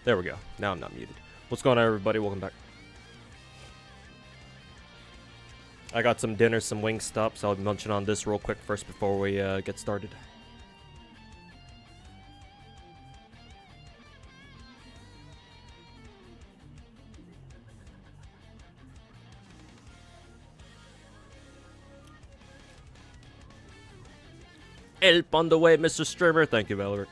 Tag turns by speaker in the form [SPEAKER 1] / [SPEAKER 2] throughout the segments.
[SPEAKER 1] There we go. Now I'm not muted. What's going on, everybody? Welcome back. I got some dinner, some Wingstop, so I'll be munching on this real quick first before we get started. Help on the way, Mr. Streamer. Thank you, Valeric.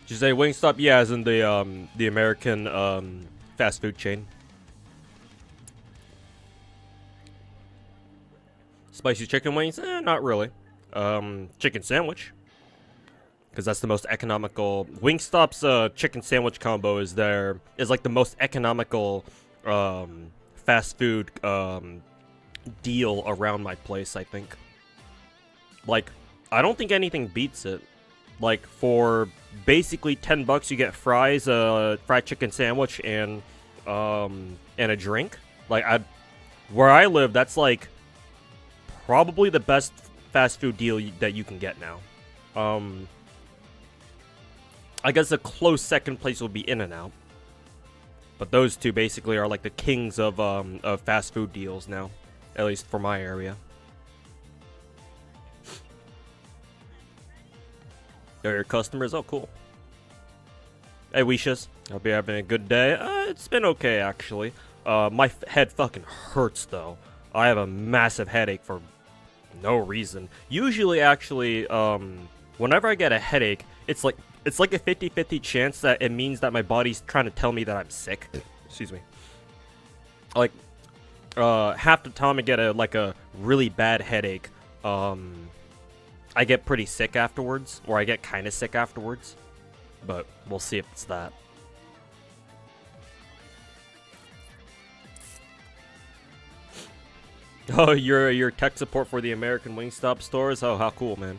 [SPEAKER 1] Did you say Wingstop? Yeah, as in the American fast food chain. Spicy chicken wings? Not really. Chicken sandwich, because that's the most economical. Wingstop's chicken sandwich combo is like the most economical fast food deal around my place, I think. Like, I don't think anything beats it. Like, for basically $10 you get fries, fried chicken sandwich, and a drink. Like, where I live, that's like probably the best fast food deal that you can get now. I guess a close second place would be In-N-Out, but those two basically are like the kings of fast food deals now, at least for my area. They're your customers? Oh, cool. Hey, Weeshas. Hope you're having a good day. It's been okay, actually. My head fucking hurts, though. I have a massive headache for no reason. Usually, actually, whenever I get a headache, it's like a 50-50 chance that it means that my body's trying to tell me that I'm sick. Excuse me. Like, half the time I get a really bad headache, I get pretty sick afterwards, or I get kind of sick afterwards, but we'll see if it's that. Oh, you're tech support for the American Wingstop stores? Oh, how cool, man.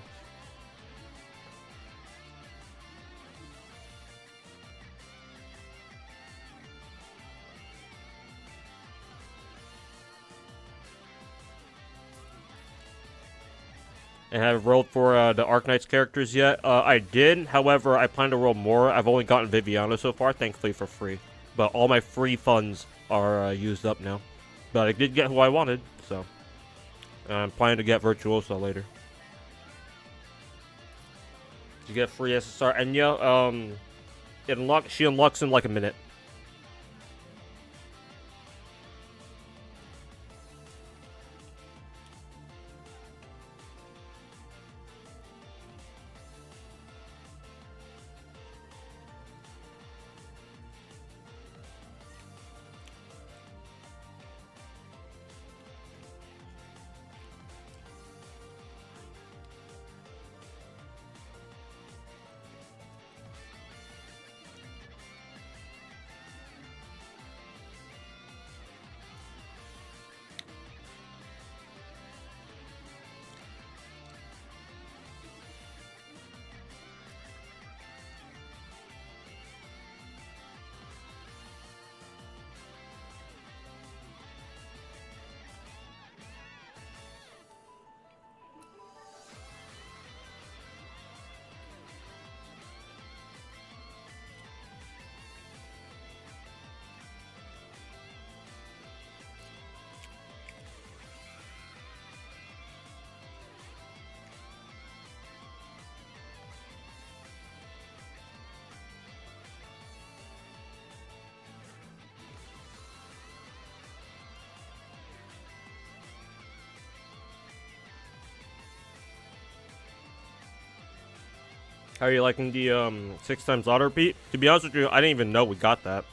[SPEAKER 1] And have rolled for the Arknights characters yet? I did. However, I plan to roll more. I've only gotten Viviano so far, thankfully for free. But all my free funds are used up now. But I did get who I wanted, so I'm planning to get Virtuoso later. You get free SSR, and yeah, she unlocks in like a minute. How are you liking the 6x auto repeat? To be honest with you, I didn't even know we got that.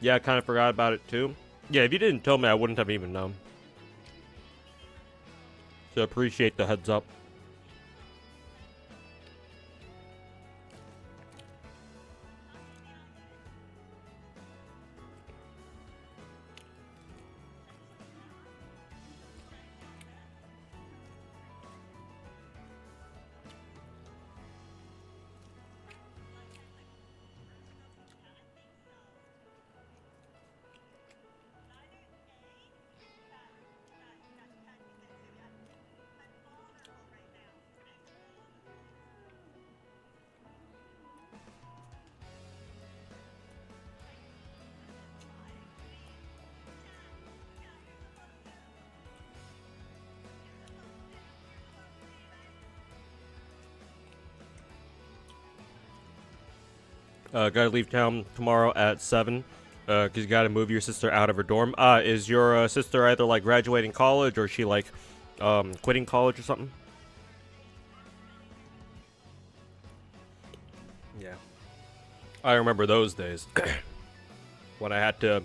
[SPEAKER 1] Yeah, I kind of forgot about it too. Yeah, if you didn't tell me, I wouldn't have even known. So appreciate the heads up. Gotta leave town tomorrow at 7. Cause you gotta move your sister out of her dorm. Is your sister either like graduating college or is she like quitting college or something? Yeah. I remember those days when I had to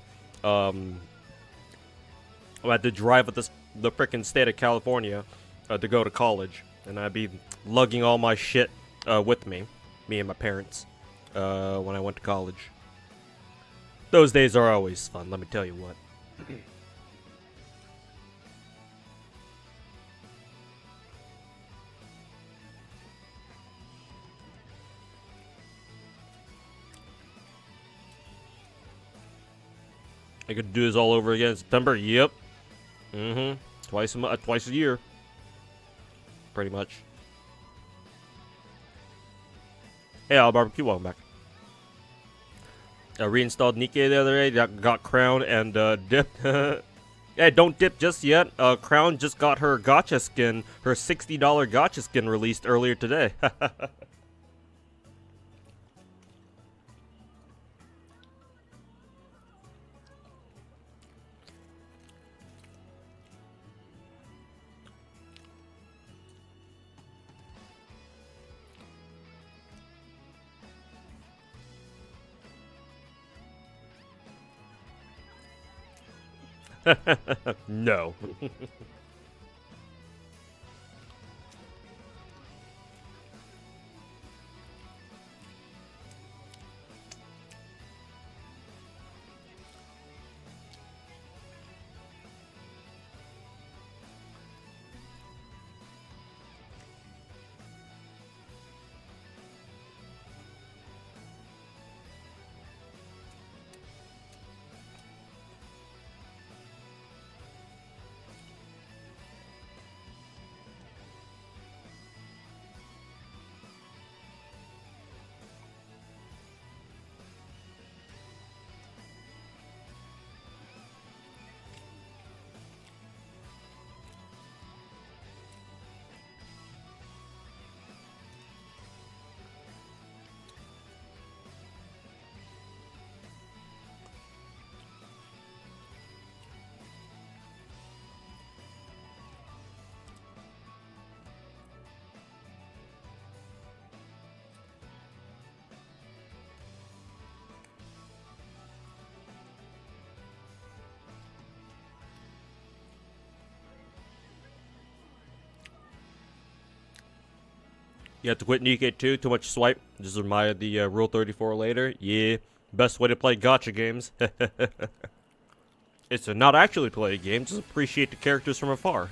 [SPEAKER 1] drive with the frickin' state of California to go to college, and I'd be lugging all my shit with me and my parents, when I went to college. Those days are always fun, let me tell you what. I could do this all over again in September. Yep. Twice a year. Pretty much. Hey, Al Barbecue, welcome back. Reinstalled Nikke the other day. Got Crown and dipped. Hey, don't dip just yet. Crown just got her gacha skin, her $60 gacha skin released earlier today. No. You have to quit Nikke too. Too much swipe. Just reminded the Rule 34 later. Yeah, best way to play gacha games. It's to not actually play a game, just appreciate the characters from afar.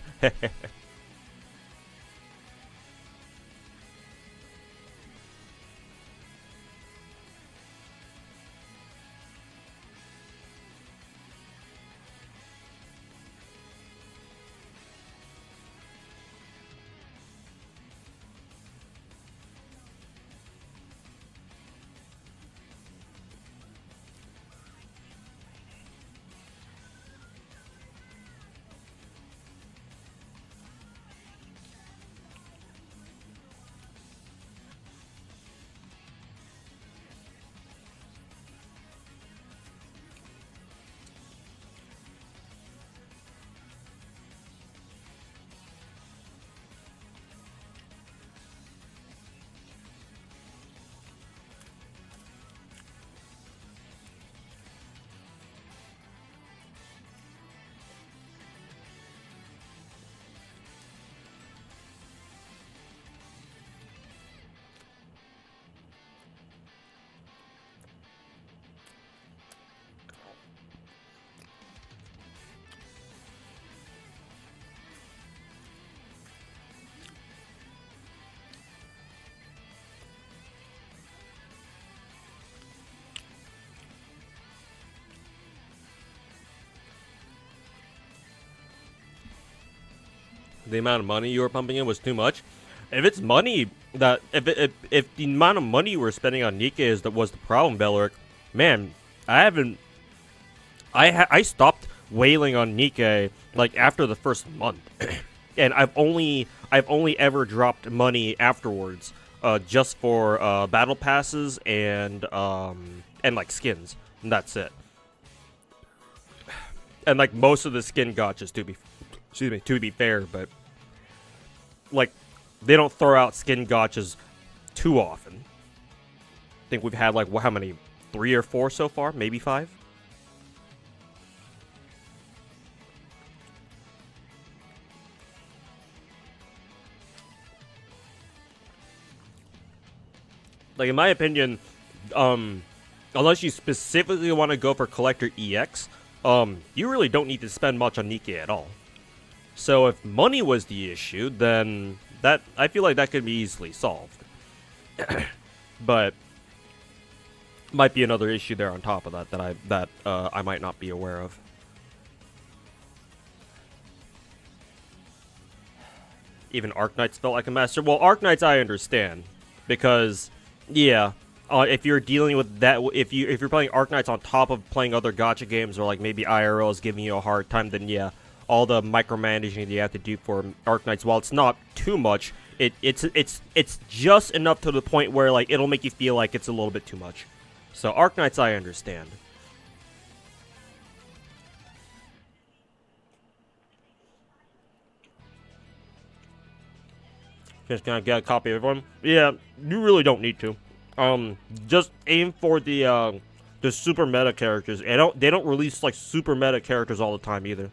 [SPEAKER 1] The amount of money you were pumping in was too much. If it's money that if the amount of money you were spending on Nikke was the problem, Belric, man, I stopped wailing on Nikke like after the first month, and I've only ever dropped money afterwards, just for battle passes and like skins, and that's it. And like most of the skin gotchas, to be fair, but like they don't throw out skin gotchas too often. I think we've had like how many, 3 or 4 so far, maybe 5. Like in my opinion, unless you specifically want to go for collector EX, you really don't need to spend much on Nikke at all. So if money was the issue, then I feel like that could be easily solved. But might be another issue there on top of that I might not be aware of. Even Arknights felt like a master. Well, Arknights I understand, because yeah, if you're dealing with that, if you're playing Arknights on top of playing other gacha games, or like maybe IRL is giving you a hard time, then yeah, all the micromanaging that you have to do for Arknights, while it's not too much, it's just enough to the point where like it'll make you feel like it's a little bit too much. So Arknights I understand. Just gonna get a copy of everyone. Yeah, you really don't need to. Just aim for the super meta characters. They don't release like super meta characters all the time either.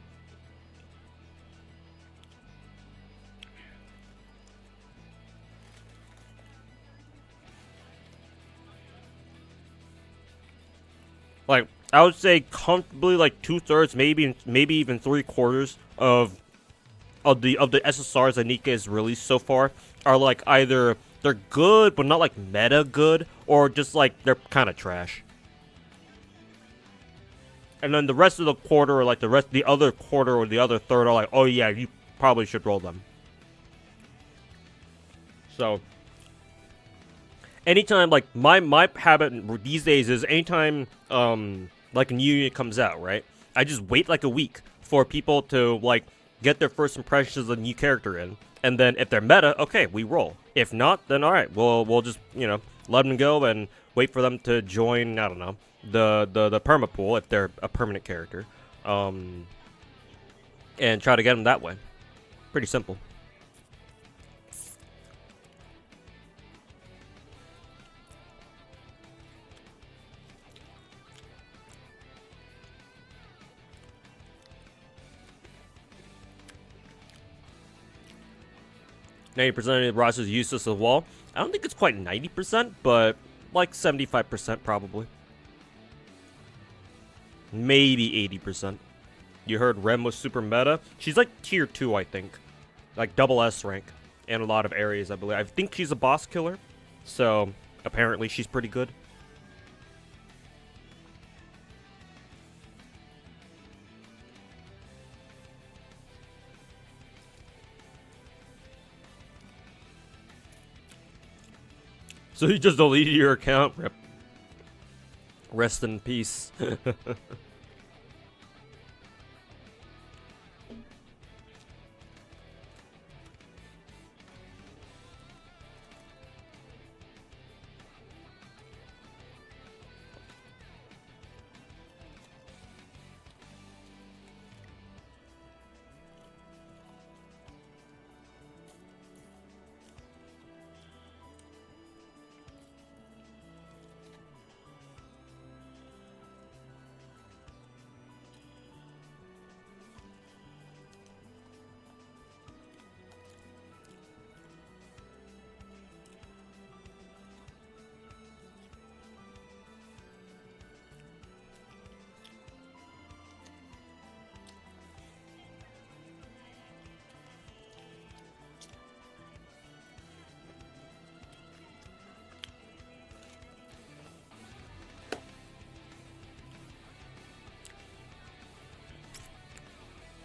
[SPEAKER 1] Like I would say comfortably like 2/3, maybe even 3/4 of the SSRs that Nikke has released so far are like either they're good but not like meta good, or just like they're kind of trash. And then the rest of the quarter, or like the other quarter or the other third, are like, oh yeah, you probably should roll them. So anytime, like my habit these days is anytime like a new unit comes out, right? I just wait like a week for people to like get their first impressions of the new character in, and then if they're meta, okay, we roll. If not, then all right, we'll just, you know, let them go and wait for them to join, I don't know, the perma pool if they're a permanent character, and try to get them that way. Pretty simple. Now you presented the roster is useless as well. I don't think it's quite 90%, but like 75% probably. Maybe 80%. You heard Rem was super meta? She's like tier 2, I think. Like double S rank in a lot of areas, I believe. I think she's a boss killer, so apparently she's pretty good. So you just deleted your account? Rest in peace.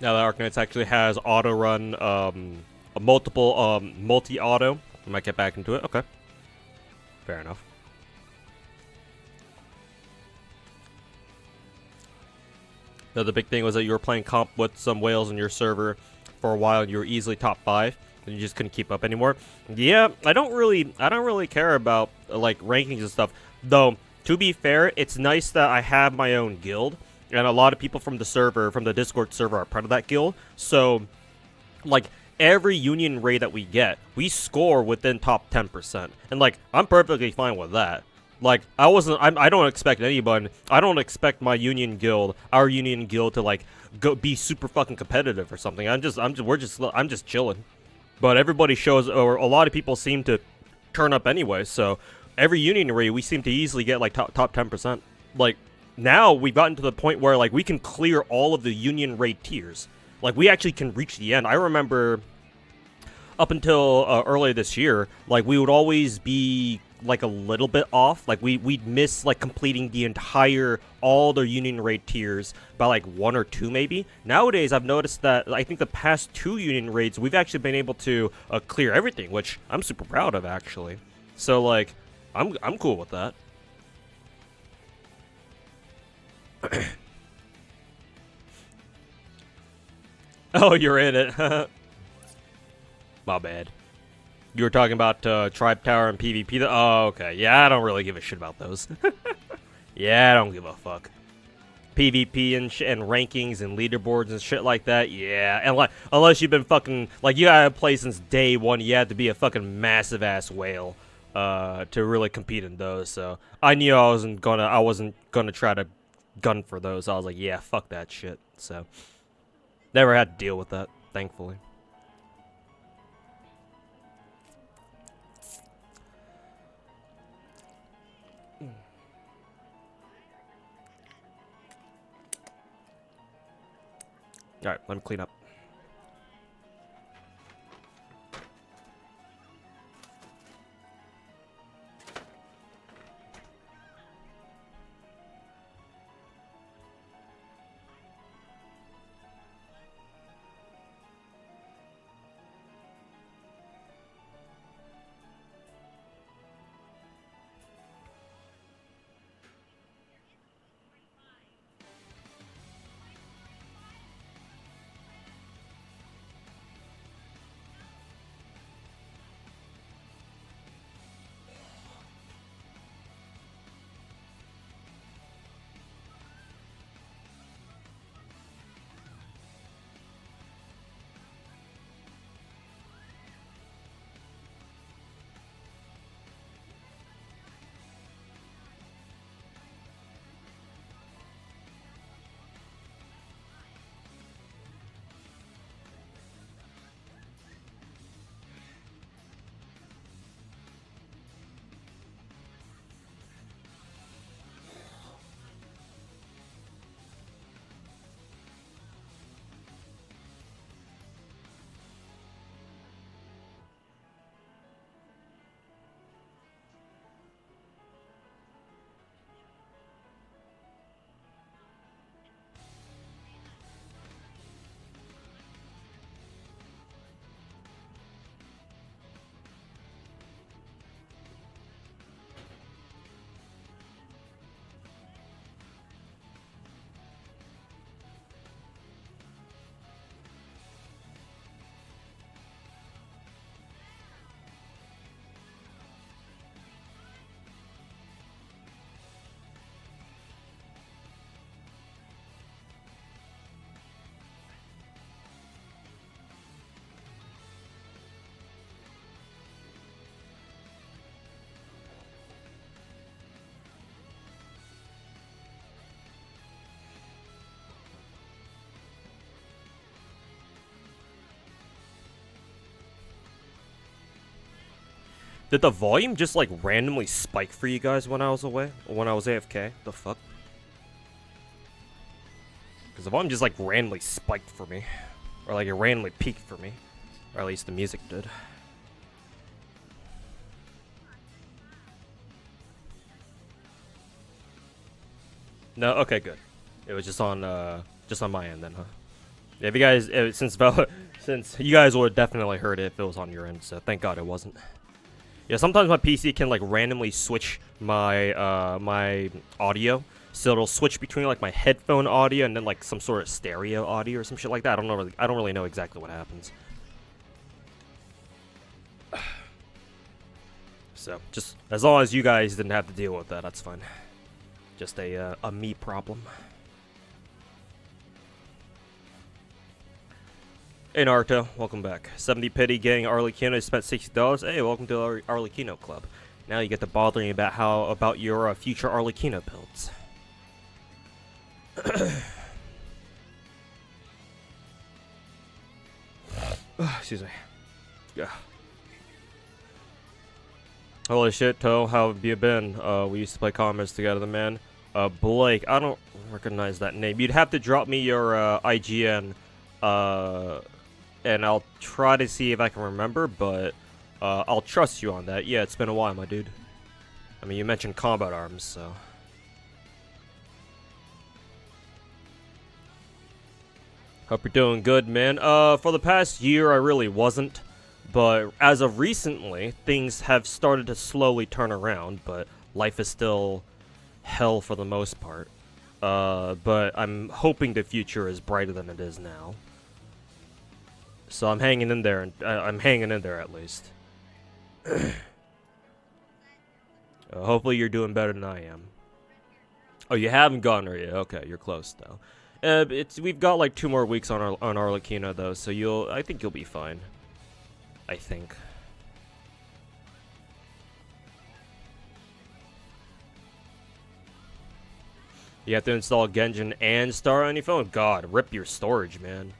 [SPEAKER 1] Now that Arknights actually has auto run, a multiple, multi-auto. I might get back into it. Okay. Fair enough. Now the big thing was that you were playing comp with some whales on your server for a while and you were easily top 5 and you just couldn't keep up anymore. Yeah, I don't really care about like rankings and stuff. Though, to be fair, it's nice that I have my own guild. And a lot of people from the server, from the Discord server, are part of that guild. So, like, every union raid that we get, we score within top 10%. And, like, I'm perfectly fine with that. Like, I don't expect anyone, I don't expect my union guild, our union guild to, like, be super fucking competitive or something. I'm just chilling. But everybody shows, or a lot of people seem to turn up anyway. So, every union raid, we seem to easily get, like, top 10%. Like, now we've gotten to the point where like we can clear all of the union raid tiers. Like we actually can reach the end. I remember up until earlier this year, like we would always be like a little bit off. Like we'd miss like completing the entire all the union raid tiers by like 1 or 2 maybe. Nowadays I've noticed that I think the past 2 union raids we've actually been able to clear everything, which I'm super proud of actually. So like I'm cool with that. Oh, you're in it. My bad. You were talking about Tribe Tower and PvP. Oh, okay. Yeah, I don't really give a shit about those. Yeah, I don't give a fuck. PvP and rankings and leaderboards and shit like that. Yeah, and like unless you've been fucking like you gotta play since day 1, you had to be a fucking massive ass whale to really compete in those. So I knew I wasn't gonna try to gun for those. I was like, yeah, fuck that shit. So never had to deal with that, thankfully. Alright, let me clean up. Did the volume just like randomly spike for you guys when I was away? Or when I was AFK? The fuck? Because the volume just like randomly spiked for me. Or like it randomly peaked for me. Or at least the music did. No, okay, good. It was just on my end then, huh? Yeah, if you guys, since you guys would have definitely heard it if it was on your end, so thank God it wasn't. Yeah, sometimes my PC can like randomly switch my my audio, so it'll switch between like my headphone audio and then like some sort of stereo audio or some shit like that. I don't really know exactly what happens. So just as long as you guys didn't have to deal with that, that's fine. Just a me problem. Hey Naruto, welcome back. 70 pity getting Arlecchino spent $60. Hey, welcome to our Arlecchino club. Now you get to bother me about your future Arlecchino builds. Excuse me. Yeah. Holy shit, Toe, how have you been? We used to play commerce together, man. Blake, I don't recognize that name. You'd have to drop me your IGN, and I'll try to see if I can remember, but I'll trust you on that. Yeah, it's been a while, my dude. I mean, you mentioned combat arms, so. Hope you're doing good, man. For the past year, I really wasn't. But as of recently, things have started to slowly turn around, but life is still hell for the most part. But I'm hoping the future is brighter than it is now. So I'm hanging in there, and I'm hanging in there at least. Hopefully you're doing better than I am. Oh, you haven't gotten her yet. Okay, you're close though. We've got like 2 more weeks on Arlecchino though, so I think you'll be fine. I think. You have to install Genshin and Star on your phone? God, rip your storage, man.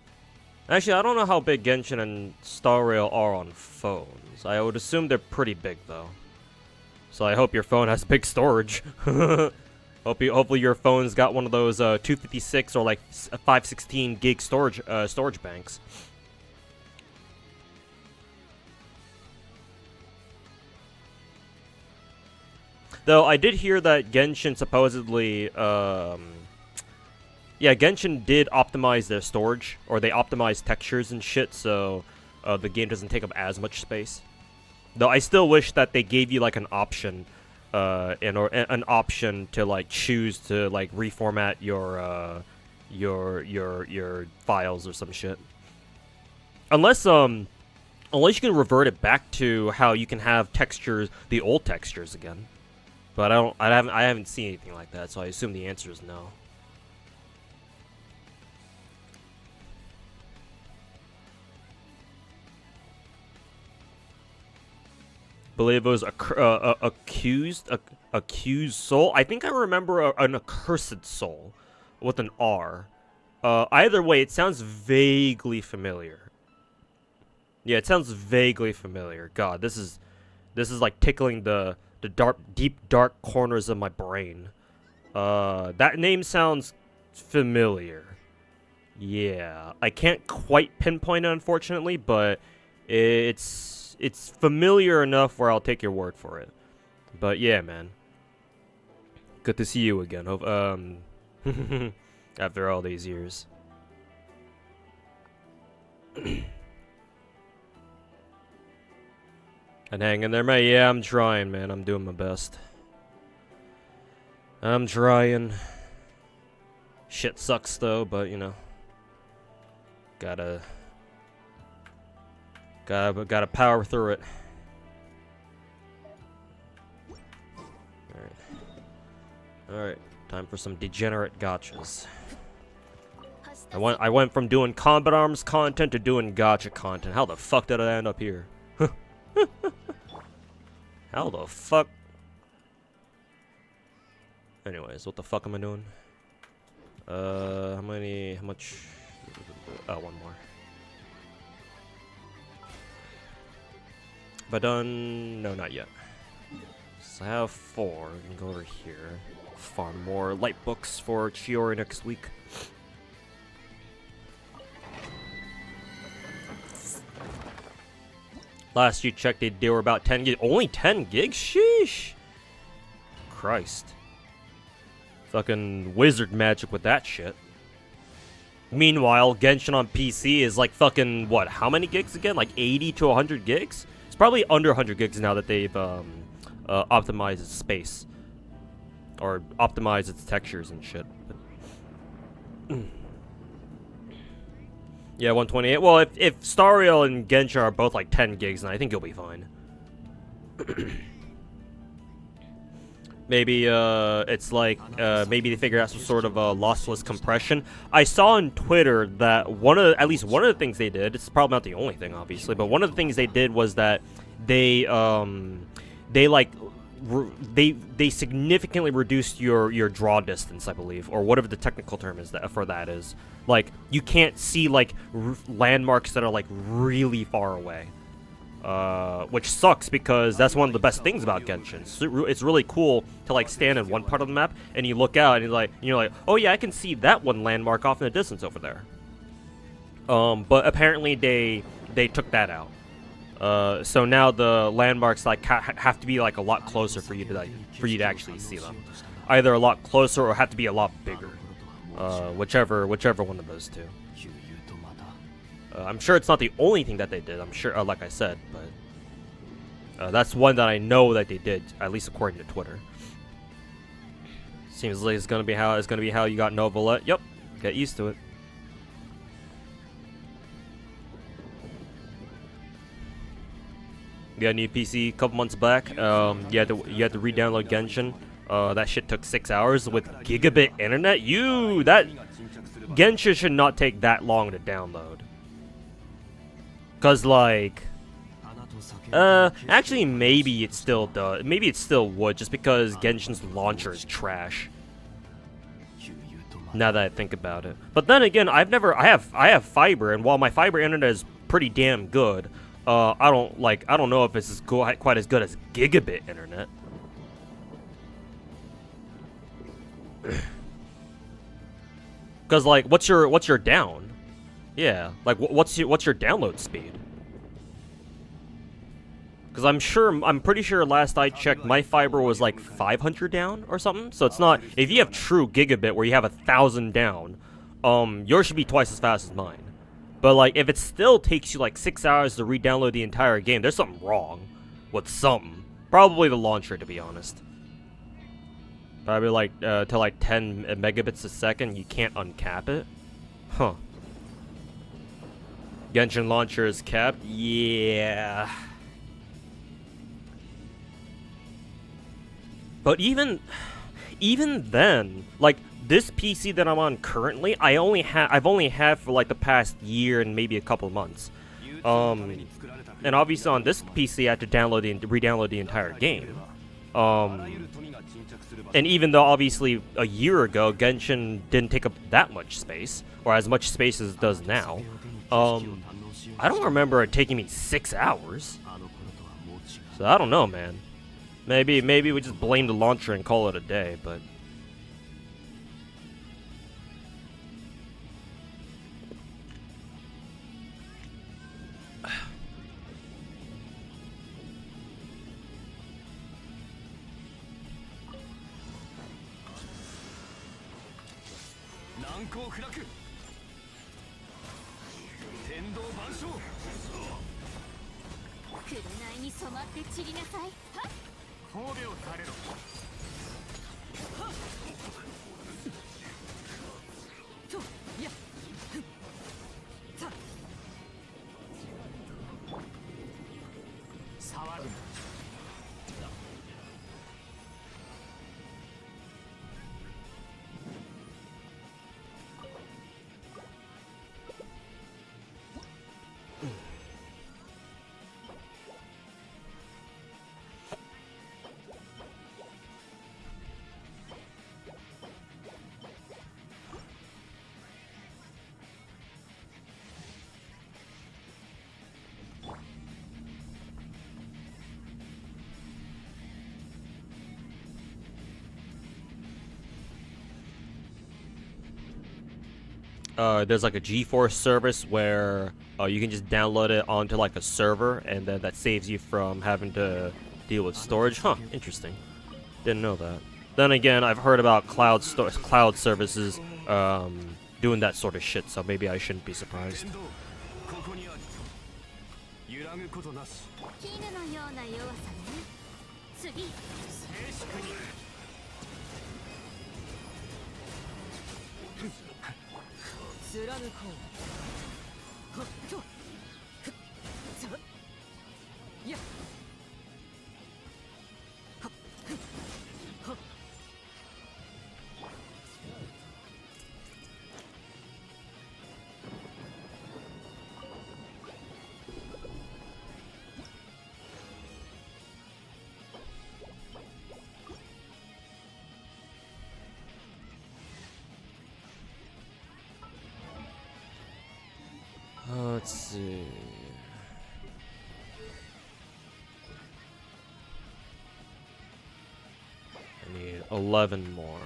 [SPEAKER 1] Actually, I don't know how big Genshin and Star Rail are on phones. I would assume they're pretty big, though. So I hope your phone has big storage. Hopefully your phone's got one of those 256 or like 516 gig storage banks. Though I did hear that Genshin supposedly, yeah, Genshin did optimize their storage, or they optimized textures and shit, so the game doesn't take up as much space. Though I still wish that they gave you like an option, an option to like choose to like reformat your files or some shit. Unless you can revert it back to how you can have textures, the old textures again. But I haven't seen anything like that, so I assume the answer is no. Believe it was accused soul. I think I remember an accursed soul with an R. Either way, it sounds vaguely familiar. Yeah, it sounds vaguely familiar. God, this is like tickling the deep dark corners of my brain. That name sounds familiar. Yeah, I can't quite pinpoint it, unfortunately, but it's familiar enough where I'll take your word for it. But yeah, man, good to see you again. After all these years. And hang in there, man. Yeah, I'm trying, man. I'm doing my best. I'm trying. Shit sucks, though, but, you know. Gotta power through it. Alright. Time for some degenerate gachas. I went from doing combat arms content to doing gacha content. How the fuck did I end up here? How the fuck? Anyways, what the fuck am I doing? How much? Oh, one more. Have I done? No, not yet. So I have 4. We can go over here. Farm more light books for Chiori next week. Last you checked, they were about 10 gigs. Only 10 gigs? Sheesh. Christ. Fucking wizard magic with that shit. Meanwhile, Genshin on PC is like fucking, what, how many gigs again? Like 80 to 100 gigs? It's probably under 100 gigs now that they've optimized its space. Or optimized its textures and shit. Yeah, 128. Well, if Stariel and Genshin are both like 10 gigs, then I think you'll be fine. Maybe it's like maybe they figured out some sort of lossless compression. I saw on Twitter that at least one of the things they did. It's probably not the only thing, obviously, but one of the things they did was that they significantly reduced your draw distance, I believe, or whatever the technical term is for that is. Like you can't see like landmarks that are like really far away. Which sucks because that's one of the best things about Genshin. It's really cool to like stand in one part of the map and you look out and you're like, oh yeah, I can see that one landmark off in the distance over there. But apparently they took that out. So now the landmarks like have to be like a lot closer for you to actually see them. Either a lot closer or have to be a lot bigger. Whichever one of those two. I'm sure it's not the only thing that they did. I'm sure, like I said, but that's one that I know that they did, at least according to Twitter. Seems like it's gonna be how you got Novelette. Yep, get used to it. You got a new PC a couple months back. You had to re-download Genshin. That shit took 6 hours with gigabit internet. That Genshin should not take that long to download. Cause like, actually maybe it still does. Maybe it still would, just because Genshin's launcher is trash. Now that I think about it, but then again, I have fiber, and while my fiber internet is pretty damn good, I don't know if it's quite as good as gigabit internet. Cause like, what's your down? Yeah, like what's your download speed? Because I'm pretty sure last I checked, my fiber was like 500 down or something. So it's not, if you have true gigabit where you have 1,000 down, yours should be twice as fast as mine. But like, if it still takes you like 6 hours to re-download the entire game, there's something wrong with something. Probably the launcher, to be honest. Probably like to like 10 megabits a second, you can't uncap it. Huh. Genshin launcher is capped? Yeah. But even then, like this PC that I'm on currently, I've only had for like the past year and maybe a couple months. And obviously on this PC I had to re-download the entire game. And even though obviously a year ago Genshin didn't take up that much space, or as much space as it does now, I don't remember it taking me 6 hours. So I don't know, man. Maybe we just blame the launcher and call it a day, but there's like a GeForce service where you can just download it onto like a server, and then that saves you from having to deal with storage. Huh, interesting. Didn't know that. Then again, I've heard about cloud services doing that sort of shit, so maybe I shouldn't be surprised. Let's see. I need 11 more.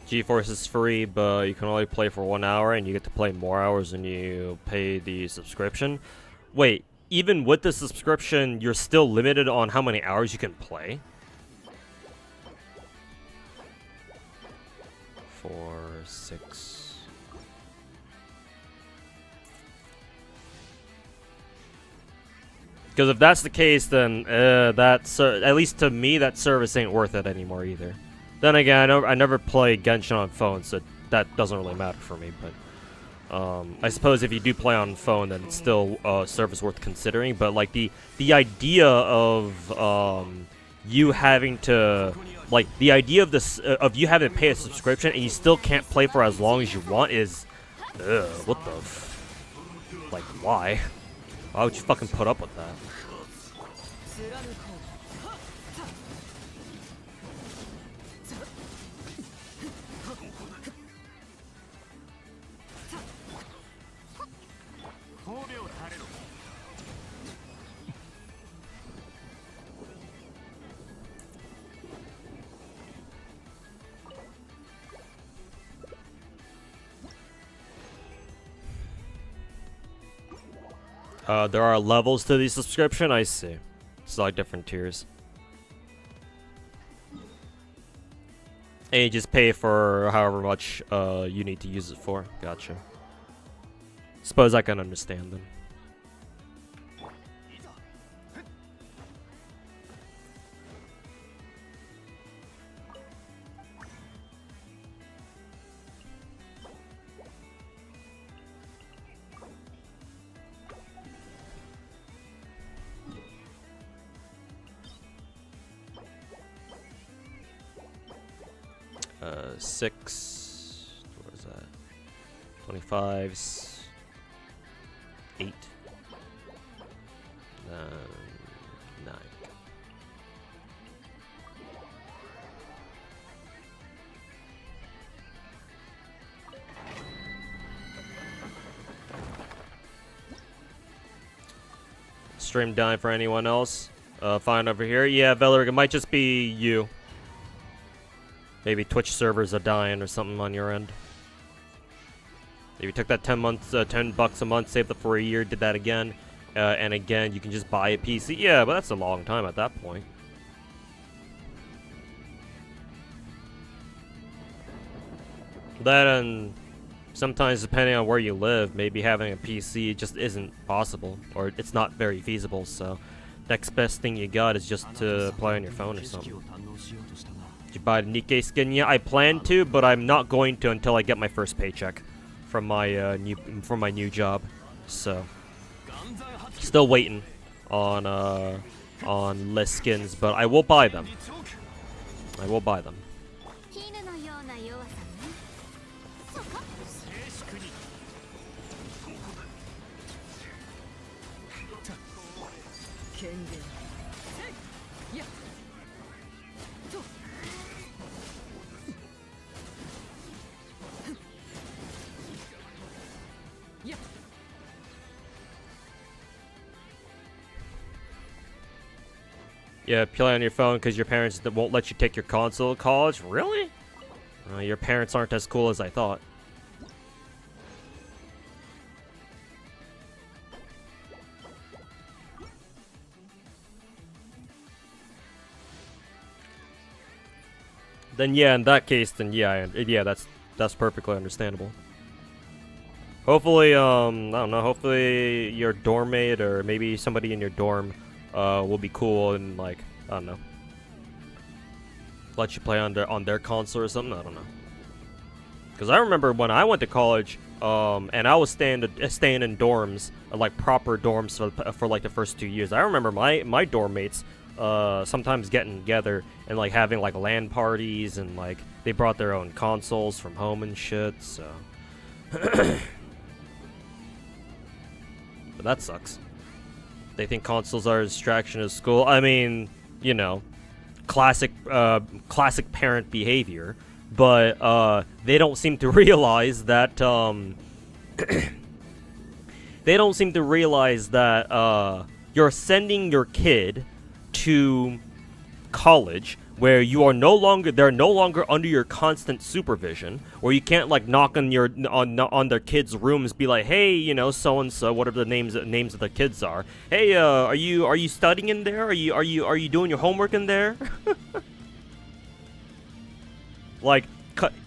[SPEAKER 1] GeForce is free, but you can only play for 1 hour, and you get to play more hours when you pay the subscription. Wait, even with the subscription, you're still limited on how many hours you can play? 4, 6. Because if that's the case, then at least to me, that service ain't worth it anymore either. Then again, I never play Genshin on phone, so that doesn't really matter for me. But I suppose if you do play on phone, then it's still a service worth considering. But like the idea of you having to the idea of this of you having to pay a subscription and you still can't play for as long as you want is what the why? Why would you fucking put up with that? There are levels to the subscription, I see. It's like different tiers. And you just pay for however much you need to use it for. Gotcha. Suppose I can understand them. Six. What is that? 25. 8. 9. Stream down for anyone else? Fine over here. Yeah, Velerig, it might just be you. Maybe Twitch servers are dying or something on your end. If you took that $10 a month, saved up for a year, did that again, and again, you can just buy a PC. Yeah, but that's a long time at that point. That and sometimes, depending on where you live, maybe having a PC just isn't possible, or it's not very feasible. So, next best thing you got is just to play on your phone or something. Did you buy the Nikke skin? Yeah, I plan to, but I'm not going to until I get my first paycheck from my new job. So still waiting on less skins, but I will buy them. I will buy them. Yeah, play on your phone because your parents won't let you take your console to college? Really? Your parents aren't as cool as I thought. Then yeah, in that case, then yeah, that's perfectly understandable. Hopefully, I don't know, hopefully your dorm mate or maybe somebody in your dorm will be cool and, like, I don't know, let you play on their console or something. I don't know. Because I remember when I went to college, and I was staying in dorms, like proper dorms for like the first 2 years. I remember my dorm mates sometimes getting together and like having like LAN parties, and like they brought their own consoles from home and shit. So, but that sucks. They think consoles are a distraction at school. I mean, you know, classic parent behavior. But they don't seem to realize that you're sending your kid to college where they're no longer under your constant supervision, where you can't like knock on their kids' rooms, be like, hey, you know, so and so, whatever the names of the kids are. Hey, are you studying in there? Are you doing your homework in there? Like,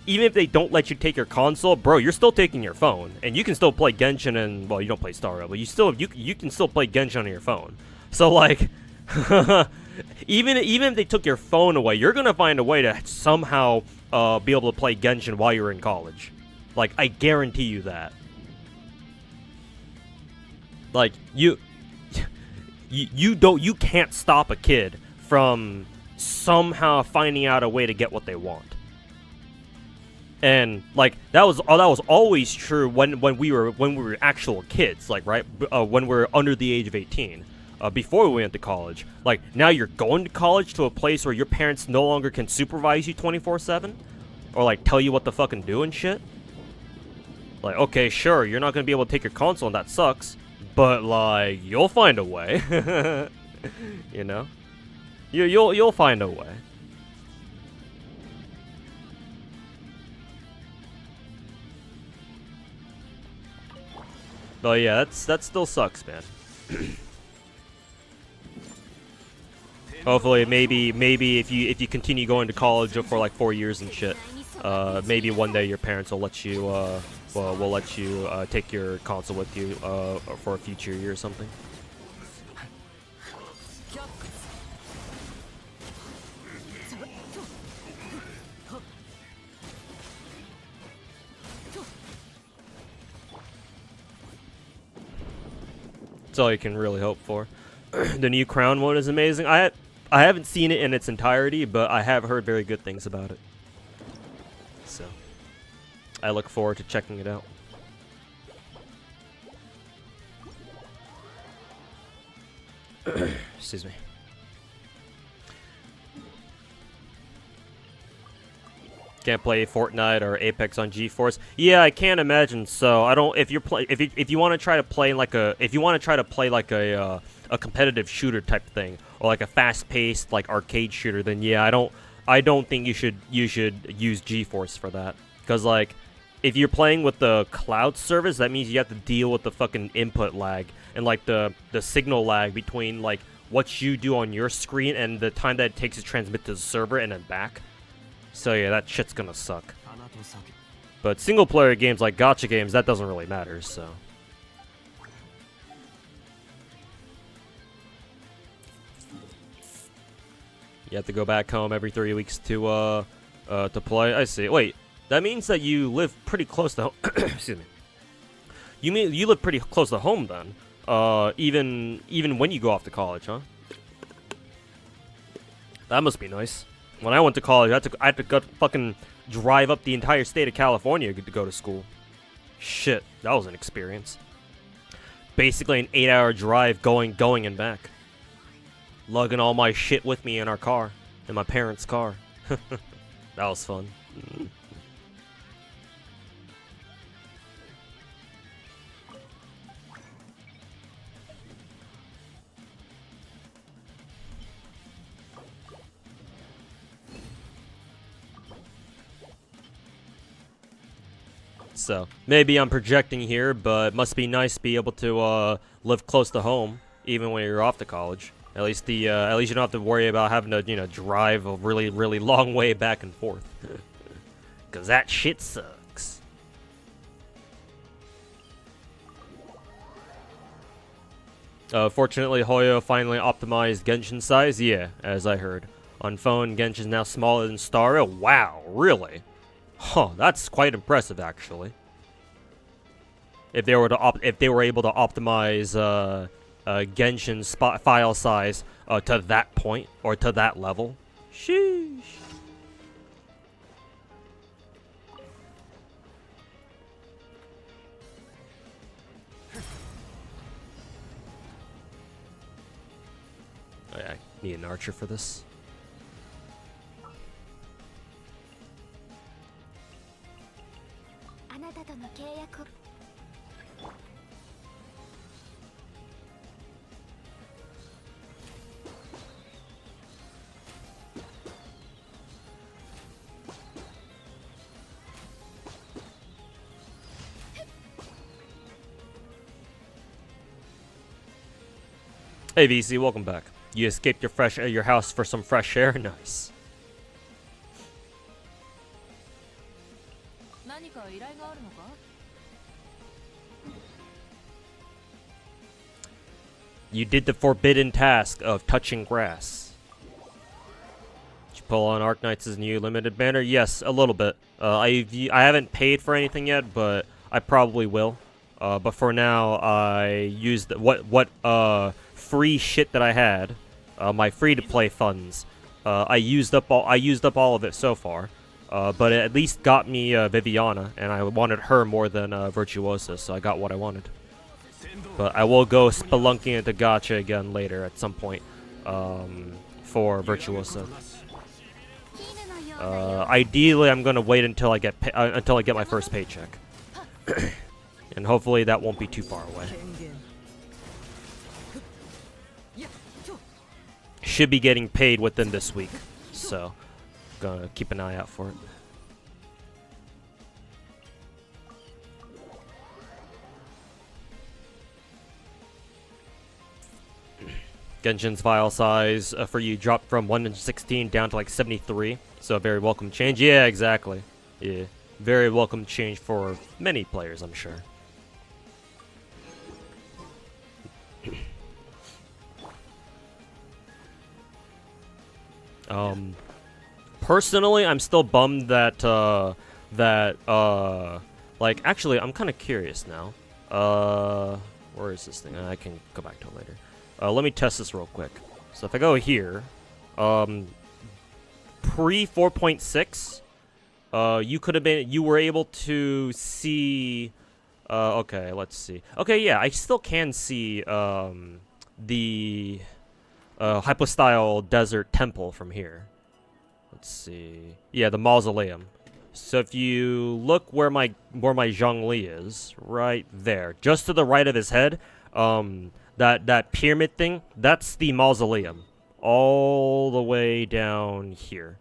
[SPEAKER 1] even if they don't let you take your console, bro, you're still taking your phone, and you can still play Genshin and, well, you don't play Star Rail, but you can still play Genshin on your phone. So like, even if they took your phone away, you're gonna find a way to somehow be able to play Genshin while you're in college. Like, I guarantee you that. Like, you can't stop a kid from somehow finding out a way to get what they want. And like that was always true when we were actual kids, like, right, when we're under the age of 18, before we went to college. Like, now you're going to college to a place where your parents no longer can supervise you 24/7, or like tell you what to fucking do and shit. Like, okay, sure, you're not gonna be able to take your console, and that sucks, but like you'll find a way. You know, you'll find a way. But yeah, that still sucks, man. Hopefully, maybe if you continue going to college for like 4 years and shit, maybe one day your parents will let you take your console with you for a future year or something. That's all you can really hope for. The new Crown one is amazing. I haven't seen it in its entirety, but I have heard very good things about it. So I look forward to checking it out. Excuse me. Can't play Fortnite or Apex on GeForce. Yeah, I can't imagine. So I don't. If you want to try to play like a competitive shooter type thing, or like a fast-paced like arcade shooter, then yeah, I don't think you should use GeForce for that. Because like, if you're playing with the cloud service, that means you have to deal with the fucking input lag and like the signal lag between like what you do on your screen and the time that it takes to transmit to the server and then back. So yeah, that shit's gonna suck. But single-player games like gacha games, that doesn't really matter, so. You have to go back home every 3 weeks to play. I see. Wait, that means that you live pretty close to home. Excuse me. You mean you live pretty close to home then? Even when you go off to college, huh? That must be nice. When I went to college, I had to go fucking drive up the entire state of California to go to school. Shit, that was an experience. Basically an 8-hour drive going and back. Lugging all my shit with me in our car. In my parents' car. That was fun. So, maybe I'm projecting here, but it must be nice to be able to live close to home, even when you're off to college. At least you don't have to worry about having to, drive a really, really long way back and forth. Cause that shit sucks. Fortunately, Hoyo finally optimized Genshin size. Yeah, as I heard. On phone, Genshin's now smaller than Star. Oh, wow, really? Huh, that's quite impressive, actually. If they were able to optimize Genshin's file size to that point or to that level, sheesh. I need an archer for this. Hey VC, welcome back. You escaped your house for some fresh air? Nice. You did the forbidden task of touching grass. Did you pull on Arknight's new limited banner? Yes, a little bit. I haven't paid for anything yet, but I probably will. But for now, I used what free shit that I had, my free-to-play funds. I used up all of it so far. But it at least got me Viviana, and I wanted her more than Virtuosa, so I got what I wanted. But I will go spelunking into Gacha again later at some point for Virtuosa. Ideally, I'm gonna wait until I get my first paycheck, and hopefully that won't be too far away. Should be getting paid within this week, so gonna keep an eye out for it. Genshin's file size for you dropped from 116 down to like 73, so a very welcome change. Yeah, exactly. Yeah, very welcome change for many players, I'm sure. Personally, I'm still bummed that like, actually, I'm kind of curious now. Where is this thing? I can go back to it later. Let me test this real quick. So if I go here, pre 4.6, you were able to see, okay, let's see. Okay, yeah, I still can see, the, Hypostyle Desert Temple from here. Let's see. Yeah, the mausoleum. So if you look where my Zhongli is, right there, just to the right of his head, that pyramid thing, that's the mausoleum, all the way down here.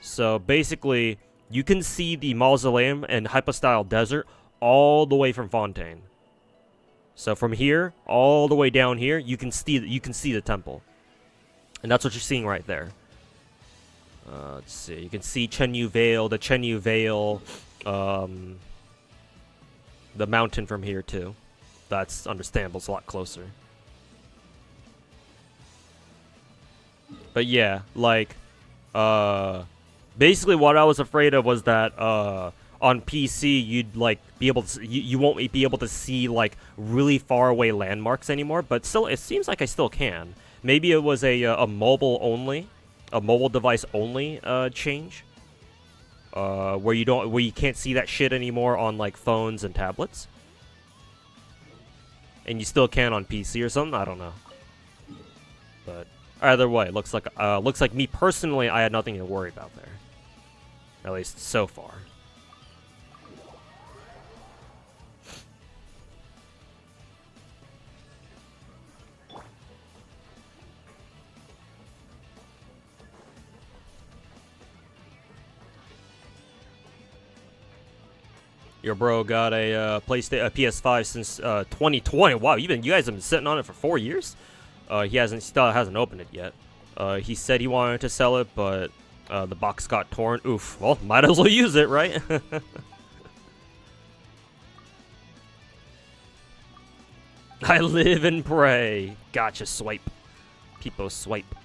[SPEAKER 1] So basically, you can see the mausoleum and Hypostyle Desert all the way from Fontaine. So from here all the way down here, you can see the temple, and that's what you're seeing right there. Let's see. You can see Chenyu Vale, the Chenyu Vale, the mountain from here too. That's understandable. It's a lot closer. But yeah, like, basically what I was afraid of was that, on PC you'd like be able to you won't be able to see like really far away landmarks anymore, but still it seems like I still can. Maybe it was a mobile device only change, where you can't see that shit anymore on like phones and tablets, and you still can on PC or something. I don't know, but either way, looks like me personally, I had nothing to worry about there, at least so far. Your bro got a PS5 since 2020. Wow, you guys have been sitting on it for 4 years. He still hasn't opened it yet. He said he wanted to sell it, but the box got torn. Oof. Well, might as well use it, right? I live and pray. Gotcha, swipe. People swipe.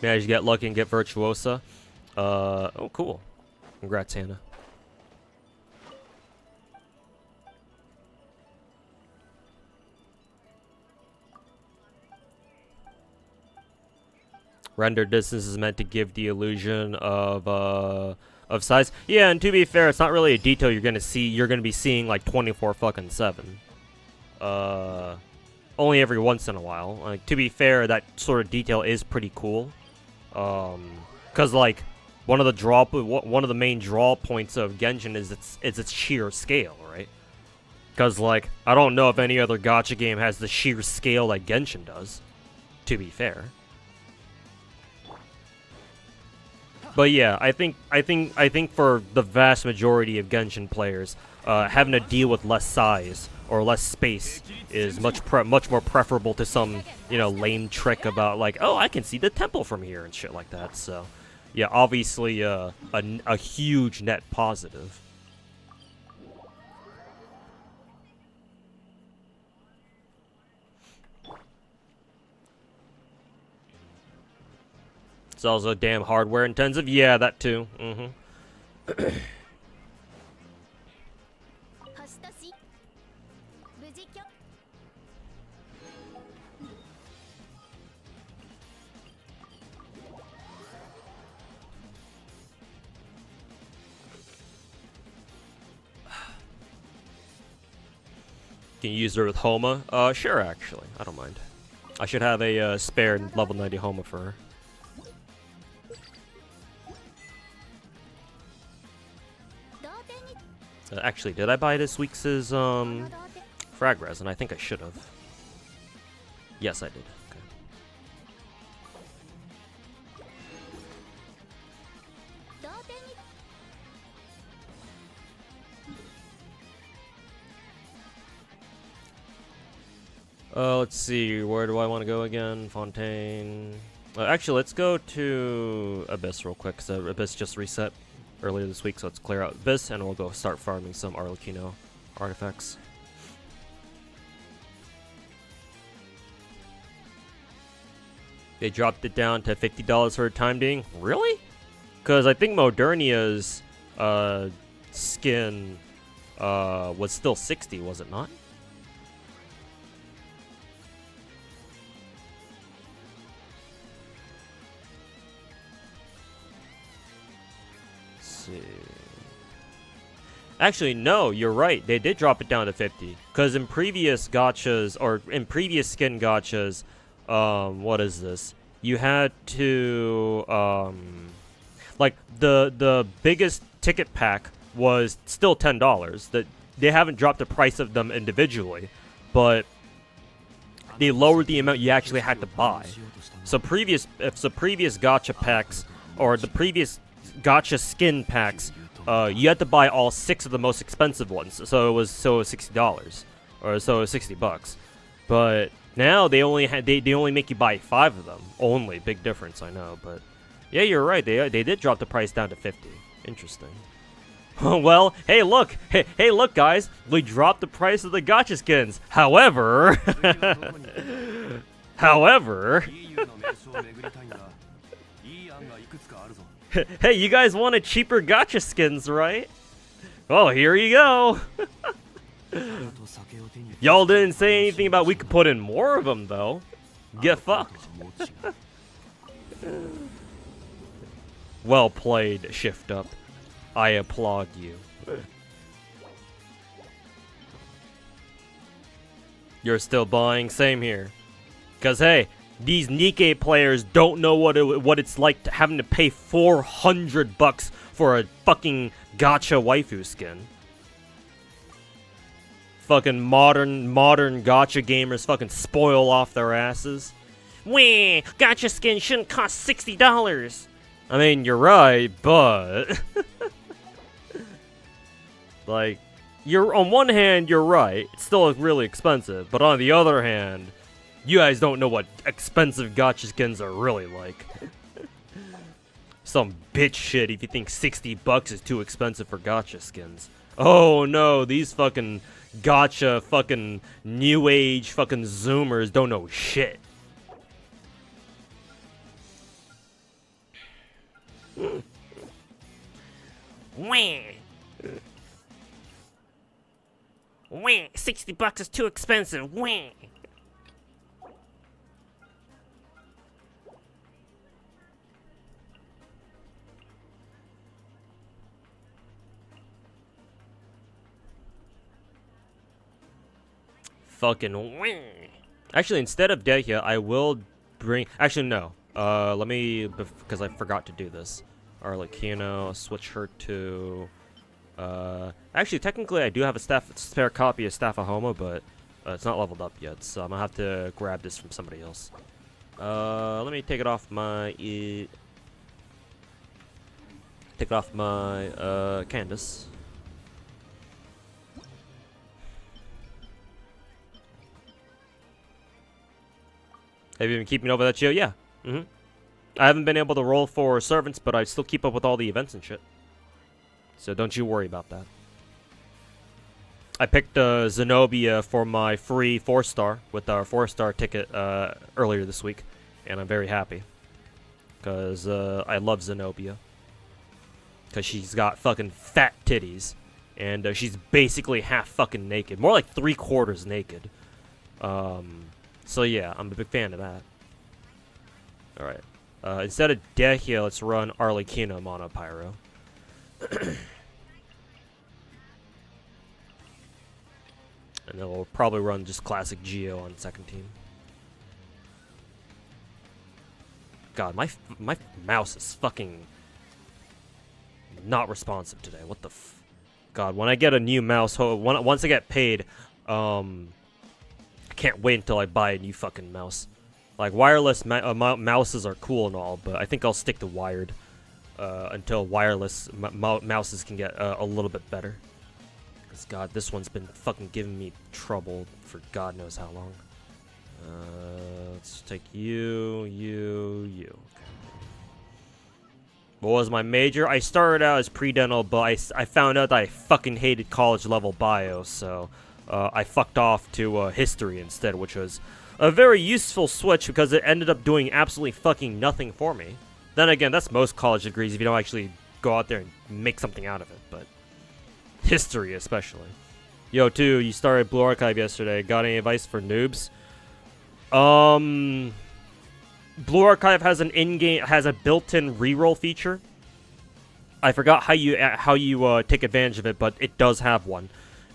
[SPEAKER 1] Managed to get lucky and get Virtuosa. Oh, cool. Congrats, Hannah. Render distance is meant to give the illusion of size. Yeah, and to be fair, it's not really a detail you're gonna see. You're gonna be seeing like 24/7. Only every once in a while. Like, to be fair, that sort of detail is pretty cool. 'Cause like one of the main draw points of Genshin is its sheer scale, right? Because like I don't know if any other gacha game has the sheer scale that Genshin does. To be fair. But yeah, I think for the vast majority of Genshin players, having to deal with less size or less space is much more preferable to some, you know, lame trick about like, oh, I can see the temple from here and shit like that. So, yeah, obviously a huge net positive. It's also damn hardware intensive. Yeah, that too. Can you use her with Homa? Sure, actually. I don't mind. I should have a spare level 90 Homa for her. Actually, did I buy this week's frag resin? I think I should have. Yes, I did. Let's see, where do I want to go again? Fontaine. Actually, let's go to Abyss real quick, because Abyss just reset earlier this week, so let's clear out Abyss, and we'll go start farming some Arlecchino artifacts. They dropped it down to $50 for the time being. Really? Because I think Modernia's skin was still $60, was it not? Actually, no, you're right. They did drop it down to 50. Because in previous gachas, or in previous skin gachas, what is this? You had to, like, the biggest ticket pack was still $10. That they haven't dropped the price of them individually, but they lowered the amount you actually had to buy. So previous gacha packs, or the previous gacha skin packs, you had to buy all 6 of the most expensive ones, so it was $60, or so it was $60. But now they only make you buy 5 of them only. Big difference, I know, but yeah, you're right. They did drop the price down to 50. Interesting. Well, hey look, hey look, guys, we dropped the price of the gacha skins. However, Hey, you guys wanted cheaper gacha skins, right? Well, here you go. Y'all didn't say anything about we could put in more of them, though. Get fucked. Well played, Shift Up. I applaud you. You're still buying? Same here. Cause hey, these Nikke players don't know what it's like to having to pay $400 for a fucking gacha waifu skin. Fucking modern gacha gamers fucking spoil off their asses. Wah, gacha skin shouldn't cost $60. I mean, you're right, but like, you're on one hand, you're right. It's still really expensive, but on the other hand, you guys don't know what expensive gacha skins are really like. Some bitch shit if you think $60 is too expensive for gacha skins. Oh no, these fucking gacha fucking new age fucking zoomers don't know shit. Wah. Wah, $60 is too expensive. Wah. Fucking wah. Actually, instead of Dehya, I will bring. Actually, no. Let me, because I forgot to do this. Arlecchino, switch her to. Actually, technically, I do have a spare copy of Staphahoma, but it's not leveled up yet, so I'm gonna have to grab this from somebody else. Let me take it off my. Candace. Have you been keeping over that shit? Yeah. I haven't been able to roll for servants, but I still keep up with all the events and shit. So don't you worry about that. I picked Zenobia for my free 4-star with our 4-star ticket earlier this week, and I'm very happy. Because I love Zenobia. Because she's got fucking fat titties, and she's basically half fucking naked. More like 3/4 naked. So yeah, I'm a big fan of that. Alright. Instead of Dehya, let's run Arlecchino Monopyro. And then we'll probably run just classic Geo on second team. God, my mouse is fucking not responsive today. What the God, when I get a new mouse, once I get paid, I can't wait until I buy a new fucking mouse. Like, wireless mouses are cool and all, but I think I'll stick to wired until wireless mouses can get a little bit better. Because, God, this one's been fucking giving me trouble for God knows how long. Let's take you. Okay. What was my major? I started out as pre-dental, but I found out that I fucking hated college-level bio, so I fucked off to history instead, which was a very useful switch because it ended up doing absolutely fucking nothing for me. Then again, that's most college degrees if you don't actually go out there and make something out of it, but history especially. Yo, too, you started Blue Archive yesterday. Got any advice for noobs? Blue Archive has a built-in reroll feature. I forgot how you take advantage of it, but it does have one.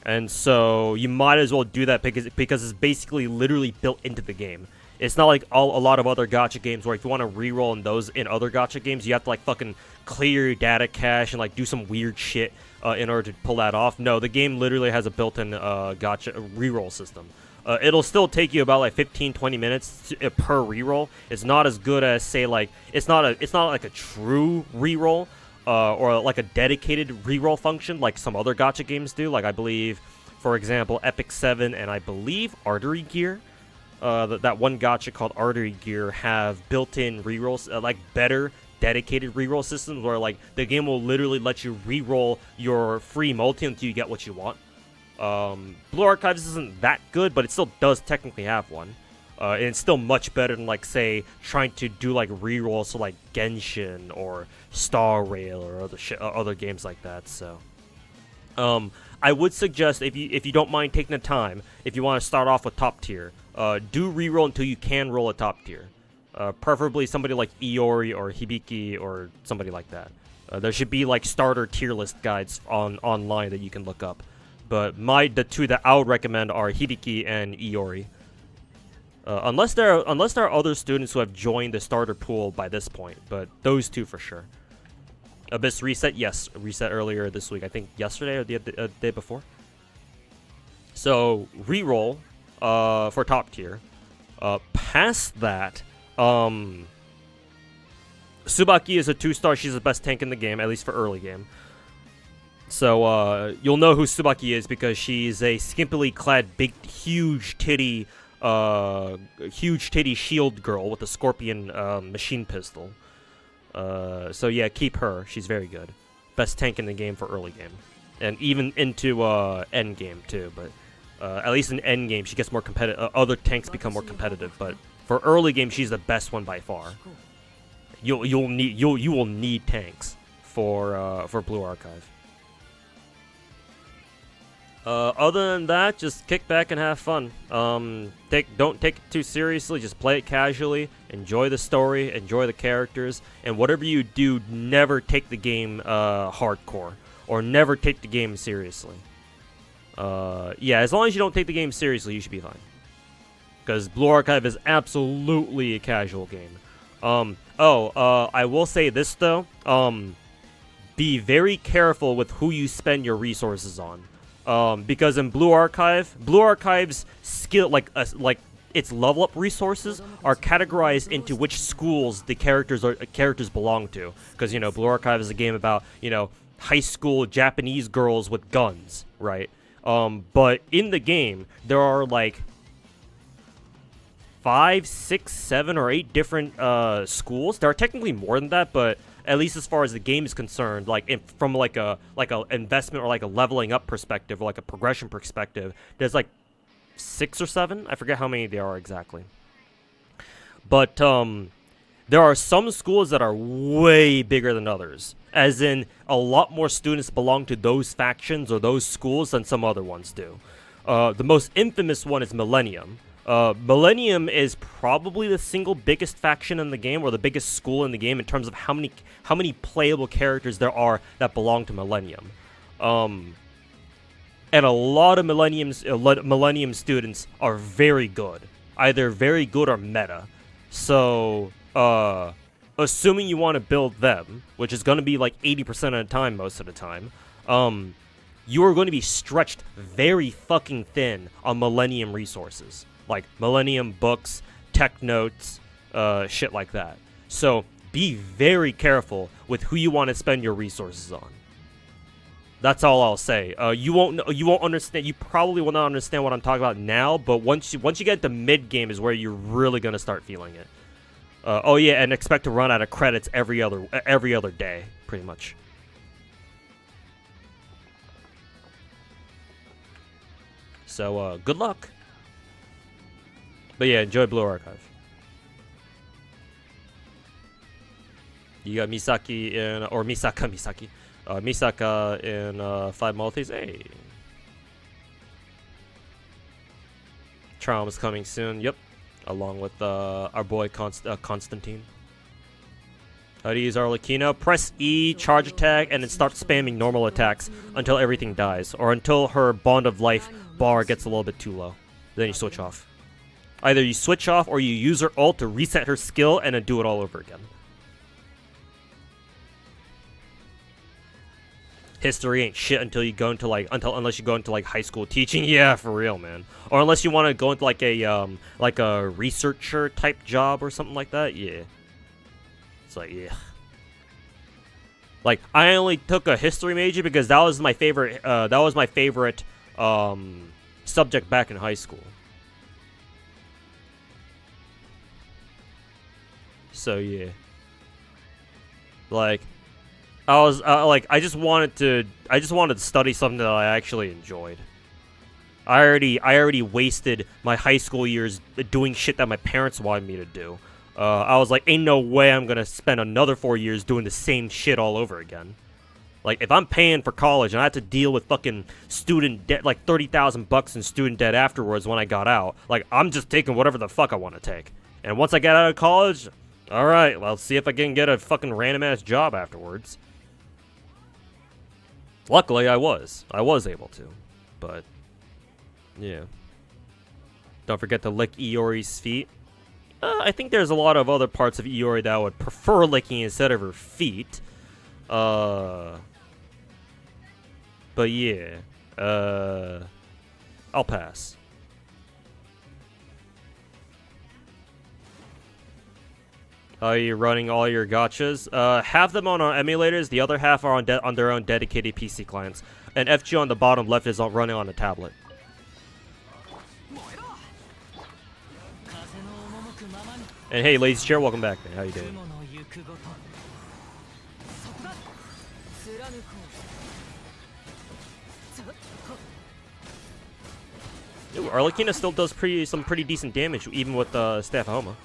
[SPEAKER 1] And so you might as well do that because it's basically literally built into the game. It's not like a lot of other gacha games where if you want to reroll in other gacha games, you have to like fucking clear your data cache and like do some weird shit in order to pull that off. No, the game literally has a built-in gacha reroll system. It'll still take you about like 15-20 minutes per reroll. It's not as good as say like it's not like a true reroll. Or like a dedicated reroll function like some other gacha games do. Like I believe, for example, Epic 7 and I believe Artery Gear. That one gacha called Artery Gear have built-in rerolls, like better dedicated reroll systems where like the game will literally let you reroll your free multi until you get what you want. Blue Archives isn't that good, but it still does technically have one. And it's still much better than, like, say, trying to do, like, rerolls to, like, Genshin or Star Rail or other games like that, so. I would suggest, if you don't mind taking the time, if you want to start off with top tier, do reroll until you can roll a top tier. Preferably somebody like Iori or Hibiki or somebody like that. There should be, like, starter tier list guides online that you can look up. But the two that I would recommend are Hibiki and Iori. Unless there are other students who have joined the starter pool by this point, but those two for sure. Abyss reset, yes, reset earlier this week. I think yesterday or the day before. So reroll for top tier. Past that, Tsubaki is a 2-star. She's the best tank in the game, at least for early game. So you'll know who Tsubaki is because she's a skimpily clad, big, huge titty shield girl with a scorpion machine pistol. So yeah, keep her. She's very good. Best tank in the game for early game, and even into end game too. But at least in end game, she gets more competitive. Other tanks become more competitive, but for early game, she's the best one by far. You will need tanks for Blue Archive. Other than that, just kick back and have fun. Don't take it too seriously. Just play it casually. Enjoy the story. Enjoy the characters. And whatever you do, never take the game hardcore, or never take the game seriously. Yeah, as long as you don't take the game seriously, you should be fine. Because Blue Archive is absolutely a casual game. I will say this though. Be very careful with who you spend your resources on. Because in Blue Archive's skill, like its level up resources are categorized into which schools the characters belong to. Because, you know, Blue Archive is a game about, you know, high school Japanese girls with guns, right? But in the game there are like 5, 6, 7, or 8 different schools. There are technically more than that, but at least as far as the game is concerned, like from like a investment or like a leveling up perspective or like a progression perspective, there's like 6 or 7. I forget how many there are exactly. But there are some schools that are way bigger than others, as in a lot more students belong to those factions or those schools than some other ones do. The most infamous one is Millennium. Millennium is probably the single biggest faction in the game, or the biggest school in the game, in terms of how many playable characters there are that belong to Millennium. And a lot of Millennium students are very good, either very good or meta. So, assuming you want to build them, which is going to be like 80% of the time, most of the time, you are going to be stretched very fucking thin on Millennium resources. Like Millennium books, tech notes, shit like that. So be very careful with who you want to spend your resources on. That's all I'll say. You won't understand. You probably will not understand what I'm talking about now. But once you get to mid game is where you're really gonna start feeling it. Oh yeah, and expect to run out of credits every other day, pretty much. So good luck. But yeah, enjoy Blue Archive. You got Misaki in, or Misaka in 5 multis. Hey. Traum's coming soon. Yep. Along with our boy Constantine. How to use Arlecchino. Press E, charge attack, and then start spamming normal attacks until everything dies. Or until her Bond of Life bar gets a little bit too low. Then you switch off. Either you switch off or you use her ult to reset her skill and then do it all over again. History ain't shit until you go into unless you go into like high school teaching. Yeah, for real, man. Or unless you want to go into like a researcher type job or something like that. Yeah. It's like, yeah. Like, I only took a history major because that was my favorite subject back in high school. So yeah, like I just wanted to study something that I actually enjoyed. I already wasted my high school years doing shit that my parents wanted me to do. I was like, ain't no way I'm gonna spend another 4 years doing the same shit all over again. Like, if I'm paying for college and I have to deal with fucking student debt, like 30,000 bucks in student debt afterwards when I got out, like, I'm just taking whatever the fuck I want to take. And once I get out of college, alright, well, see if I can get a fucking random-ass job afterwards. Luckily, I was able to. But, yeah. Don't forget to lick Iori's feet. I think there's a lot of other parts of Iori that I would prefer licking instead of her feet. But yeah. I'll pass. Are you running all your gachas? Half them on our emulators, the other half are on their own dedicated PC clients. And FG on the bottom left is running on a tablet. And hey, ladies chair, welcome back, man. How you doing? Ooh, Arlecchino still does some pretty decent damage, even with Staff Homa.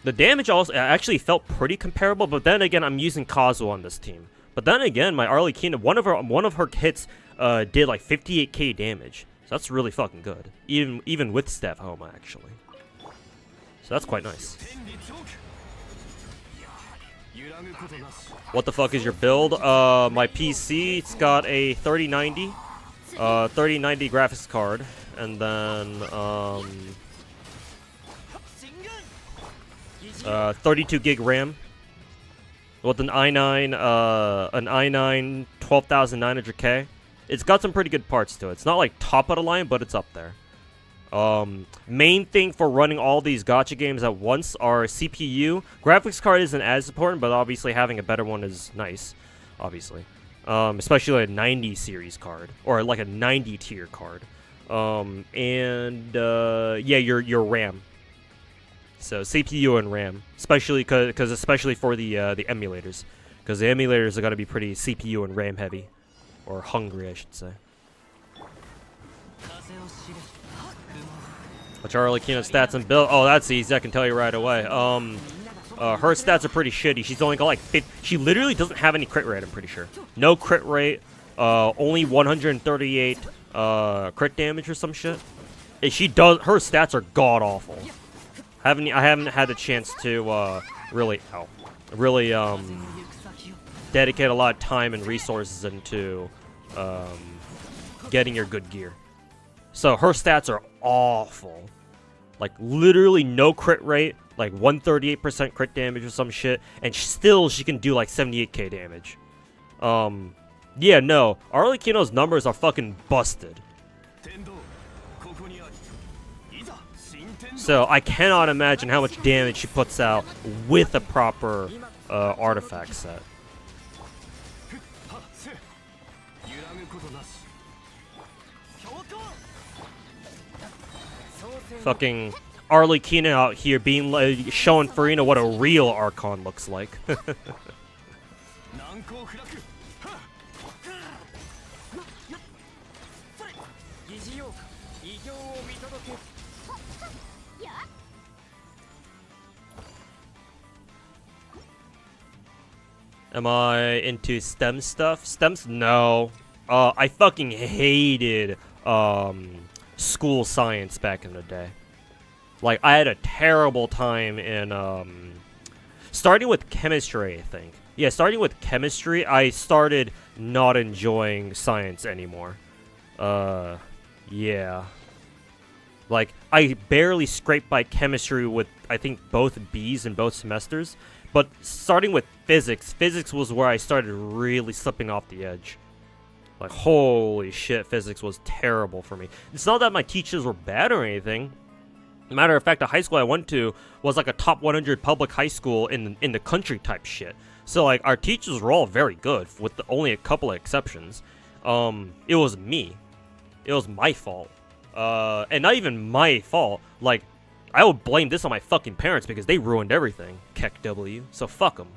[SPEAKER 1] The damage also actually felt pretty comparable, but then again, I'm using Kazuo on this team. But then again, my Arlecchino, one of her hits did like 58k damage. So that's really fucking good, even with Staff Homa, actually. So that's quite nice. What the fuck is your build? My PC, it's got a 3090 graphics card, and then 32 gig RAM with an i9 12900K. It's got some pretty good parts to it. It's not like top of the line, but it's up there. Main thing for running all these gacha games at once are CPU. Graphics card isn't as important, but obviously having a better one is nice. Obviously, especially like a 90 series card or like a 90 tier card. Yeah, your RAM. So CPU and RAM, especially especially for the emulators, because the emulators are gonna be pretty CPU and RAM heavy, or hungry, I should say. Which are Arlecchino's stats and build? Oh, that's easy. I can tell you right away. Her stats are pretty shitty. She's only got like she literally doesn't have any crit rate. I'm pretty sure. No crit rate. Only 138 crit damage or some shit. And her stats are god awful. I haven't had the chance to really dedicate a lot of time and resources into getting your good gear. So her stats are awful. Like literally no crit rate, like 138% crit damage or some shit, and still she can do like 78k damage. Yeah, no, Arlecchino's numbers are fucking busted. So I cannot imagine how much damage she puts out with a proper artifact set. Fucking Arlecchino out here being showing Farina what a real Archon looks like. Am I into STEM stuff? STEMs? No. I fucking hated school science back in the day. Like, I had a terrible time in starting with chemistry, I think. Yeah, starting with chemistry, I started not enjoying science anymore. Yeah. Like, I barely scraped by chemistry with, I think, both B's in both semesters. But starting with physics was where I started really slipping off the edge. Like, holy shit, physics was terrible for me. It's not that my teachers were bad or anything. Matter of fact, the high school I went to was like a top 100 public high school in the country type shit. So, like, our teachers were all very good, with only a couple of exceptions. It was me. It was my fault. And not even my fault. Like, I would blame this on my fucking parents because they ruined everything. Keck W. So fuck them.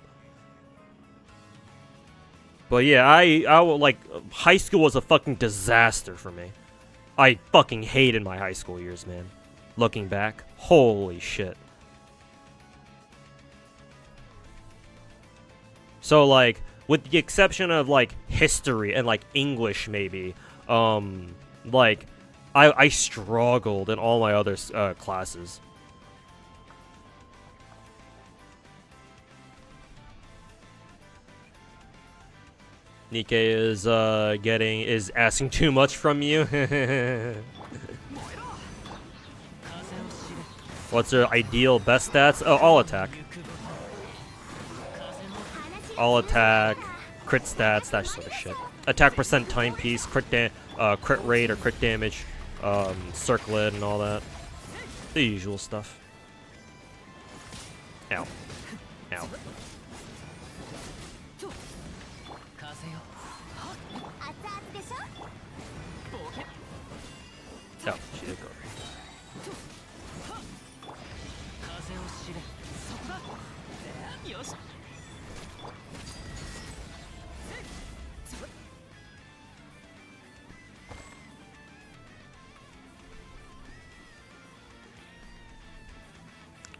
[SPEAKER 1] But yeah, like, high school was a fucking disaster for me. I fucking hated my high school years, man. Looking back, holy shit. So, like, with the exception of, like, history and, like, English, maybe, like, I struggled in all my other classes. Nikke is asking too much from you. What's their ideal best stats? Oh, all attack. All attack, crit stats, that sort of shit. Attack percent timepiece, crit rate or crit damage, circlet and all that. The usual stuff. Ow. Ow. Oh, she did go.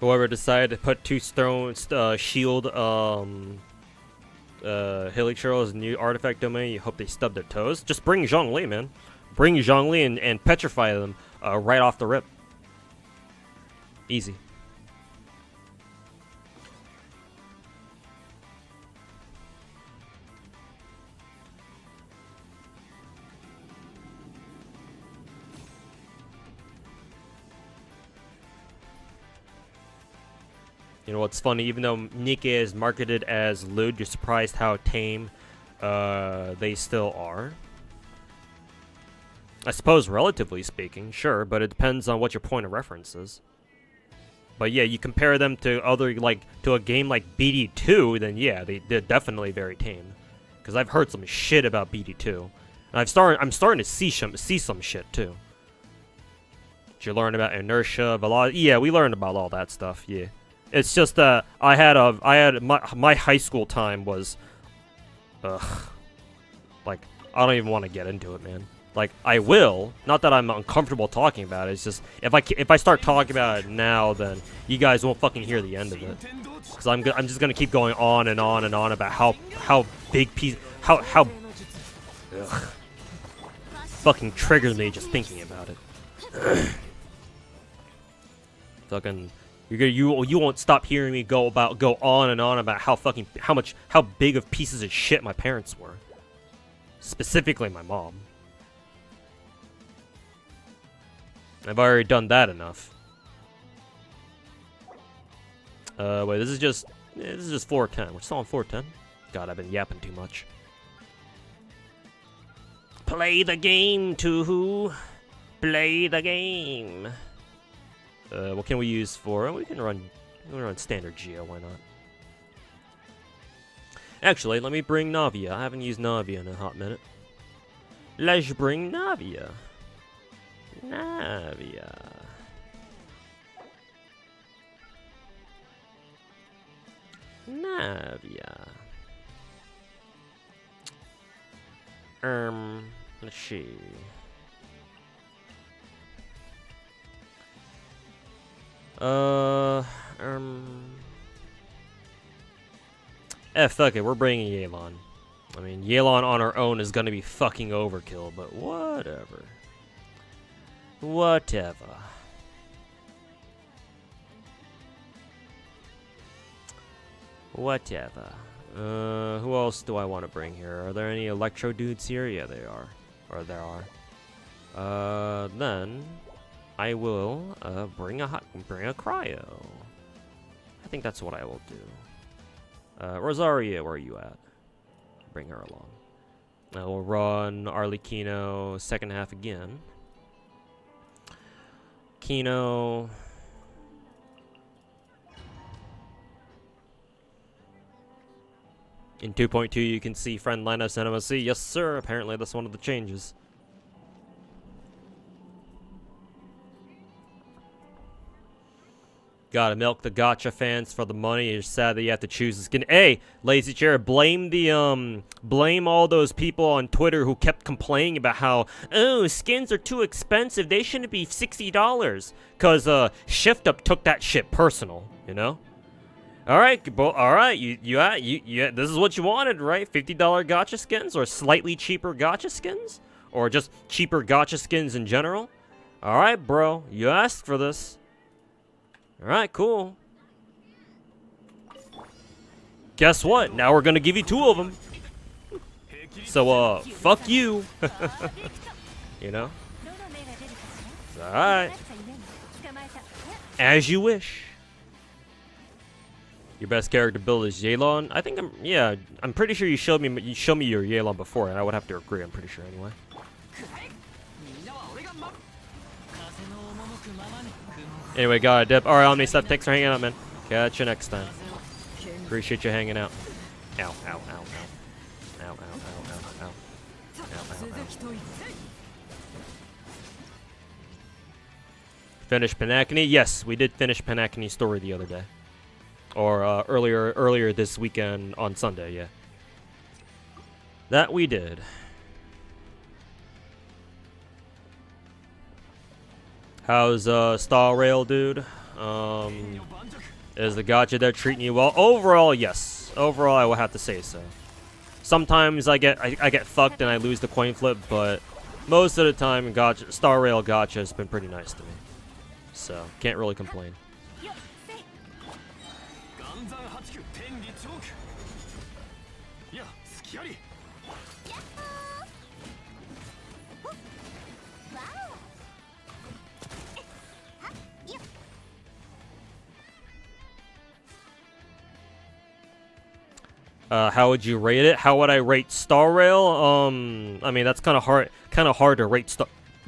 [SPEAKER 1] Whoever decided to put 2 stones shield Hilly as new artifact domain, you hope they stub their toes. Just bring Zhongli, man. Bring Zhongli and petrify them right off the rip. Easy. You know what's funny? Even though Nikke is marketed as lewd, you're surprised how tame they still are. I suppose, relatively speaking, sure, but it depends on what your point of reference is. But yeah, you compare them to other, like, to a game like BD2, then yeah, they're definitely very tame. Because I've heard some shit about BD2, and I'm starting to see some shit too. Did you learn about inertia, velocity? Yeah, we learned about all that stuff. Yeah. It's just that my high school time was, like, I don't even want to get into it, man. Like, I will, not that I'm uncomfortable talking about it. It's just if I start talking about it now, then you guys won't fucking hear the end of it. Because I'm just gonna keep going on and on and on about how big piece how fucking triggers me just thinking about it. Fucking. You won't stop hearing me go on and on about how big of pieces of shit my parents were. Specifically my mom. I've already done that enough. Wait, this is just 410. We're still on 410. God, I've been yapping too much. Play the game, Tuhu. Play the game. What can we use for? We can run standard Geo, why not? Actually, let me bring Navia. I haven't used Navia in a hot minute. Let's bring Navia. Navia. Let's see. Fuck it, we're bringing Yelan. I mean, Yelan on her own is gonna be fucking overkill, but whatever. Whatever. Whatever. Who else do I want to bring here? Are there any Electro dudes here? Yeah, they are. Or there are. Then I will bring a cryo. I think that's what I will do. Rosaria, where are you at? Bring her along. I will run Arlecchino second half again. Kino. In 2.2 you can see friend lineup Cinema C. Yes sir, apparently that's one of the changes. Gotta milk the gacha fans for the money. It's sad that you have to choose a skin. Hey, Lazy Chair, blame all those people on Twitter who kept complaining about how, oh, skins are too expensive. They shouldn't be $60. Cause Shift Up took that shit personal, you know? All right, you this is what you wanted, right? $50 gacha skins or slightly cheaper gacha skins or just cheaper gacha skins in general. All right, bro, you asked for this. All right, cool. Guess what? Now we're gonna give you 2 of them. So, fuck you. You know? All right. As you wish. Your best character build is Yelan. I think I'm pretty sure you showed me your Yelan before, and I would have to agree. I'm pretty sure anyway. Anyway, gotta dip. Alright, Omni Step, thanks for hanging out, man. Catch you next time. Appreciate you hanging out. Ow, ow, ow, ow. Ow, ow, ow, ow, ow. Ow, ow, ow. Finish Panacony? Yes, we did finish Panacony's story the other day. Or earlier this weekend on Sunday, yeah. That we did. How's Star Rail, dude? Is the gacha there treating you well? Overall, yes. Overall, I would have to say so. Sometimes I get fucked and I lose the coin flip, but most of the time, Star Rail gacha has been pretty nice to me. So can't really complain. How would you rate it? How would I rate Star Rail? I mean, that's kind of hard to rate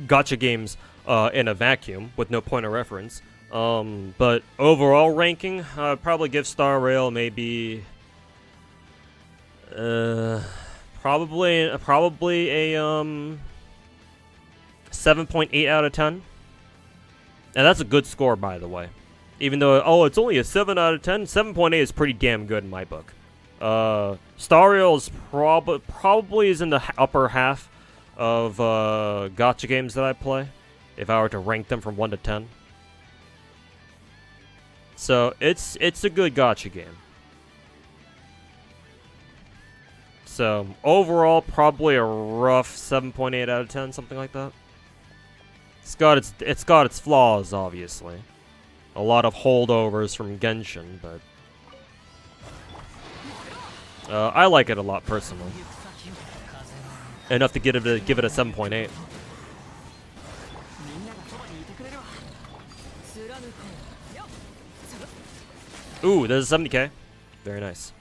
[SPEAKER 1] gacha games in a vacuum with no point of reference. But overall ranking, I'd probably give Star Rail maybe probably a 7.8 out of 10. And that's a good score, by the way. Even though it's only a 7 out of 10, 7.8 is pretty damn good in my book. Star Rail is probably is in the upper half of gacha games that I play, if I were to rank them from 1 to 10. So it's a good gacha game. So overall, probably a rough 7.8 out of 10, something like that. It's got its flaws, obviously. A lot of holdovers from Genshin, but I like it a lot personally. Enough to give it a 7.8. Ooh, there's a 70k. Very nice.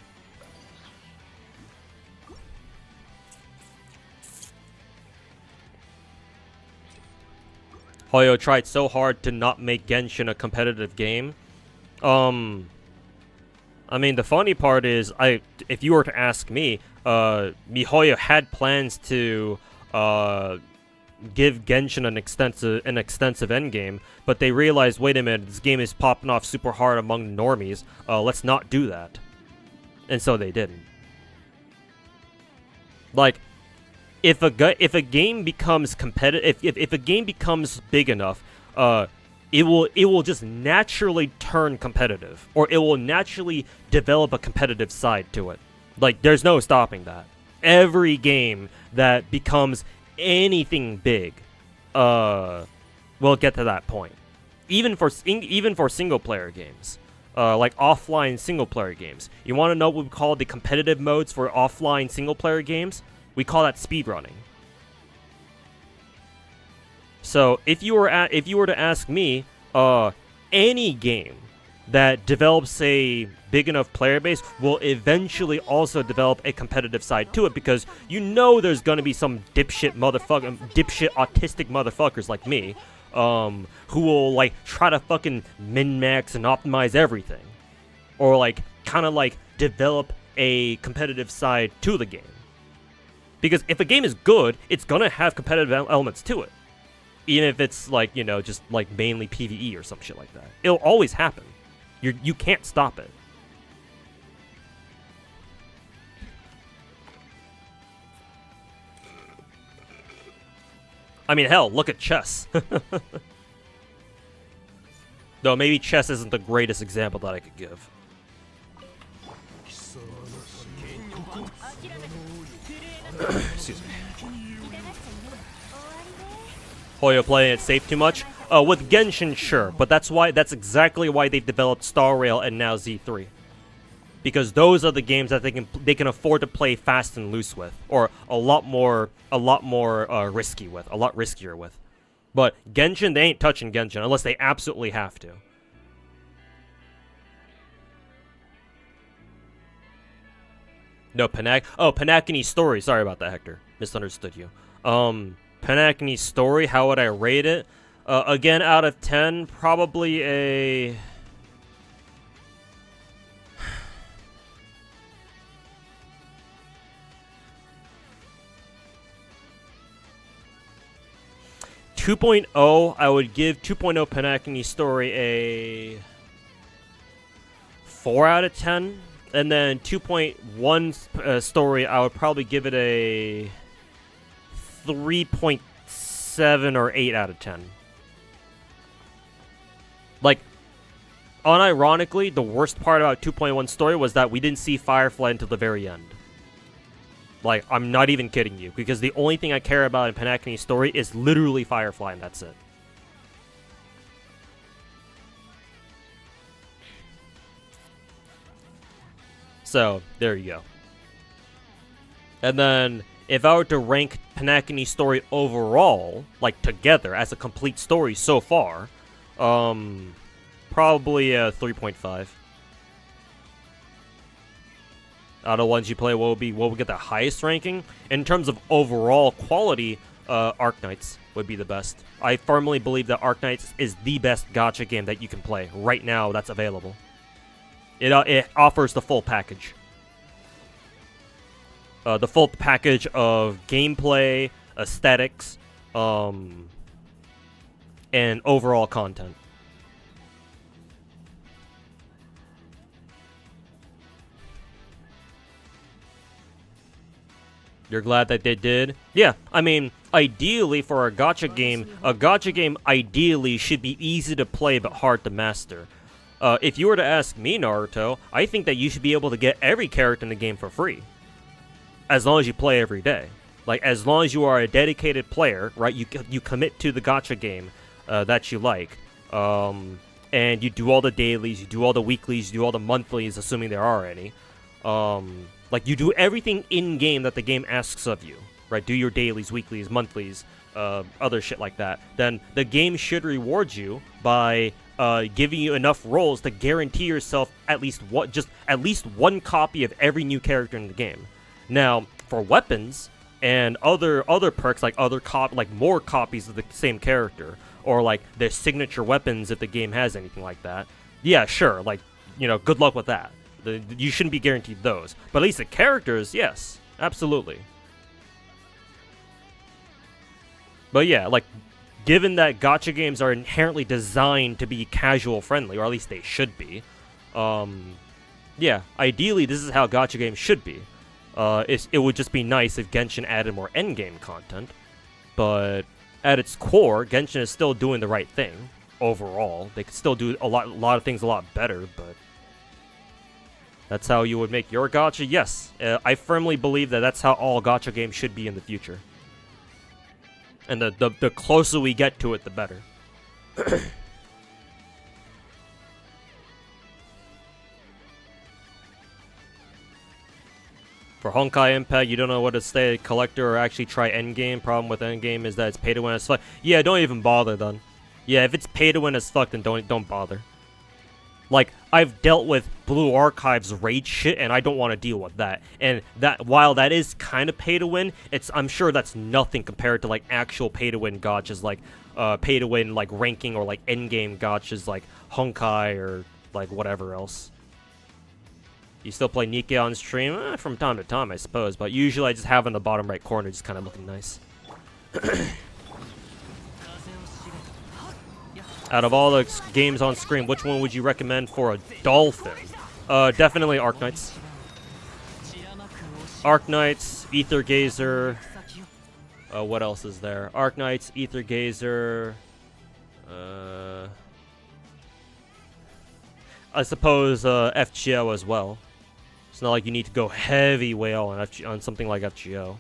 [SPEAKER 1] Hoyo tried so hard to not make Genshin a competitive game. I mean, the funny part is, if you were to ask me, MiHoYo had plans to give Genshin an extensive endgame, but they realized, wait a minute, this game is popping off super hard among normies. Let's not do that, and so they didn't. Like, if a game becomes competitive, if a game becomes big enough, it will just naturally turn competitive, or it will naturally develop a competitive side to it. Like, there's no stopping that. Every game that becomes anything big will get to that point. Even for single player games, like offline single player games. You want to know what we call the competitive modes for offline single player games? We call that speedrunning. So if you were to ask me, any game that develops a big enough player base will eventually also develop a competitive side to it, because you know there's gonna be some dipshit autistic motherfuckers like me, who will like try to fucking min-max and optimize everything, or like kind of like develop a competitive side to the game. Because if a game is good, it's gonna have competitive elements to it. Even if it's like, you know, just like mainly PvE or some shit like that. It'll always happen. You can't stop it. I mean, hell, look at chess. Though maybe chess isn't the greatest example that I could give. Excuse me. Hoyo playing it safe too much? With Genshin, sure, but that's exactly why they've developed Star Rail and now Z3. Because those are the games that they can afford to play fast and loose with, or a lot more risky with, a lot riskier with. But Genshin, they ain't touching Genshin unless they absolutely have to. No, Panakini's story. Sorry about that, Hector. Misunderstood you. Panakini's story, how would I rate it? Again, out of 10, probably a... .0, I would give 2.0 Panakini's story a 4 out of 10. And then 2.1 story, I would probably give it a 3.7 or 8 out of 10. Like, unironically, the worst part about 2.1 story was that we didn't see Firefly until the very end. Like, I'm not even kidding you, because the only thing I care about in Panakini's story is literally Firefly, and that's it. So, there you go. And then, if I were to rank Panakini's story overall, like together, as a complete story so far, probably a 3.5. Out of the ones you play, what will get the highest ranking? In terms of overall quality, Arknights would be the best. I firmly believe that Arknights is the best gacha game that you can play right now that's available. It offers the full package. The full package of gameplay, aesthetics, and overall content. You're glad that they did? Yeah, I mean, ideally for a gacha game ideally should be easy to play but hard to master. If you were to ask me, Naruto, I think that you should be able to get every character in the game for free. As long as you play every day. Like, as long as you are a dedicated player, right, you commit to the gacha game that you like. And you do all the dailies, you do all the weeklies, you do all the monthlies, assuming there are any. Like, you do everything in-game that the game asks of you, right? Do your dailies, weeklies, monthlies, other shit like that. Then the game should reward you by giving you enough rolls to guarantee yourself at least one copy of every new character in the game. Now, for weapons and other perks, like more copies of the same character, or like their signature weapons if the game has anything like that. Yeah, sure. Like, you know, good luck with that. You shouldn't be guaranteed those. But at least the characters, yes. Absolutely. But yeah, like, given that gacha games are inherently designed to be casual friendly, or at least they should be, yeah, ideally this is how gacha games should be. It would just be nice if Genshin added more endgame content, but at its core, Genshin is still doing the right thing overall. They could still do a lot of things a lot better, but that's how you would make your gacha? Yes. I firmly believe that that's how all gacha games should be in the future. And the closer we get to it, the better. For Honkai Impact, you don't know what to stay collector or actually try endgame. Problem with endgame is that it's pay to win as fuck. Yeah, don't even bother then. Yeah, if it's pay to win as fuck, then don't bother. Like, I've dealt with Blue Archive's raid shit, and I don't want to deal with that. And that, while that is kind of pay to win, I'm sure that's nothing compared to like actual pay to win gachas, like pay to win like ranking or like endgame gachas like Honkai or like whatever else. You still play Nikke on stream? From time to time, I suppose, but usually I just have in the bottom right corner, just kind of looking nice. Out of all the games on screen, which one would you recommend for a dolphin? Definitely Arknights. Arknights, Ether Gazer. What else is there? Arknights, Ether Gazer. I suppose FGO as well. It's not like you need to go heavy whale on something like FGO.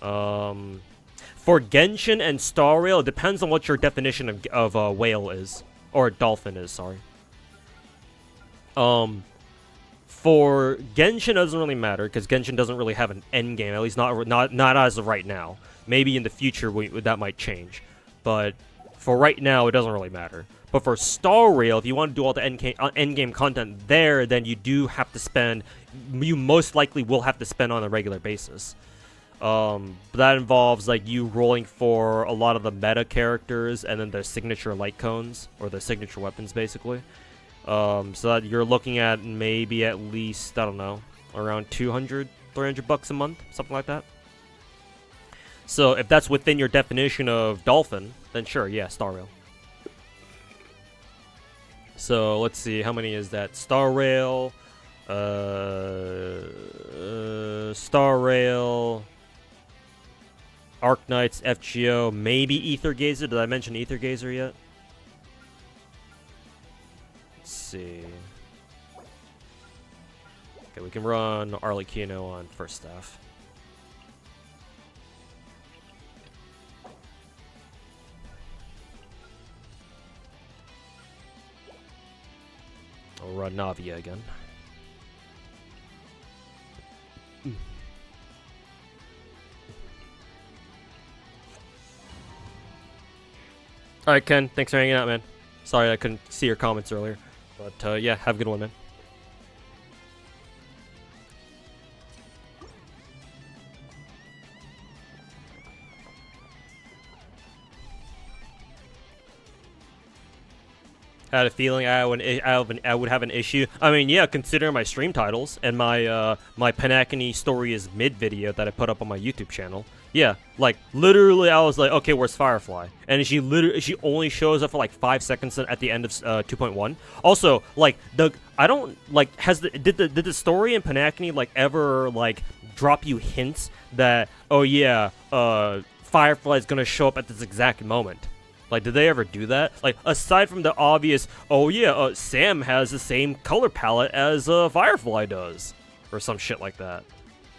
[SPEAKER 1] For Genshin and Star Rail, it depends on what your definition of whale is. Or dolphin is, sorry. For Genshin, it doesn't really matter, because Genshin doesn't really have an end game, at least not as of right now. Maybe in the future that might change. But for right now, it doesn't really matter. But for Star Rail, if you want to do all the end game content there, then you do have to spend, you most likely will have to spend on a regular basis. But that involves like you rolling for a lot of the meta characters and then their signature light cones, or their signature weapons basically. So that you're looking at maybe at least, I don't know, around 200, 300 bucks a month, something like that. So if that's within your definition of dolphin, then sure, yeah, Star Rail. So let's see, how many is that? Star Rail, Arknights, FGO, maybe Ether Gazer. Did I mention Ether Gazer yet? Let's see. Okay, we can run Arlecchino on first staff. I'll run Navia again. Alright, Ken, thanks for hanging out, man. Sorry I couldn't see your comments earlier. But, yeah, have a good one, man. I had a feeling I would have an issue. I mean, yeah, considering my stream titles and my my Panakini Story is Mid video that I put up on my YouTube channel. Yeah, like literally, I was like, okay, where's Firefly? And she only shows up for like 5 seconds at the end of 2.1. Also, like did the story in Panakini like ever like drop you hints that, oh yeah, Firefly's gonna show up at this exact moment? Like, did they ever do that? Like, aside from the obvious, oh yeah, Sam has the same color palette as Firefly does, or some shit like that.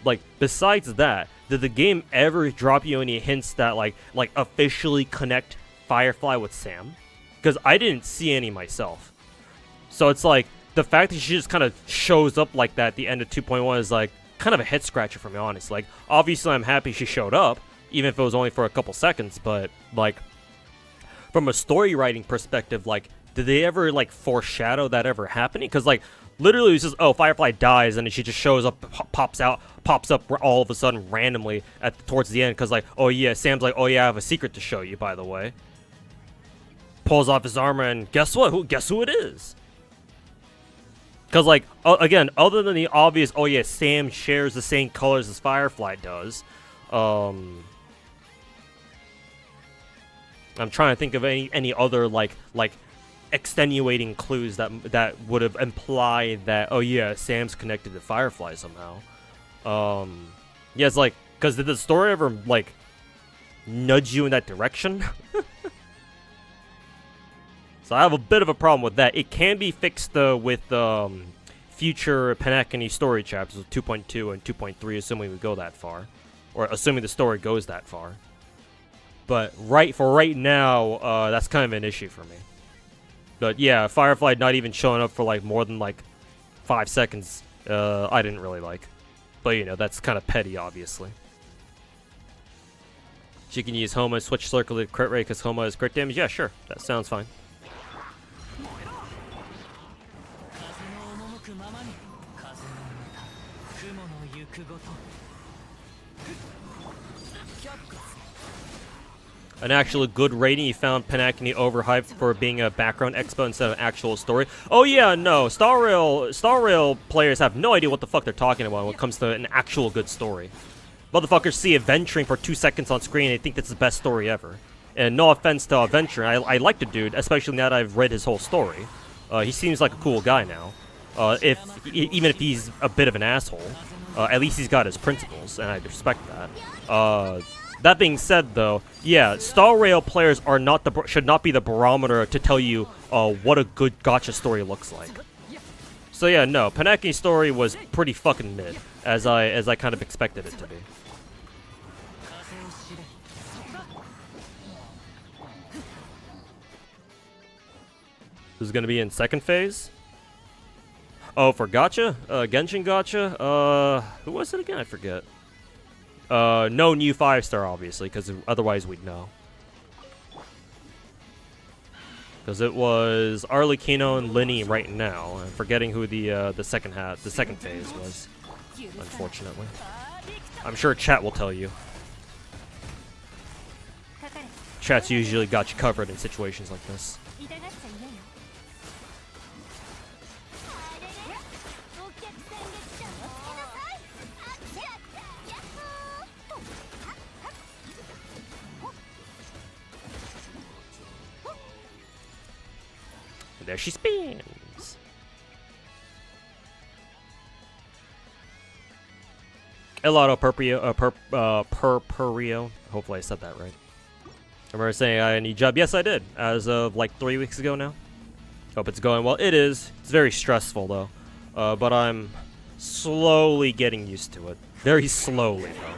[SPEAKER 1] Like, besides that, did the game ever drop you any hints that like officially connect Firefly with Sam? Because I didn't see any myself. So it's like the fact that she just kind of shows up like that at the end of 2.1 is like kind of a head scratcher for me, honestly. Like, obviously, I'm happy she showed up, even if it was only for a couple seconds, but like, from a story writing perspective, like, did they ever like foreshadow that ever happening? Because like, literally, it's just, oh, Firefly dies, and then she just shows up, pops up all of a sudden randomly towards the end. Because like, oh yeah, Sam's like, oh yeah, I have a secret to show you, by the way. Pulls off his armor, and guess what? Guess who it is? Because like, again, other than the obvious, oh yeah, Sam shares the same colors as Firefly does. I'm trying to think of any other like extenuating clues that would have implied that, oh yeah, Sam's connected to Firefly somehow. Yeah, it's like, because did the story ever like nudge you in that direction? So I have a bit of a problem with that. It can be fixed with future Panakini story chapters, 2.2 and 2.3, assuming we go that far, or assuming the story goes that far. But right now, that's kind of an issue for me. But yeah, Firefly not even showing up for like more than like 5 seconds, I didn't really like. But you know, that's kind of petty, obviously. She can use Homa, switch circle to crit rate because Homa is crit damage. Yeah, sure, that sounds fine. An actual good rating. You found Panakini overhyped for being a background expo instead of actual story. Oh yeah, no. Star Rail players have no idea what the fuck they're talking about when it comes to an actual good story. Motherfuckers see adventuring for 2 seconds on screen and they think that's the best story ever. And no offense to Adventure, I like the dude, especially now that I've read his whole story. He seems like a cool guy now. Even if he's a bit of an asshole, at least he's got his principles, and I respect that. That being said, though, yeah, Star Rail players are should not be the barometer to tell you what a good gacha story looks like. So yeah, no, Paneki's story was pretty fucking mid, as I kind of expected it to be. This is gonna be in second phase. Oh, for gacha? Genshin gacha? Who was it again? I forget. No new 5-star, obviously, because otherwise we'd know. Because it was Arlecchino and Linny right now. I'm forgetting who the second phase was. Unfortunately, I'm sure chat will tell you. Chat's usually got you covered in situations like this. There she spins. Elato Purpurio. Hopefully I said that right. I remember saying I need a job. Yes, I did. As of like 3 weeks ago now. Hope it's going well. It is. It's very stressful though. But I'm slowly getting used to it. Very slowly though.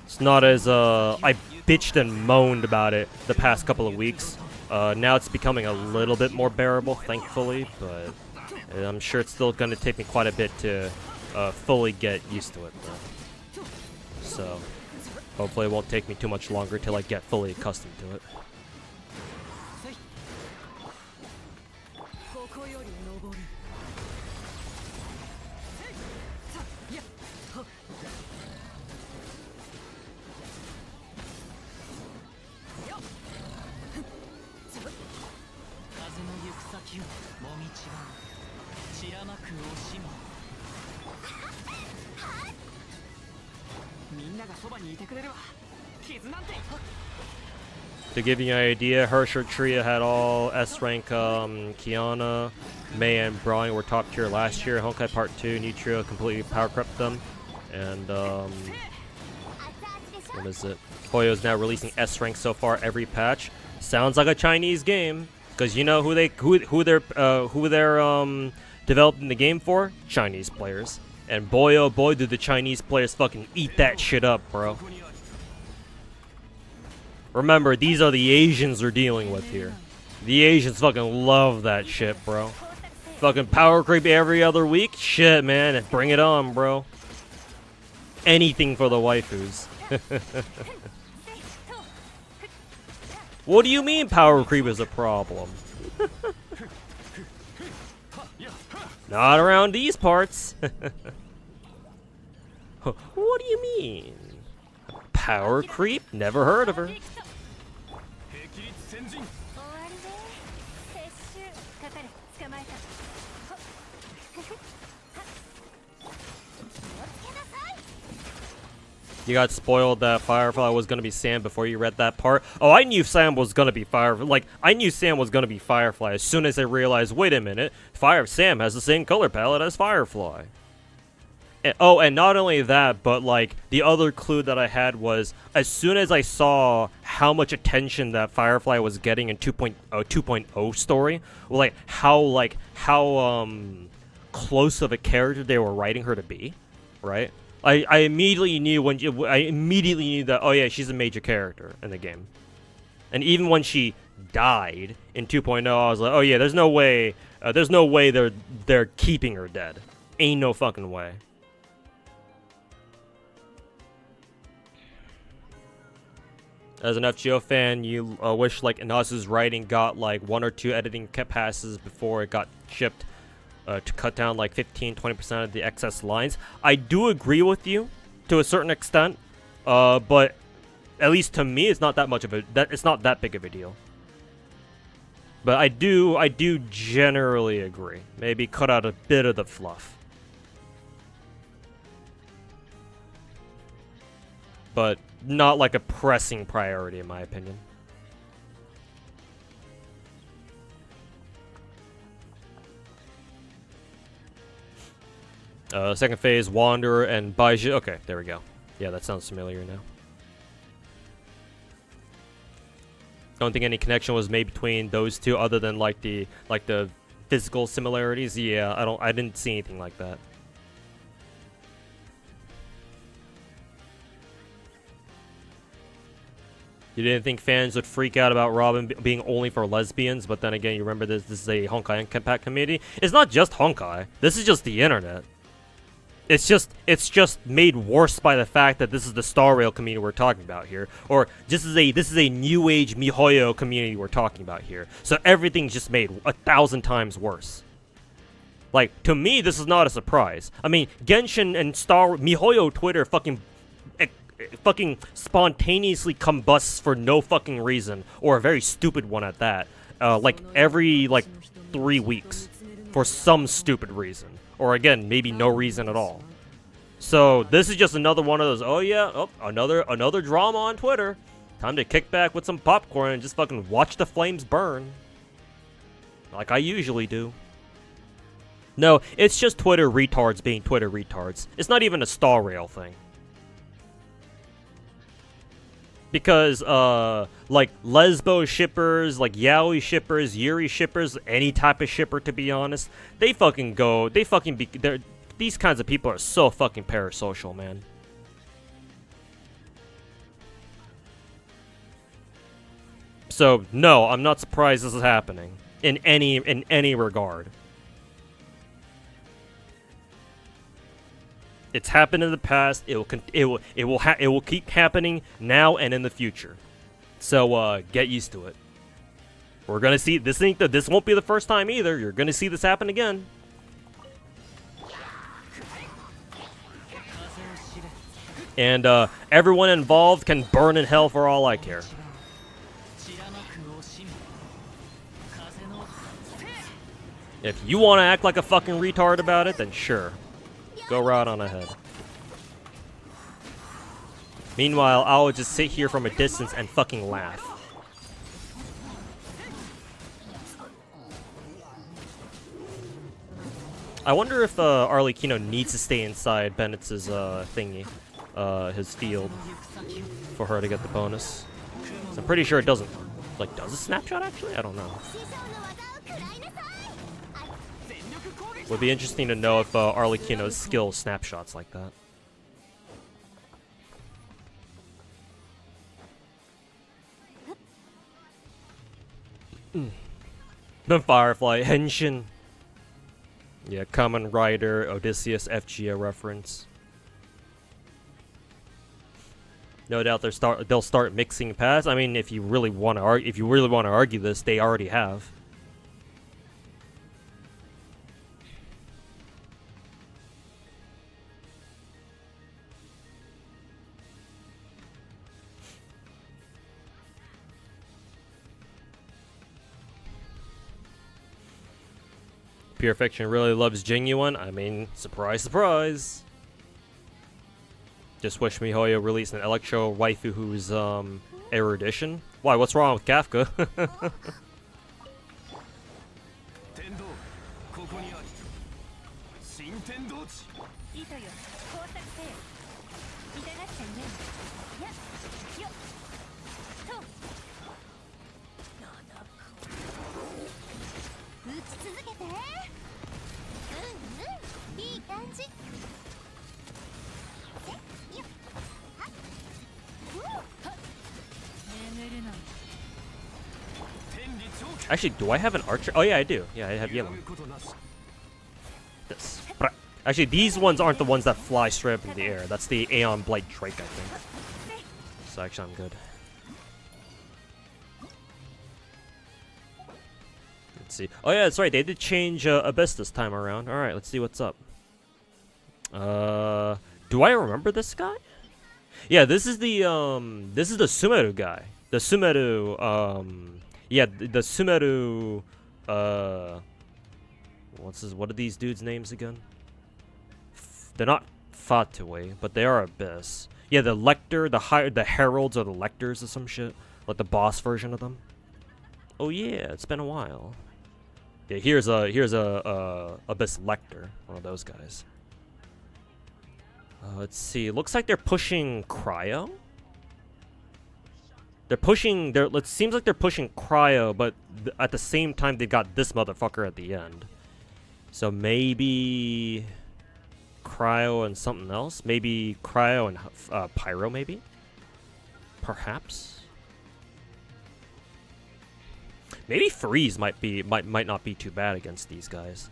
[SPEAKER 1] It's not as I bitched and moaned about it the past couple of weeks. Now it's becoming a little bit more bearable, thankfully, but I'm sure it's still going to take me quite a bit to fully get used to it, though. So, hopefully it won't take me too much longer till I get fully accustomed to it. To give you an idea, Hersher Tria had all S rank. Kiana, Mei, and Brian were top tier last year. Honkai Part 2, new trio completely power crept them. And what is it? Hoyo is now releasing S rank so far every patch. Sounds like a Chinese game, because you know who they're developing the game for? Chinese players. And boy oh boy do the Chinese players fucking eat that shit up, bro. Remember, these are the Asians we're dealing with here. The Asians fucking love that shit, bro. Fucking power creep every other week? Shit, man. Bring it on, bro. Anything for the waifus. What do you mean power creep is a problem? Not around these parts. What do you mean? Power creep? Never heard of her. You got spoiled that Firefly was gonna be Sam before you read that part. Oh, I knew Sam was gonna be Firefly. Like, I knew Sam was gonna be Firefly as soon as I realized, wait a minute, Sam has the same color palette as Firefly. And, oh, and not only that, but like the other clue that I had was as soon as I saw how much attention that Firefly was getting in 2.0 story, like how close of a character they were writing her to be, right? I immediately knew that, oh yeah, she's a major character in the game. And even when she died in 2.0, I was like, oh yeah, there's no way they're keeping her dead. Ain't no fucking way. As an FGO fan, you wish like Inazu's writing got like 1 or 2 editing passes before it got shipped. To cut down like 15-20% of the excess lines. I do agree with you to a certain extent, but at least to me, it's not that much of it's not that big of a deal. But I do generally agree. Maybe cut out a bit of the fluff. But not like a pressing priority in my opinion. Second phase, Wanderer and Baiju. Okay, there we go. Yeah, that sounds familiar now. Don't think any connection was made between those two other than like the physical similarities. Yeah, I didn't see anything like that. You didn't think fans would freak out about Robin being only for lesbians, but then again, you remember this is a Honkai Impact community. It's not just Honkai. This is just the internet. It's just made worse by the fact that this is the Star Rail community we're talking about here, or this is a new age MiHoYo community we're talking about here. So everything's just made 1,000 times worse. Like, to me, this is not a surprise. I mean, Genshin and MiHoYo Twitter fucking spontaneously combusts for no fucking reason, or a very stupid one at that. Like every 3 weeks, for some stupid reason. Or again, maybe no reason at all. So this is just another one of those, oh yeah, another drama on Twitter. Time to kick back with some popcorn and just fucking watch the flames burn. Like I usually do. No, it's just Twitter retards being Twitter retards. It's not even a Star Rail thing. Because, like, lesbo shippers, like, yaoi shippers, yuri shippers, any type of shipper, to be honest, these kinds of people are so fucking parasocial, man. So, no, I'm not surprised this is happening, in any regard. It's happened in the past. It will keep happening now and in the future. So get used to it. We're gonna see this. This won't be the first time either. You're gonna see this happen again. And everyone involved can burn in hell for all I care. If you want to act like a fucking retard about it, then sure. Go right on ahead. Meanwhile, I'll just sit here from a distance and fucking laugh. I wonder if Arlecchino needs to stay inside Bennett's thingy, his field, for her to get the bonus. So I'm pretty sure it doesn't. Like, does a snapshot actually? I don't know. Would be interesting to know if Arlecchino's skill snapshots like that. The Firefly Henshin. Yeah, Kamen Rider, Odysseus, FGA reference. No doubt they'll start mixing paths. I mean, if you really want to argue this, they already have. Pure Fiction really loves Genuine. I mean, surprise, surprise. Just wish MiHoYo released an Electro waifu who's erudition. Why? What's wrong with Kafka? Actually, do I have an archer? Oh yeah, I do. Yeah, I have yellow. This. Actually, these ones aren't the ones that fly straight up in the air. That's the Aeon Blight Drake, I think. So actually, I'm good. Let's see. Oh yeah, that's right. They did change Abyss this time around. All right, let's see what's up. Do I remember this guy? Yeah, this is the Sumeru guy. The Sumeru, yeah, the Sumeru, what are these dudes' names again? They're not Fatui, but they are Abyss. Yeah, the Lector, the Heralds or the Lectors or some shit. Like the boss version of them. Oh yeah, it's been a while. Yeah, here's a Abyss Lector, one of those guys. Let's see. Looks like they're pushing Cryo. They're pushing. It seems like they're pushing Cryo, but at the same time they got this motherfucker at the end. So maybe Cryo and something else. Maybe Cryo and Pyro. Maybe. Perhaps. Maybe Freeze might not be too bad against these guys.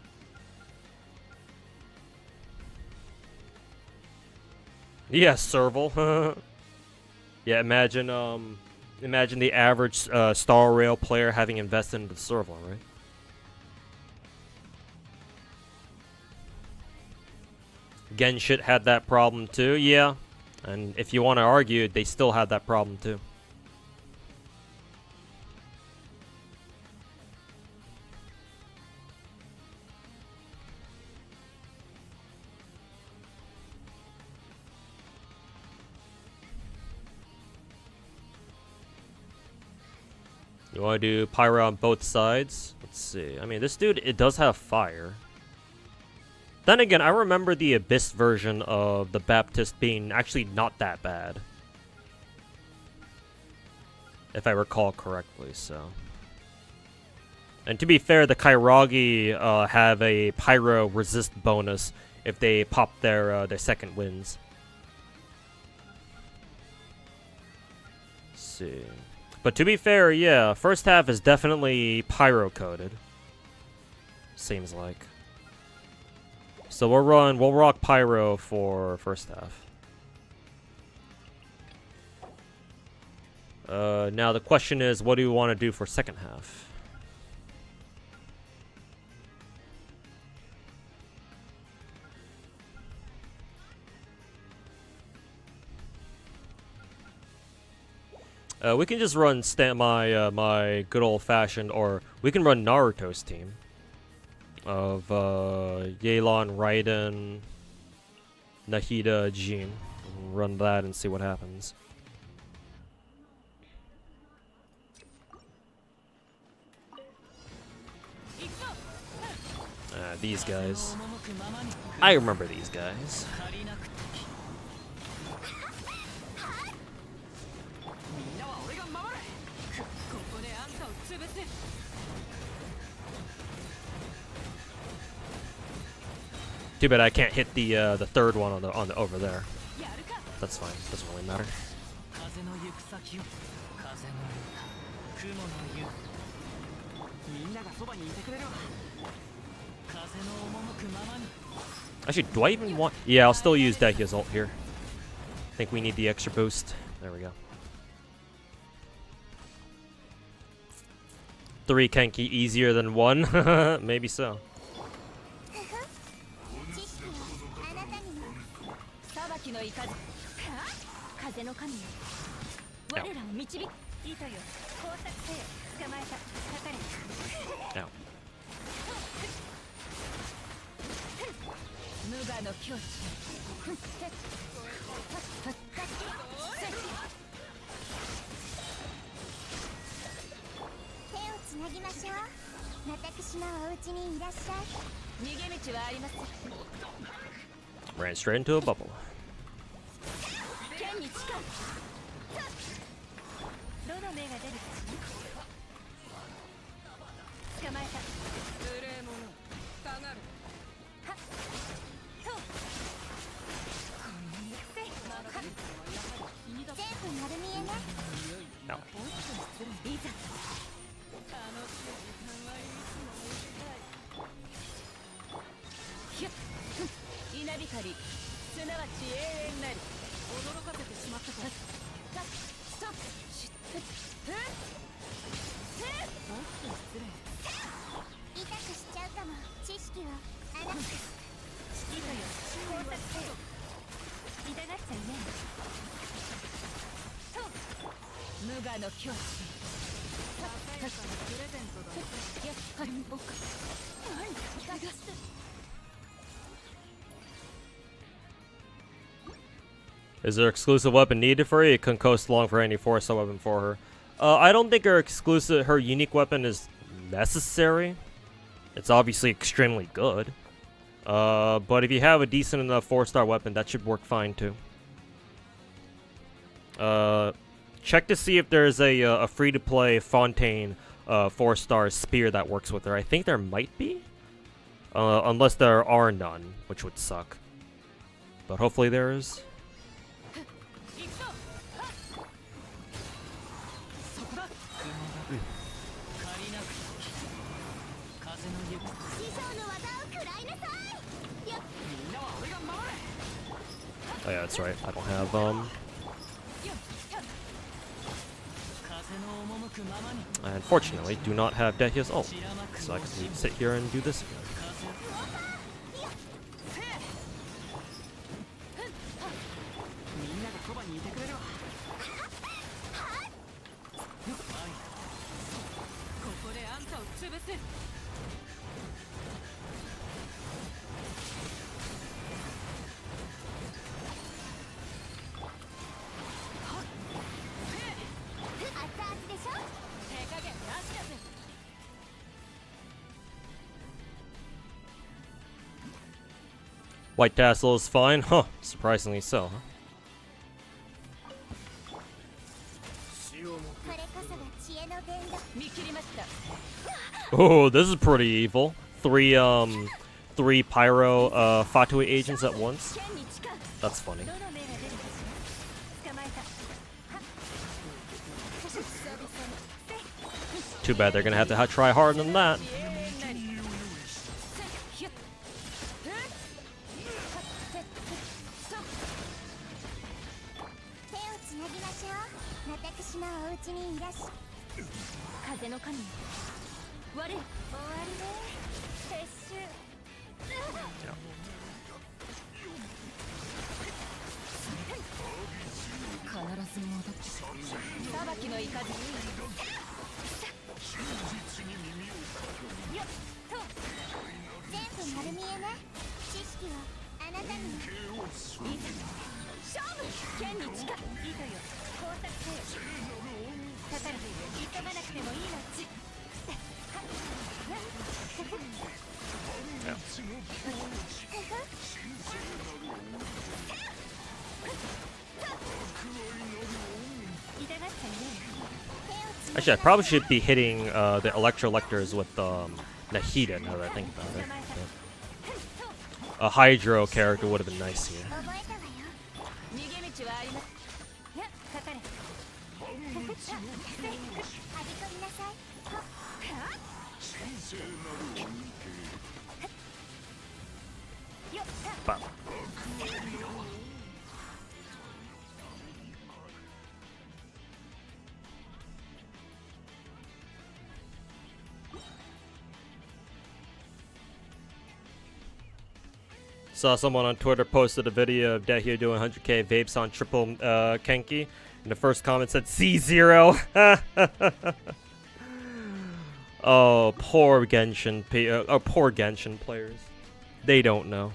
[SPEAKER 1] Yeah, Serval. Yeah, imagine the average Star Rail player having invested into Serval, right? Genshin had that problem too, yeah. And if you want to argue, they still had that problem too. You want to do Pyro on both sides? Let's see. I mean, this dude, it does have fire. Then again, I remember the Abyss version of the Baptist being actually not that bad. If I recall correctly, so. And to be fair, the Kairagi have a Pyro resist bonus if they pop their second wins. Let's see. But to be fair, yeah, first half is definitely Pyro coded. Seems like. So we'll rock Pyro for first half. Now the question is, what do we want to do for second half? We can just run my good old-fashioned, or we can run Naruto's team of Yelan, Raiden, Nahida, Jin. Run that and see what happens. These guys. I remember these guys. Too bad I can't hit the third one on the over there. That's fine. Doesn't really matter. Actually, do I even want? Yeah, I'll still use Dekia's ult here. I think we need the extra boost. There we go. 3 Kenki easier than 1? Maybe so. Ow. Ran straight into a bubble. No. Is there exclusive weapon needed for her? You can coast along for any force weapon for her. I don't think her unique weapon is necessary. It's obviously extremely good. But if you have a decent enough 4-star weapon, that should work fine too. Check to see if there's a free-to-play Fontaine 4-star spear that works with her. I think there might be. Unless there are none, which would suck. But hopefully there is. Oh yeah, that's right. I don't have I unfortunately do not have Dehia's ult, so I can sit here and do this again. White tassel is fine? Huh, surprisingly so, huh? Oh, this is pretty evil. Three pyro Fatui agents at once. That's funny. Too bad they're gonna have to try harder than that. Actually, I probably should be hitting the Electrolectors with Nahida, now that I think about it. Yeah. A Hydro character would have been nice here. Bam. Saw someone on Twitter posted a video of Dehya doing 100k vapes on triple Kenki, and the first comment said C0. Oh, poor Genshin, poor Genshin players. They don't know.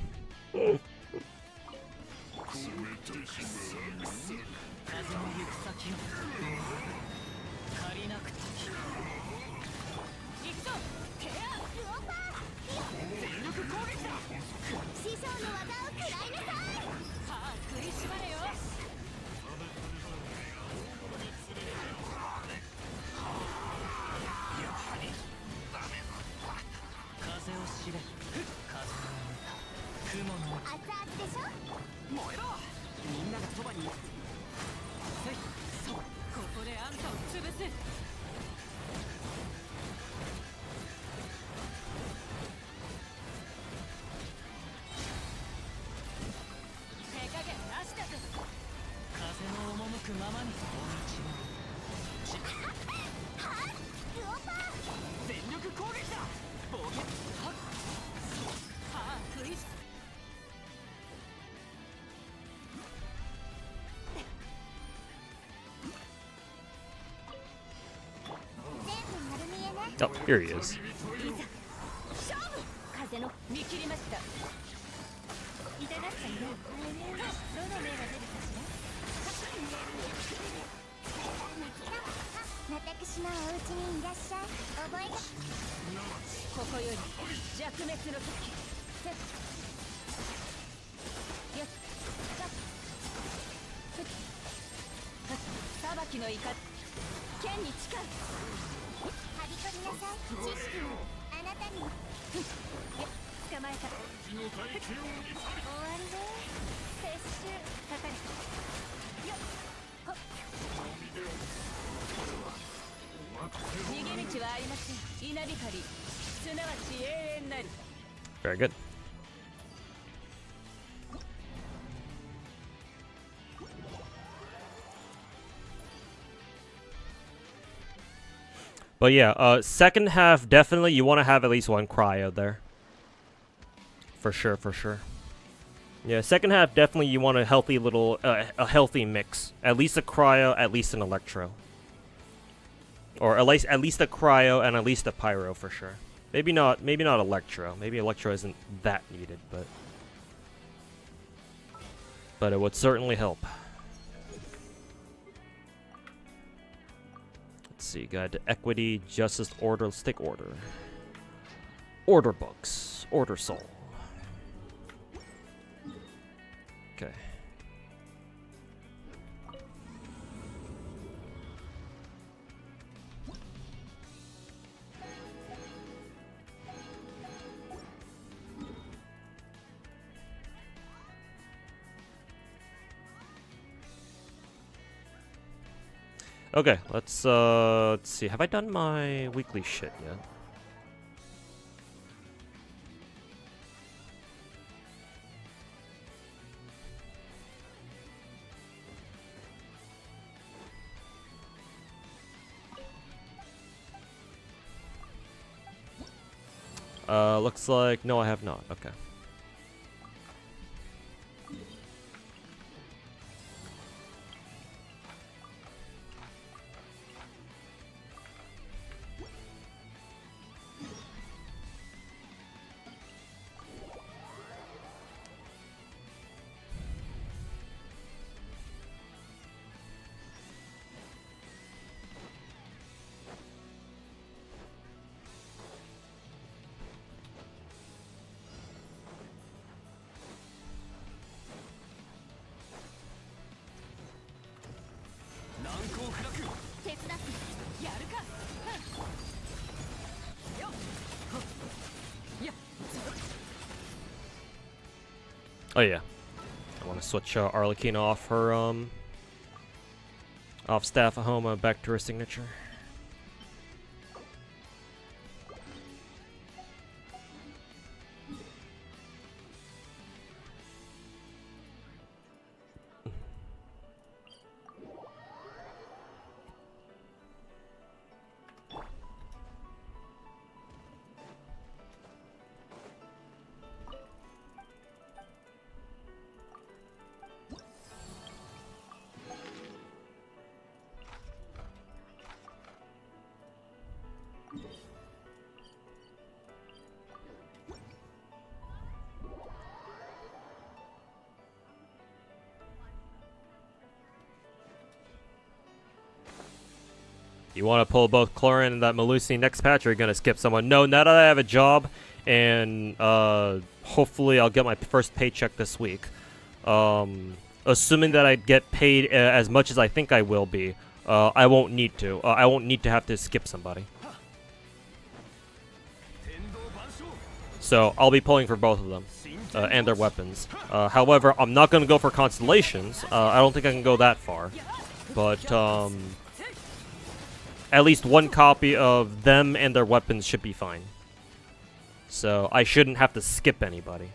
[SPEAKER 1] Oh, here he is. Very good. But yeah, second half, definitely you want to have at least one cryo there. For sure, for sure. Yeah, second half, definitely you want a healthy little, a healthy mix. At least a cryo, at least an electro. Or at least a cryo and at least a pyro for sure. Maybe not electro. Maybe electro isn't that needed, but it would certainly help. Let's see, guide to equity, justice, order. Let's take order. Order books. Order soul. Okay. Okay, let's see. Have I done my weekly shit yet? Looks like no, I have not. Okay. Oh yeah, I want to switch Arlecchino off her off Staphahoma back to her signature. You want to pull both Chlorine and that Melusi next patch, or are you going to skip someone? No, now that I have a job, and hopefully I'll get my first paycheck this week. Assuming that I get paid as much as I think I will be, I won't need to. I won't need to have to skip somebody. So I'll be pulling for both of them and their weapons. However, I'm not going to go for constellations. I don't think I can go that far. But at least one copy of them and their weapons should be fine. So I shouldn't have to skip anybody.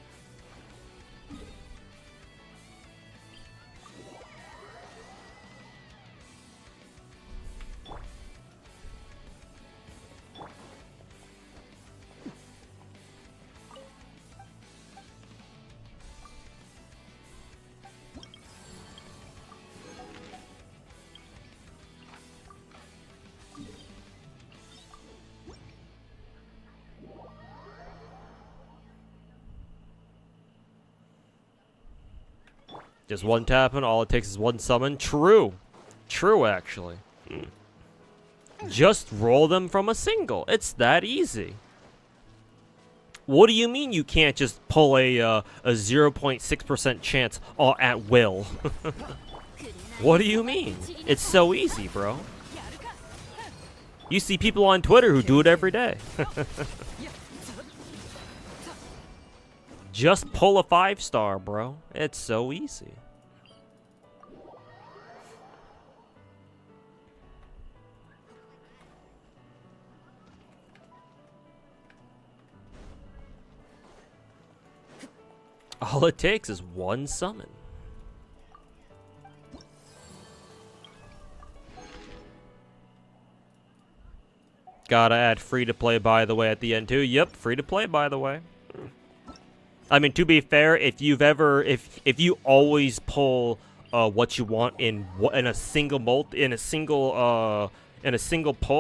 [SPEAKER 1] Just one tap and all it takes is one summon. True. True, actually. Just roll them from a single. It's that easy. What do you mean you can't just pull a 0.6% chance at will? What do you mean? It's so easy, bro. You see people on Twitter who do it every day. Just pull a 5-star, bro. It's so easy. All it takes is one summon. Gotta add free to play, by the way, at the end too. Yep, free to play, by the way. I mean, to be fair, if you've ever, if you always pull what you want in a single pull,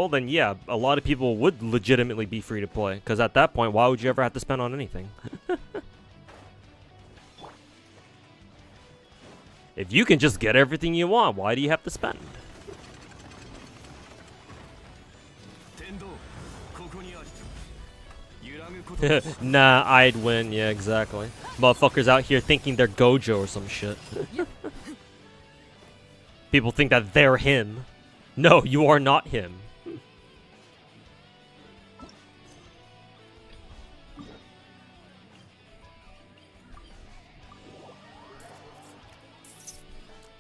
[SPEAKER 1] then yeah, a lot of people would legitimately be free to play. Because at that point, why would you ever have to spend on anything? If you can just get everything you want, why do you have to spend? Nah, I'd win. Yeah, exactly. Motherfuckers out here thinking they're Gojo or some shit. People think that they're him. No, you are not him.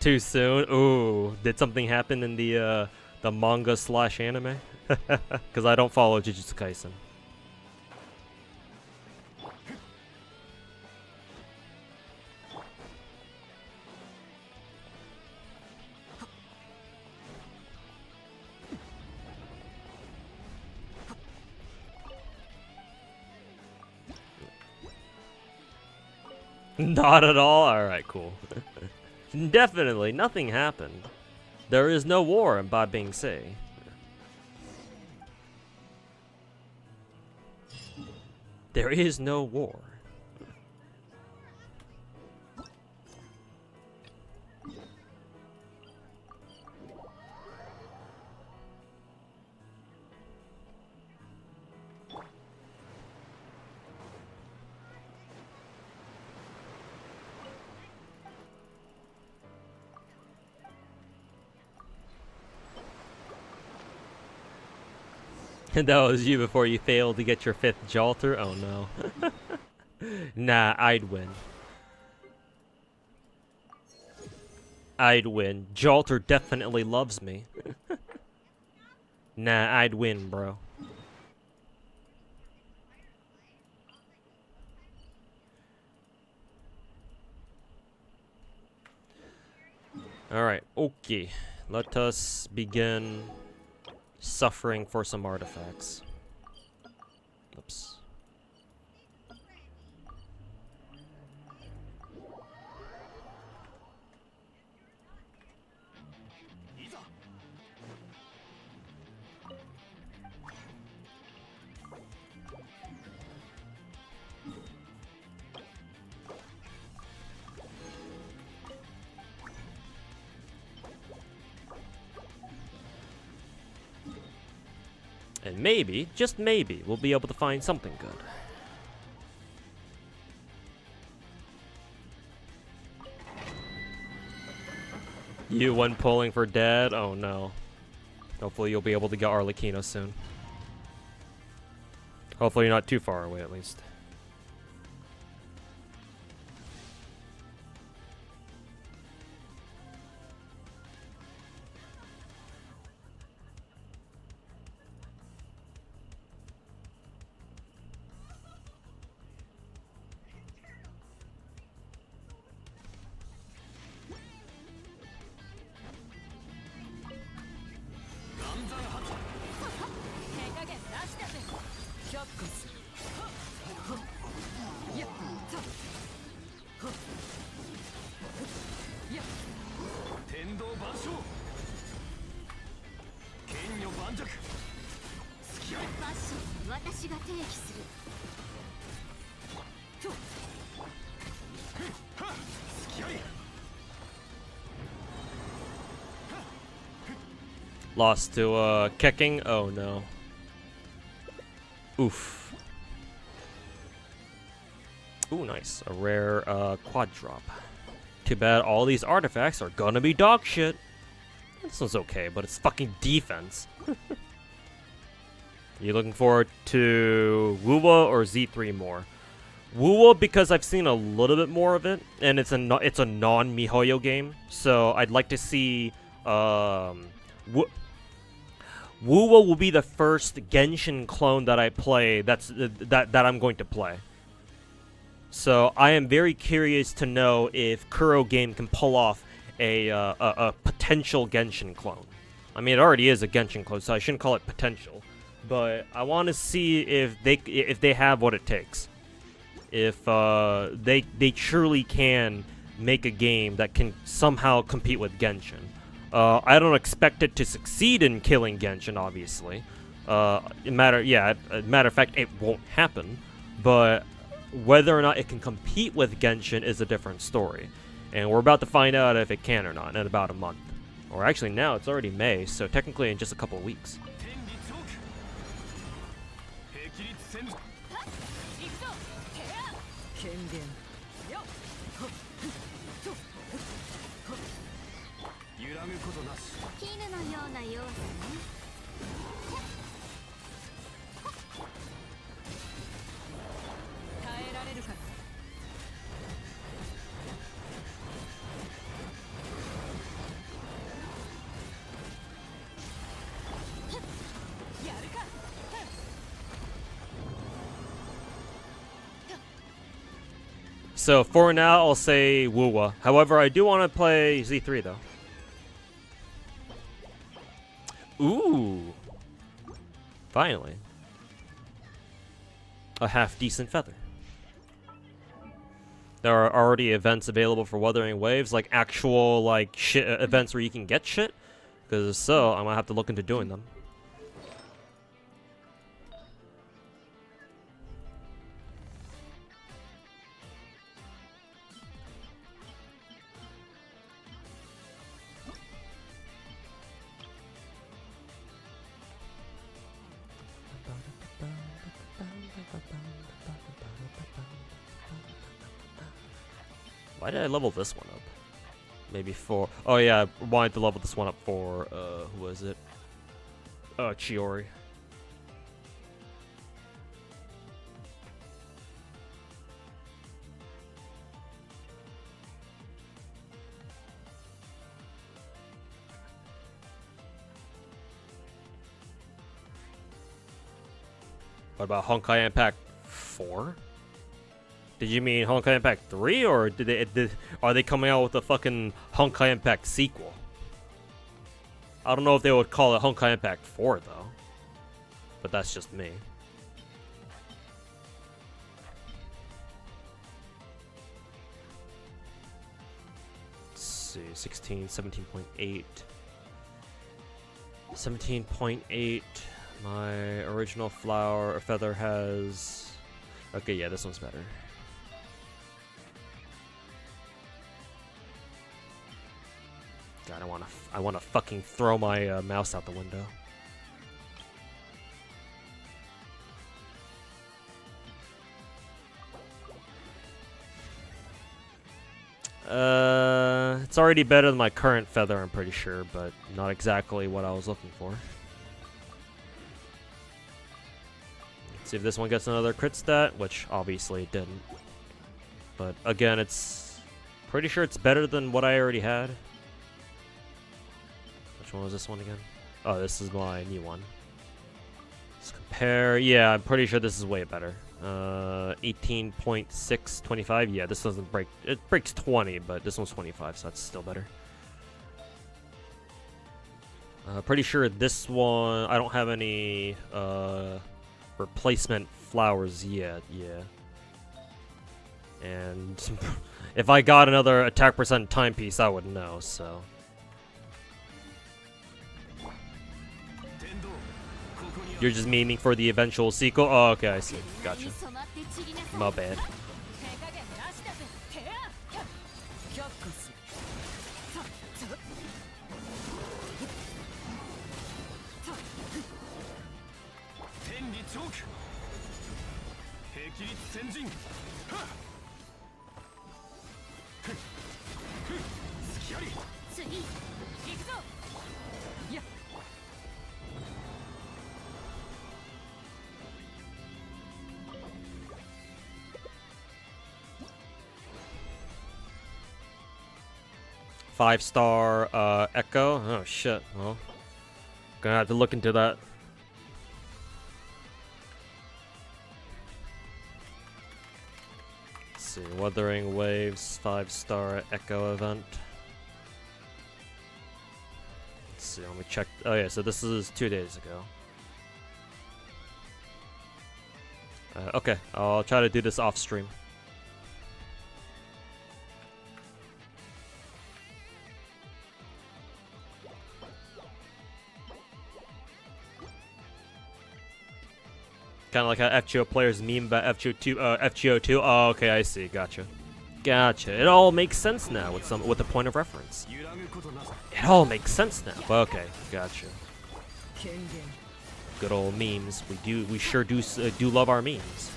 [SPEAKER 1] Too soon? Ooh, did something happen in the manga / anime? Because I don't follow Jujutsu Kaisen. Not at all? Alright, cool. Definitely, nothing happened. There is no war in Ba Bing Se. There is no war. And that was you before you failed to get your 5th Jalter? Oh no. Nah, I'd win. I'd win. Jalter definitely loves me. Nah, I'd win, bro. Alright, okay. Let us begin suffering for some artifacts. Oops. And maybe, just maybe, we'll be able to find something good. You one pulling for dead? Oh no. Hopefully you'll be able to get Arlecchino soon. Hopefully you're not too far away at least. Lost to kicking. Oh no. Oof. Ooh, nice. A rare quad drop. Too bad all these artifacts are gonna be dog shit. This one's okay, but it's fucking defense. You looking forward to Wuwa or Z3 more? Wuwa because I've seen a little bit more of it, and it's a non-miHoYo game, so I'd like to see Wuwa will be the first Genshin clone that I play that I'm going to play. So I am very curious to know if Kuro Game can pull off a potential Genshin clone. I mean, it already is a Genshin clone, so I shouldn't call it potential. But I want to see if they have what it takes. If they truly can make a game that can somehow compete with Genshin. I don't expect it to succeed in killing Genshin, obviously. Matter of fact, it won't happen. But whether or not it can compete with Genshin is a different story. And we're about to find out if it can or not in about a month. Or actually now, it's already May, so technically in just a couple of weeks. So for now, I'll say Wuwa. However, I do want to play Z3 though. Ooh. Finally. A half-decent feather. There are already events available for Wuthering Waves, like actual like shit events where you can get shit. Because if so, I'm gonna have to look into doing them. Why did I level this one up? Maybe for... Oh yeah, I wanted to level this one up for, who was it? Chiori. What about Honkai Impact 4? Did you mean Honkai Impact 3, or are they coming out with a fucking Honkai Impact sequel? I don't know if they would call it Honkai Impact 4 though, but that's just me. Let's see, 16, 17.8. 17.8. My original flower or feather has... Okay, yeah, this one's better. God, I wanna fucking throw my mouse out the window. It's already better than my current feather, I'm pretty sure, but not exactly what I was looking for. Let's see if this one gets another crit stat, which obviously it didn't. But again, it's pretty sure it's better than what I already had. Which one was this one again? Oh, this is my new one. Let's compare. Yeah, I'm pretty sure this is way better. 18.625. Yeah, this doesn't break. It breaks 20, but this one's 25, so that's still better. Pretty sure this one, I don't have any replacement flowers yet. Yeah. And if I got another attack percent timepiece, I would know, so. You're just memeing for the eventual sequel? Oh, okay, I see. Gotcha. My bad. 5-star Echo. Oh shit. Well, gonna have to look into that. Let's see. Wuthering Waves 5-star Echo event. Let's see. Let me check. Oh yeah. So this is 2 days ago. Okay. I'll try to do this off stream. Kind of like how FGO players meme about FGO2. Oh, okay, I see. Gotcha. Gotcha. It all makes sense now with a point of reference. It all makes sense now. Okay, gotcha. Good old memes. We sure do love our memes.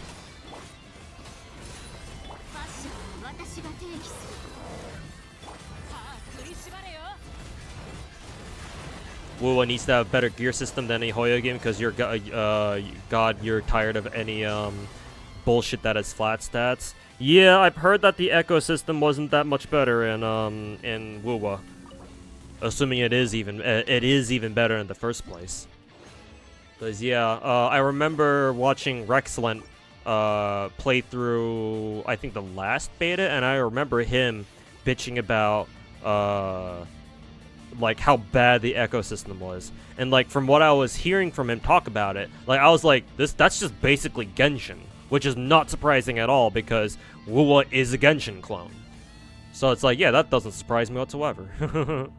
[SPEAKER 1] Wuwa needs to have a better gear system than a Hoyo game because you're you're tired of any bullshit that has flat stats. Yeah, I've heard that the ecosystem wasn't that much better in Wuwa. Assuming it is even better in the first place. Cause yeah, I remember watching Rexlent play through I think the last beta, and I remember him bitching about like how bad the ecosystem was, and like from what I was hearing from him talk about it, like I was like, that's just basically Genshin, which is not surprising at all because Wuwa is a Genshin clone. So it's like, yeah, that doesn't surprise me whatsoever.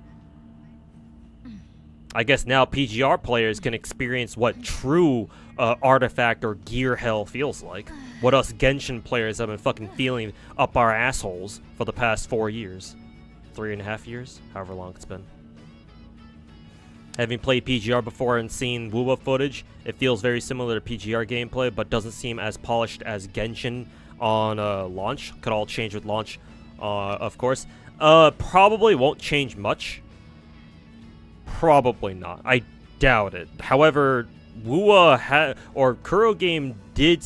[SPEAKER 1] I guess now PGR players can experience what true artifact or gear hell feels like. What us Genshin players have been fucking feeling up our assholes for the past 4 years. 3.5 years? However long it's been. Having played PGR before and seen Wuwa footage, it feels very similar to PGR gameplay, but doesn't seem as polished as Genshin on launch. Could all change with launch, of course. Probably won't change much. Probably not. I doubt it. However, Wuwa or Kuro Game did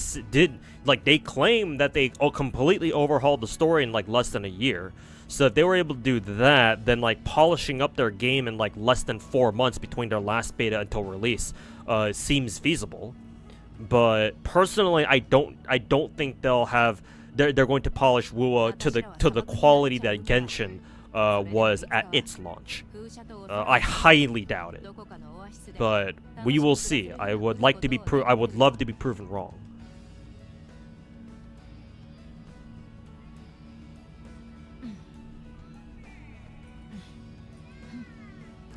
[SPEAKER 1] like they claim that they completely overhauled the story in like less than a year. So if they were able to do that, then like polishing up their game in like less than 4 months between their last beta until release seems feasible. But personally, I don't think they'll have they're going to polish Wuwa to the quality that Genshin was at its launch. I highly doubt it. But we will see. I would love to be proven wrong.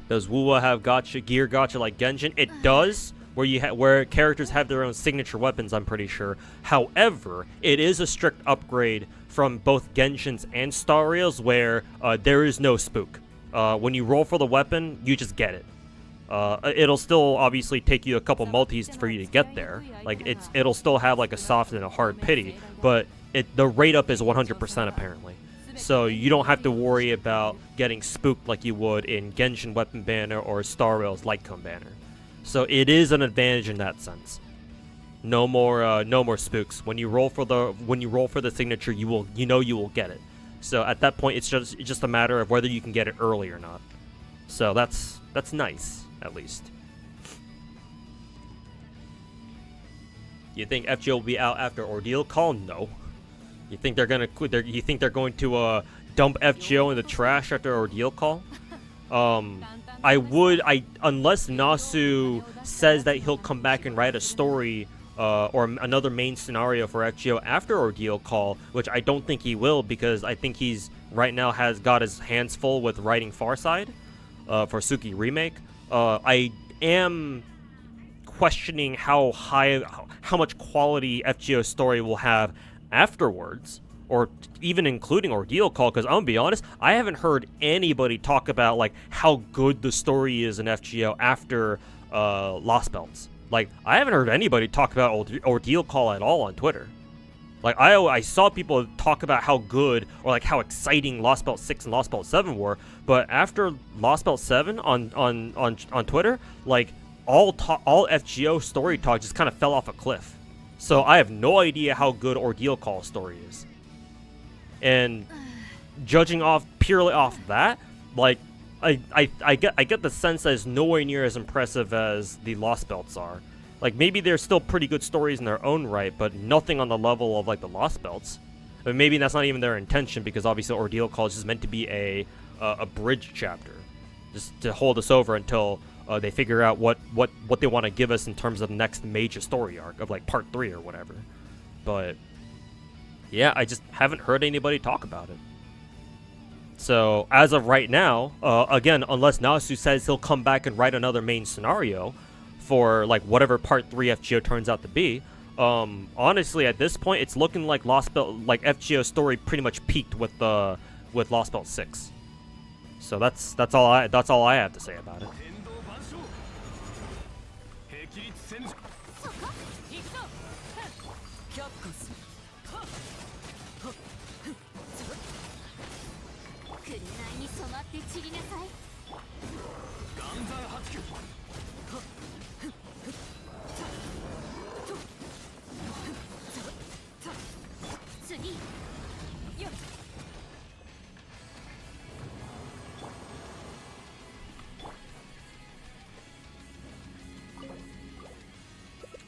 [SPEAKER 1] Does Wuwa have gear gacha like Genshin? It does, where characters have their own signature weapons, I'm pretty sure. However, it is a strict upgrade from both Genshin's and Star Rail's, where there is no spook. When you roll for the weapon, you just get it. It'll still obviously take you a couple multis for you to get there. Like it'll still have like a soft and a hard pity, but the rate up is 100% apparently. So you don't have to worry about getting spooked like you would in Genshin Weapon Banner or Star Rail's Light Cone Banner. So it is an advantage in that sense. No more spooks. When you roll for the signature, you will get it. So at that point, it's just a matter of whether you can get it early or not. So that's nice, at least. You think FGO will be out after Ordeal Call? No. You think they're gonna quit? You think they're going to dump FGO in the trash after Ordeal Call? Unless Nasu says that he'll come back and write a story or another main scenario for FGO after Ordeal Call, which I don't think he will, because I think he's right now has got his hands full with writing Farside for Suki Remake. I am questioning how much quality FGO story will have afterwards, or even including Ordeal Call, because I'm gonna be honest, I haven't heard anybody talk about like how good the story is in FGO after Lost Belts. Like, I haven't heard anybody talk about Ordeal Call at all on Twitter. Like, I saw people talk about how good or like how exciting Lost Belt 6 and Lost Belt 7 were, but after Lost Belt 7 on Twitter, like all FGO story talk just kind of fell off a cliff. So I have no idea how good Ordeal Call story is. And judging purely off that, like I get the sense that it's nowhere near as impressive as the Lost Belts are. Like, maybe they're still pretty good stories in their own right, but nothing on the level of, like, the Lost Belts. But maybe that's not even their intention, because obviously Ordeal Call is just meant to be a bridge chapter. Just to hold us over until they figure out what they want to give us in terms of the next major story arc of, like, part 3 or whatever. But, yeah, I just haven't heard anybody talk about it. So, as of right now, again, unless Nasu says he'll come back and write another main scenario for like whatever part 3 FGO turns out to be, honestly at this point it's looking like Lost Belt, like FGO story pretty much peaked with Lost Belt 6. So that's all I have to say about it.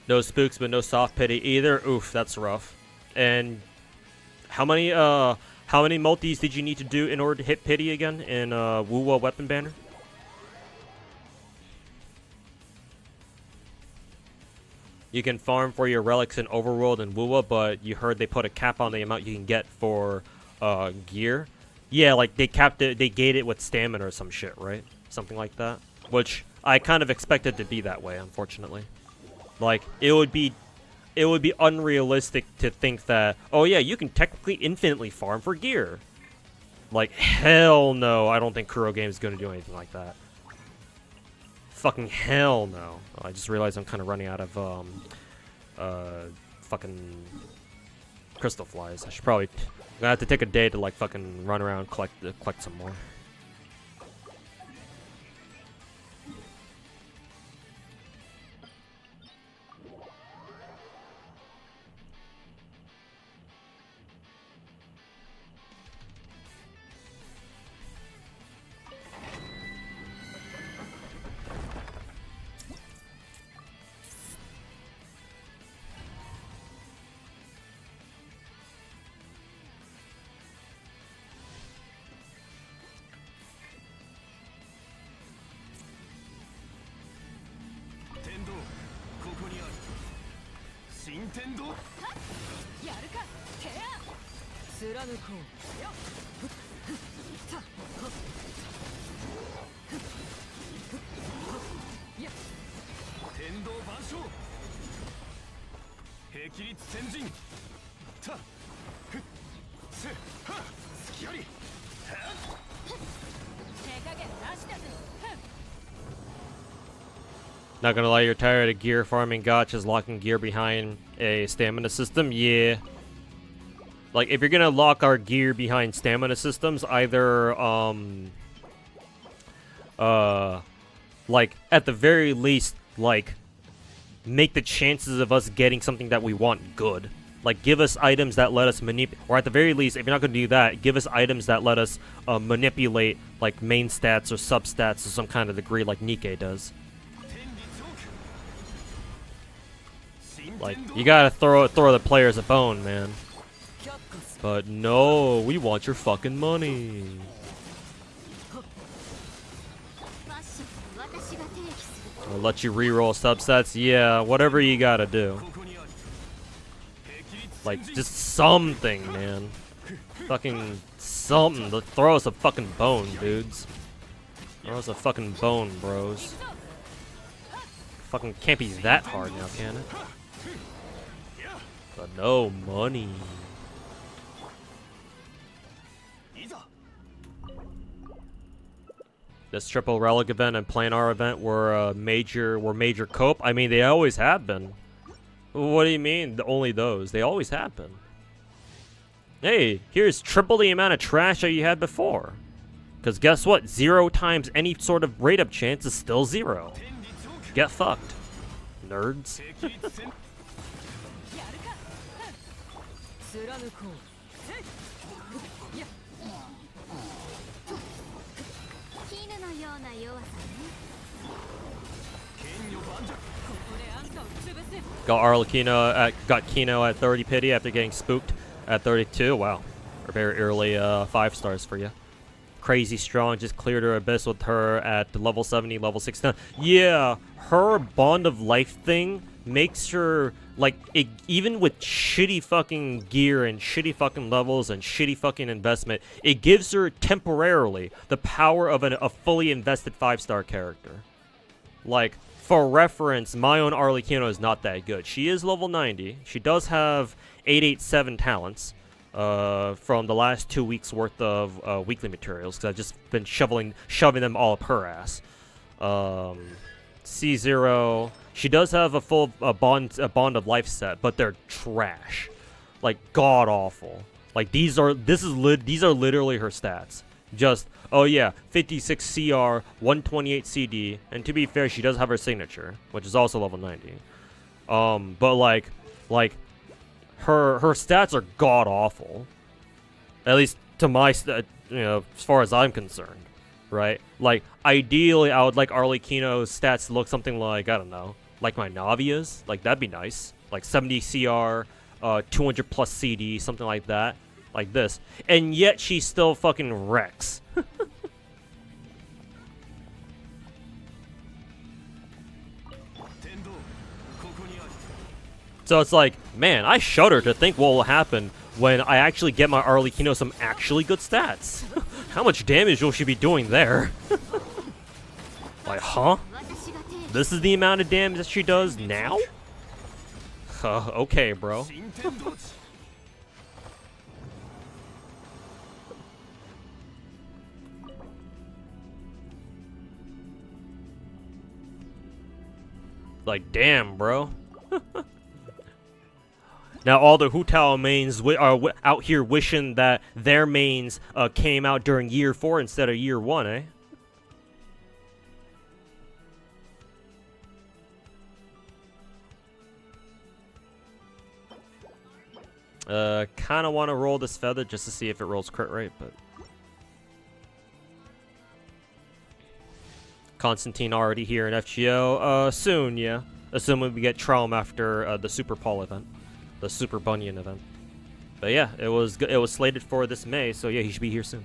[SPEAKER 1] No spooks, but no soft pity either. Oof, that's rough. And how many multis did you need to do in order to hit pity again in Wuwa Weapon Banner? You can farm for your relics in Overworld and Wuwa, but you heard they put a cap on the amount you can get for gear. Yeah, like they capped it, they gated it with stamina or some shit, right? Something like that. Which I kind of expected to be that way, unfortunately. Like, it would be unrealistic to think that, oh yeah, you can technically infinitely farm for gear. Like, hell no, I don't think Kuro Games is going to do anything like that. Fucking hell no. Oh, I just realized I'm kind of running out of, fucking crystal flies. I should probably, I'm gonna have to take a day to, like, fucking run around and collect some more. Not gonna lie, you're tired of gear farming gachas locking gear behind a stamina system? Yeah. Like, if you're gonna lock our gear behind stamina systems, either, like, at the very least, like, make the chances of us getting something that we want good. Like, give us items that let us manipulate, or at the very least, if you're not gonna do that, give us items that let us, manipulate, like, main stats or sub-stats to some kind of degree, like Nikke does. Like, you gotta throw the players a bone, man. But no, we want your fucking money. I'll let you reroll subsets. Yeah, whatever you gotta do. Like, just something, man. Fucking something. Throw us a fucking bone, dudes. Throw us a fucking bone, bros. Fucking can't be that hard now, can it? But no money. This triple relic event and planar event were major cope. I mean, they always have been. What do you mean? Only those? They always have been. Hey, here's triple the amount of trash that you had before. Because guess what? 0 times any sort of rate up chance is still 0. Get fucked, nerds. Got Arlecchino got Kino at 30 pity after getting spooked at 32. Wow, very early 5 stars for you. Crazy strong, just cleared her abyss with her at level 70, level 69. Yeah, her bond of life thing makes her like it, even with shitty fucking gear and shitty fucking levels and shitty fucking investment, it gives her temporarily the power of a fully invested 5-star character. Like, for reference, my own Arlecchino is not that good. She is level 90. She does have 887 talents from the last 2 weeks worth of weekly materials, because I've just been shoving them all up her ass. C0. She does have a full bond of life set, but they're trash, like god awful. Like these are literally her stats. Just, oh yeah, 56 CR, 128 CD, and to be fair, she does have her signature, which is also level 90. But like her stats are god awful. At least to my as far as I'm concerned, right? Like ideally, I would like Arlecchino's stats to look something like, I don't know, like my Navia's. Like that'd be nice. Like 70 CR, 200 plus CD, something like that. Like this, and yet she still fucking wrecks. So it's like, man, I shudder to think what will happen when I actually get my Arlecchino some actually good stats. How much damage will she be doing there? Like, huh? This is the amount of damage that she does now? Okay, bro. Like, damn, bro. Now all the Hu Tao mains are out here wishing that their mains came out during year 4 instead of year 1, eh? Kind of want to roll this feather just to see if it rolls crit rate, but Constantine already here in FGO. Soon, yeah. Assuming we get Traum after the Super Paul event, the Super Bunyan event. But yeah, it was slated for this May, so yeah, he should be here soon.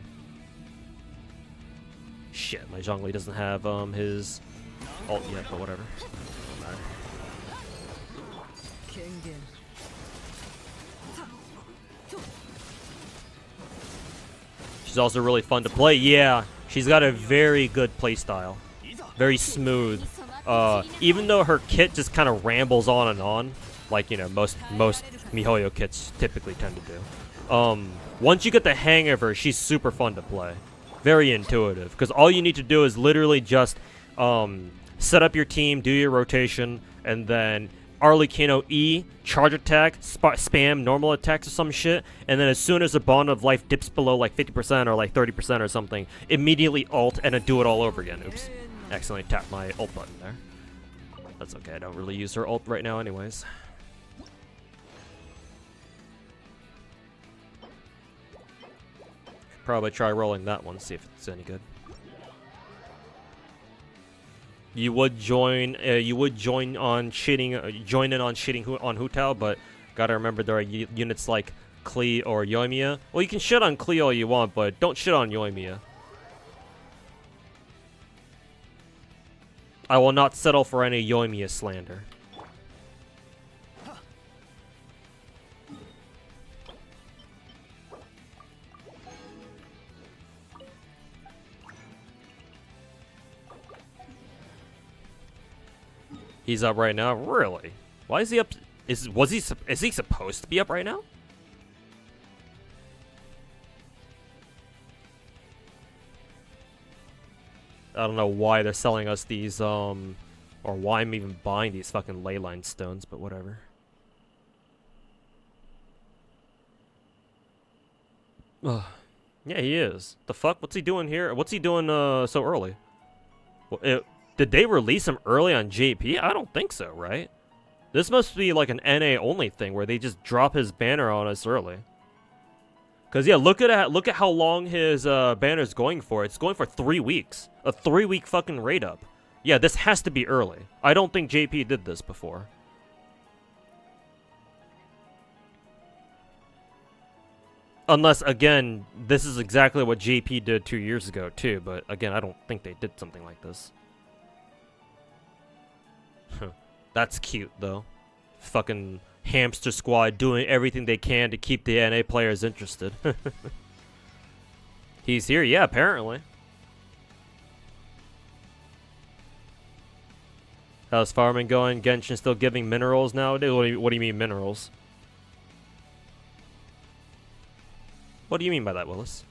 [SPEAKER 1] Shit, my Zhongli doesn't have his ult yet, but whatever. Doesn't matter. She's also really fun to play. Yeah, she's got a very good playstyle. Very smooth. Even though her kit just kind of rambles on and on, like, you know, most MiHoYo kits typically tend to do. Once you get the hang of her, she's super fun to play. Very intuitive, because all you need to do is literally just set up your team, do your rotation, and then Arlecchino E, charge attack, spam normal attacks or some shit, and then as soon as the bond of life dips below like 50% or like 30% or something, immediately ult and then do it all over again. Oops. Accidentally tapped my ult button there. That's okay, I don't really use her ult right now anyways. Probably try rolling that one, see if it's any good. You would join on shitting, join in on shitting on Hu Tao, but gotta remember there are units like Klee or Yoimiya. Well, you can shit on Klee all you want, but don't shit on Yoimiya. I will not settle for any Yoimiya slander. He's up right now? Really? Why is he up? Is he supposed to be up right now? I don't know why they're selling us these, or why I'm even buying these fucking leyline stones, but whatever. Ugh. Yeah, he is. The fuck? What's he doing here? What's he doing so early? Well, did they release him early on JP? I don't think so, right? This must be like an NA only thing where they just drop his banner on us early. Cause yeah, look at how long his banner's going for. It's going for 3 weeks. A 3-week fucking raid up. Yeah, this has to be early. I don't think JP did this before. Unless, again, this is exactly what JP did 2 years ago, too. But, again, I don't think they did something like this. That's cute, though. Fucking hamster squad doing everything they can to keep the NA players interested. He's here? Yeah, apparently. How's farming going? Genshin still giving minerals nowadays? What do you mean, minerals? What do you mean by that, Willis?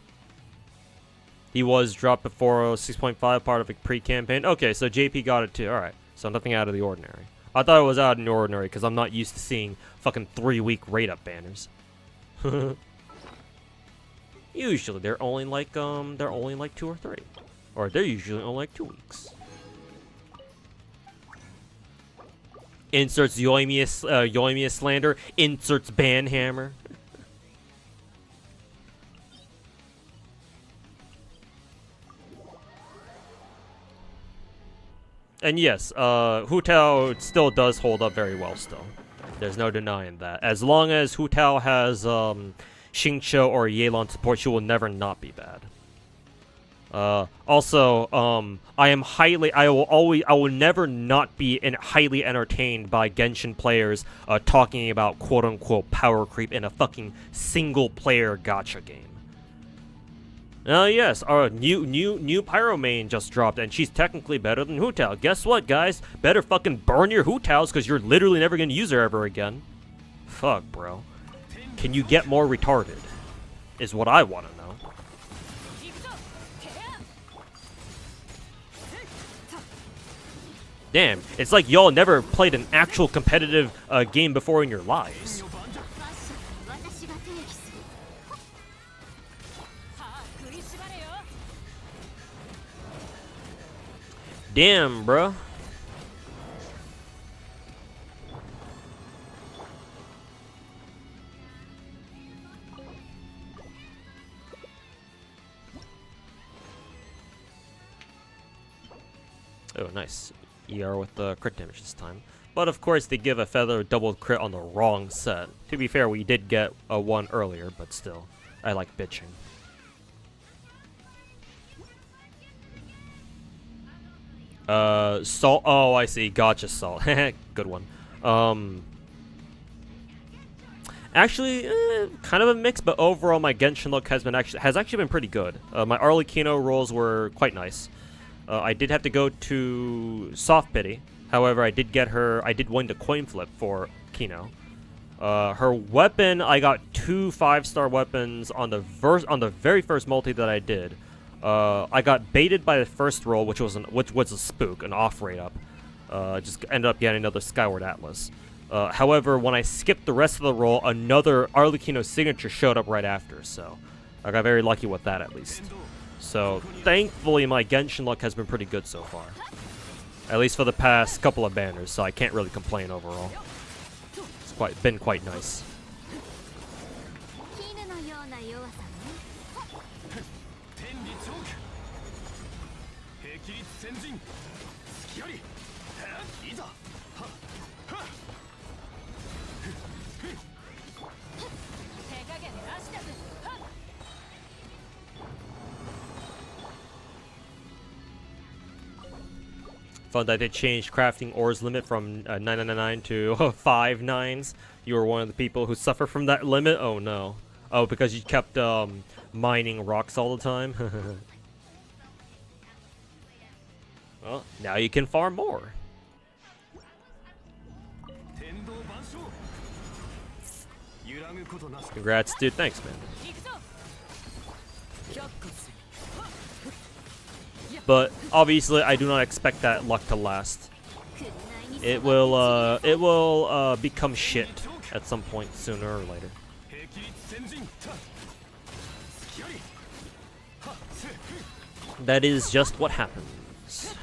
[SPEAKER 1] He was dropped before 6.5, part of a pre-campaign. Okay, so JP got it too. Alright, so nothing out of the ordinary. I thought it was out of the ordinary because I'm not used to seeing fucking 3-week rate-up banners. Usually they're only like 2 or 3. Or they're usually only like 2 weeks. Inserts Yoimiya slander. Inserts banhammer. And yes, Hu Tao still does hold up very well still. There's no denying that. As long as Hu Tao has Xingqiu or Yelan support, she will never not be bad. Also, I will never not be highly entertained by Genshin players talking about quote-unquote power creep in a fucking single-player gacha game. Yes, our new Pyro main just dropped, and she's technically better than Hu Tao. Guess what, guys? Better fucking burn your Hu Taos, because you're literally never gonna use her ever again. Fuck, bro. Can you get more retarded? Is what I want to know. Damn, it's like y'all never played an actual competitive game before in your lives. Damn, bro. Oh, nice. ER with the crit damage this time. But of course, they give a feather double crit on the wrong set. To be fair, we did get a 1 earlier, but still. I like bitching. Salt. Oh, I see. Gotcha, salt. Good one. Actually, kind of a mix, but overall, my Genshin look has actually been pretty good. My Arlecchino rolls were quite nice. I did have to go to soft pity. However, I did win the coin flip for Kino. Her weapon, I got 2 5-star weapons on the very first multi that I did. I got baited by the first roll, which was a spook, an off rate up. Just ended up getting another Skyward Atlas. However, when I skipped the rest of the roll, another Arlecchino signature showed up right after, so I got very lucky with that at least. So thankfully, my Genshin luck has been pretty good so far, at least for the past couple of banners. So I can't really complain overall. It's been quite nice. Fun that they changed crafting ores limit from 999 to 5 nines. You were one of the people who suffer from that limit? Oh no. Oh, because you kept mining rocks all the time? Well, now you can farm more. Congrats, dude. Thanks, man. But obviously, I do not expect that luck to last. It will become shit at some point sooner or later. That is just what happens.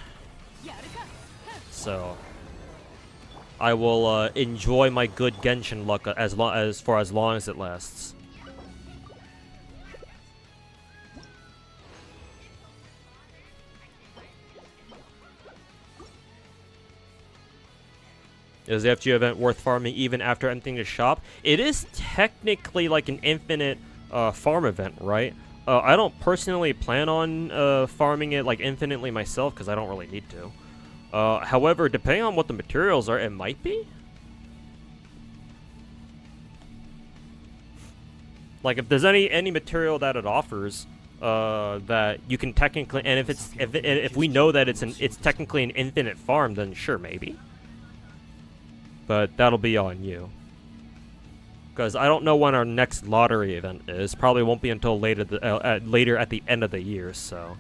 [SPEAKER 1] So I will enjoy my good Genshin luck for as long as it lasts. Is the FGO event worth farming even after emptying the shop? It is technically like an infinite farm event, right? I don't personally plan on farming it like infinitely myself because I don't really need to. However, depending on what the materials are, it might be. Like if there's any material that it offers that you can technically, and if we know that it's technically an infinite farm, then sure, maybe. But that'll be on you. Because I don't know when our next lottery event is. Probably won't be until later at the end of the year, so...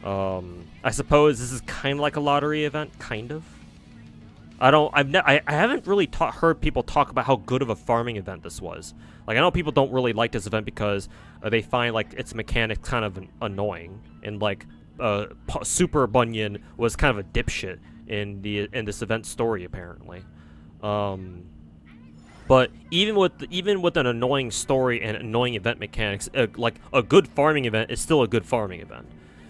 [SPEAKER 1] I suppose this is kind of like a lottery event, kind of. I haven't really heard people talk about how good of a farming event this was. Like, I know people don't really like this event because they find, like, its mechanics kind of annoying. And, like, Super Bunyan was kind of a dipshit in this event story, apparently. But even with an annoying story and annoying event mechanics, like a good farming event is still a good farming event.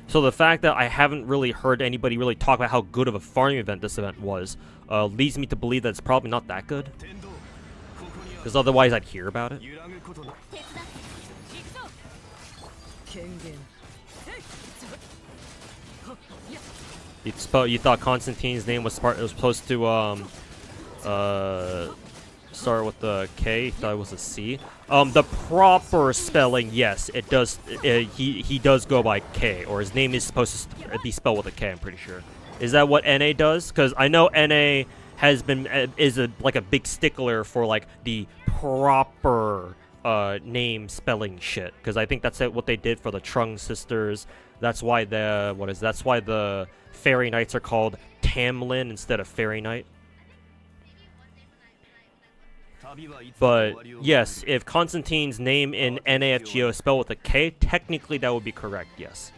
[SPEAKER 1] So the fact that I haven't really heard anybody really talk about how good of a farming event this event was leads me to believe that it's probably not that good. Because otherwise I'd hear about it. You thought Constantine's name was supposed to start with the K. Thought it was a C. The proper spelling, yes, it does. He does go by K, or his name is supposed to be spelled with a K. I'm pretty sure. Is that what NA does? Because I know NA has been like a big stickler for like the proper name spelling shit. Because I think that's what they did for the Trung sisters. That's why that's why the Fairy Knights are called Tamlin instead of Fairy Knight. But yes, if Constantine's name in NAFGO is spelled with a K, technically that would be correct, yes.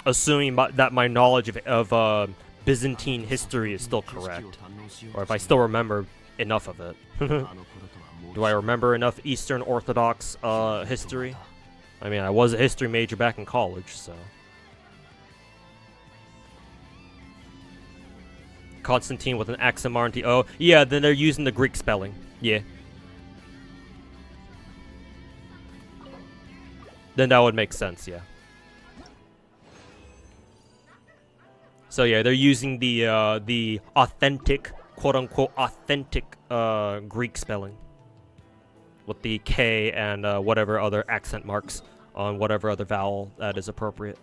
[SPEAKER 1] Assuming that my knowledge of Byzantine history is still correct. Or if I still remember enough of it. Do I remember enough Eastern Orthodox history? I mean, I was a history major back in college, so... Constantine with an accent mark. Oh, yeah, then they're using the Greek spelling. Yeah. Then that would make sense, yeah. So yeah, they're using the authentic, quote-unquote, authentic Greek spelling. With the K and whatever other accent marks on whatever other vowel that is appropriate.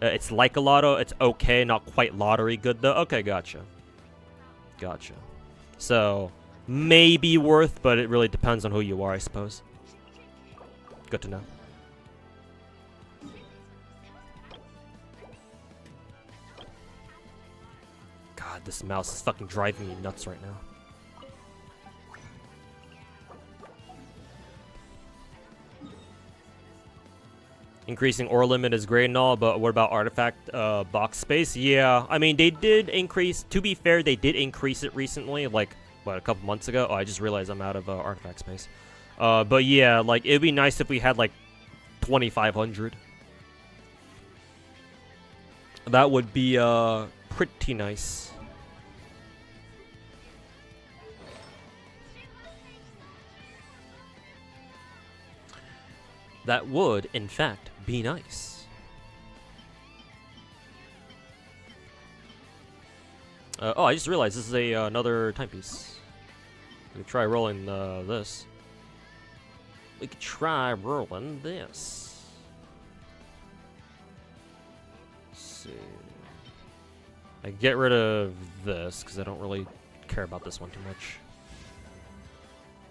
[SPEAKER 1] It's like a lotto. It's okay, not quite lottery good though. Okay, gotcha. Gotcha. So, maybe worth, but it really depends on who you are, I suppose. Good to know. God, this mouse is fucking driving me nuts right now. Increasing ore limit is great and all, but what about artifact box space? Yeah, I mean, they did increase, to be fair, they did increase it recently, like, what, a couple months ago? Oh, I just realized I'm out of artifact space. But yeah, like, it'd be nice if we had, like, 2,500. That would be, pretty nice. That would, in fact, be nice. Oh, I just realized this is another timepiece. We could try rolling this. We could try rolling this. Let's see. I get rid of this because I don't really care about this one too much.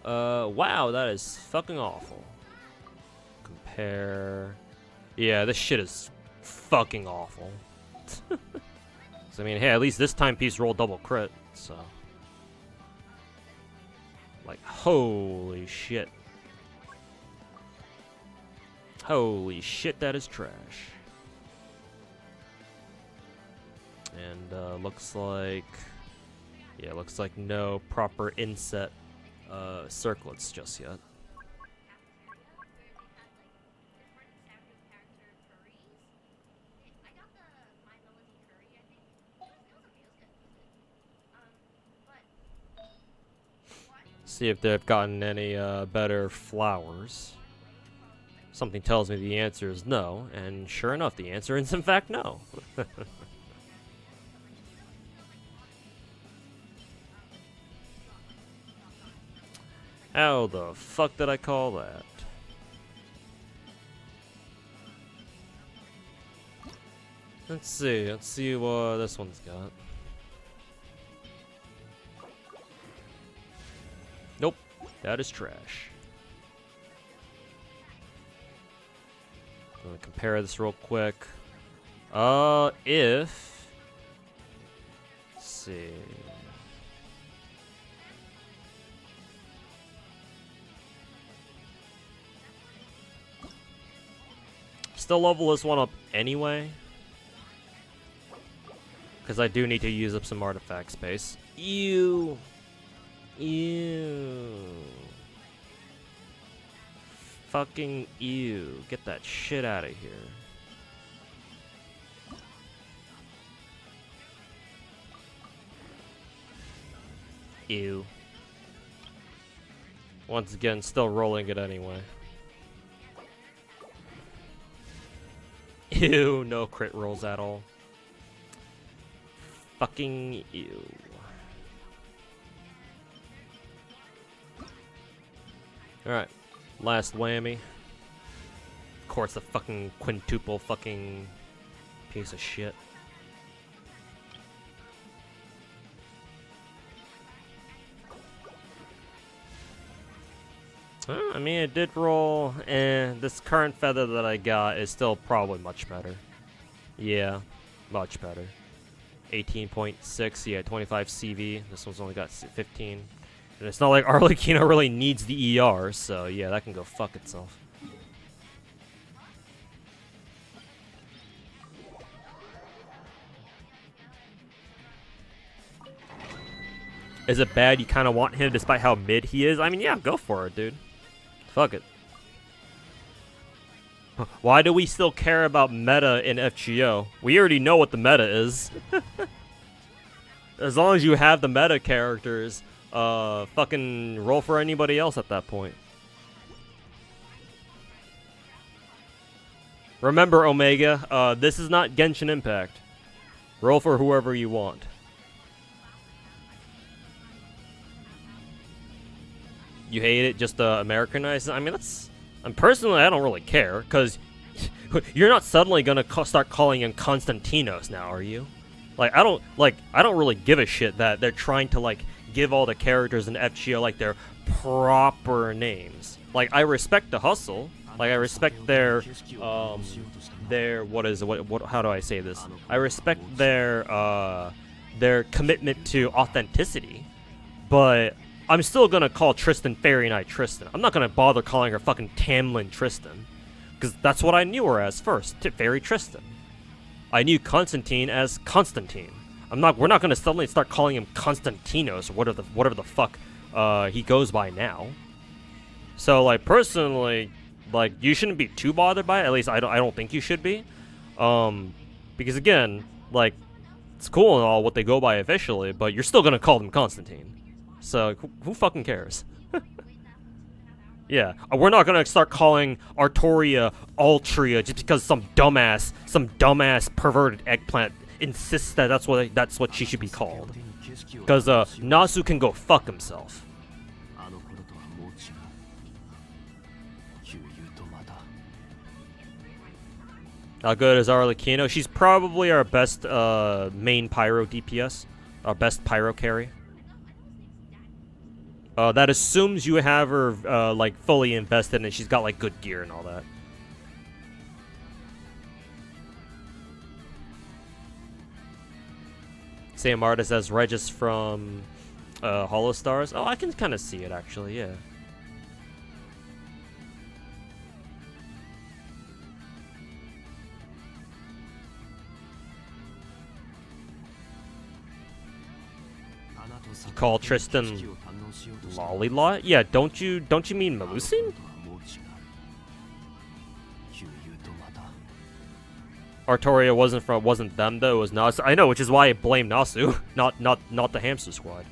[SPEAKER 1] Wow, that is fucking awful. Compare. Yeah, this shit is fucking awful. I mean, hey, at least this timepiece rolled double crit, so. Like, holy shit. Holy shit, that is trash. And, looks like... Yeah, looks like no proper inset, circlets just yet. See if they've gotten any better flowers. Something tells me the answer is no, and sure enough, the answer is in fact no. How the fuck did I call that? Let's see what this one's got. Nope, that is trash. I'm gonna compare this real quick. Let's see. Still level this one up anyway, because I do need to use up some artifact space. Ew. Ew. Fucking ew. Get that shit out of here. Ew. Once again, still rolling it anyway. Ew, no crit rolls at all. Fucking ew. Alright, last whammy. Of course, the fucking quintuple fucking piece of shit. I mean, it did roll, and this current feather that I got is still probably much better. Yeah, much better. 18.6, yeah, 25 CV. This one's only got 15. And it's not like Arlecchino really needs the ER, so yeah, that can go fuck itself. Is it bad you kind of want him despite how mid he is? I mean, yeah, go for it, dude. Fuck it. Why do we still care about meta in FGO? We already know what the meta is. As long as you have the meta characters, fucking roll for anybody else at that point. Remember, Omega, this is not Genshin Impact. Roll for whoever you want. You hate it, just Americanized? I mean, that's... personally, I don't really care, because you're not suddenly gonna start calling him Konstantinos now, are you? Like, I don't really give a shit that they're trying to, like, give all the characters in FGO, like, their proper names. Like, I respect the hustle. Like, I respect their, how do I say this? I respect their commitment to authenticity, but I'm still gonna call Tristan Fairy Knight Tristan. I'm not gonna bother calling her fucking Tamlin Tristan, because that's what I knew her as first, Fairy Tristan. I knew Constantine as Constantine. We're not gonna suddenly start calling him Konstantinos or whatever the fuck he goes by now. So, like, personally, like, you shouldn't be too bothered by it. At least I don't think you should be, because again, like, it's cool and all what they go by officially, but you're still gonna call them Constantine. So, who fucking cares? Yeah, we're not gonna start calling Artoria Altria just because some dumbass perverted eggplant insists that that's what she should be called. Because Nasu can go fuck himself. How good is Arlecchino? She's probably our best main pyro DPS, our best pyro carry. That assumes you have her, like, fully invested and she's got, like, good gear and all that. Same artist as Regis from Hollow Stars. Oh, I can kind of see it actually. Yeah. You call Tristan Lollylot? Yeah. Don't you mean Melusine? Artoria wasn't them though. It was Nasu. I know, which is why I blame Nasu, not the Hamster Squad.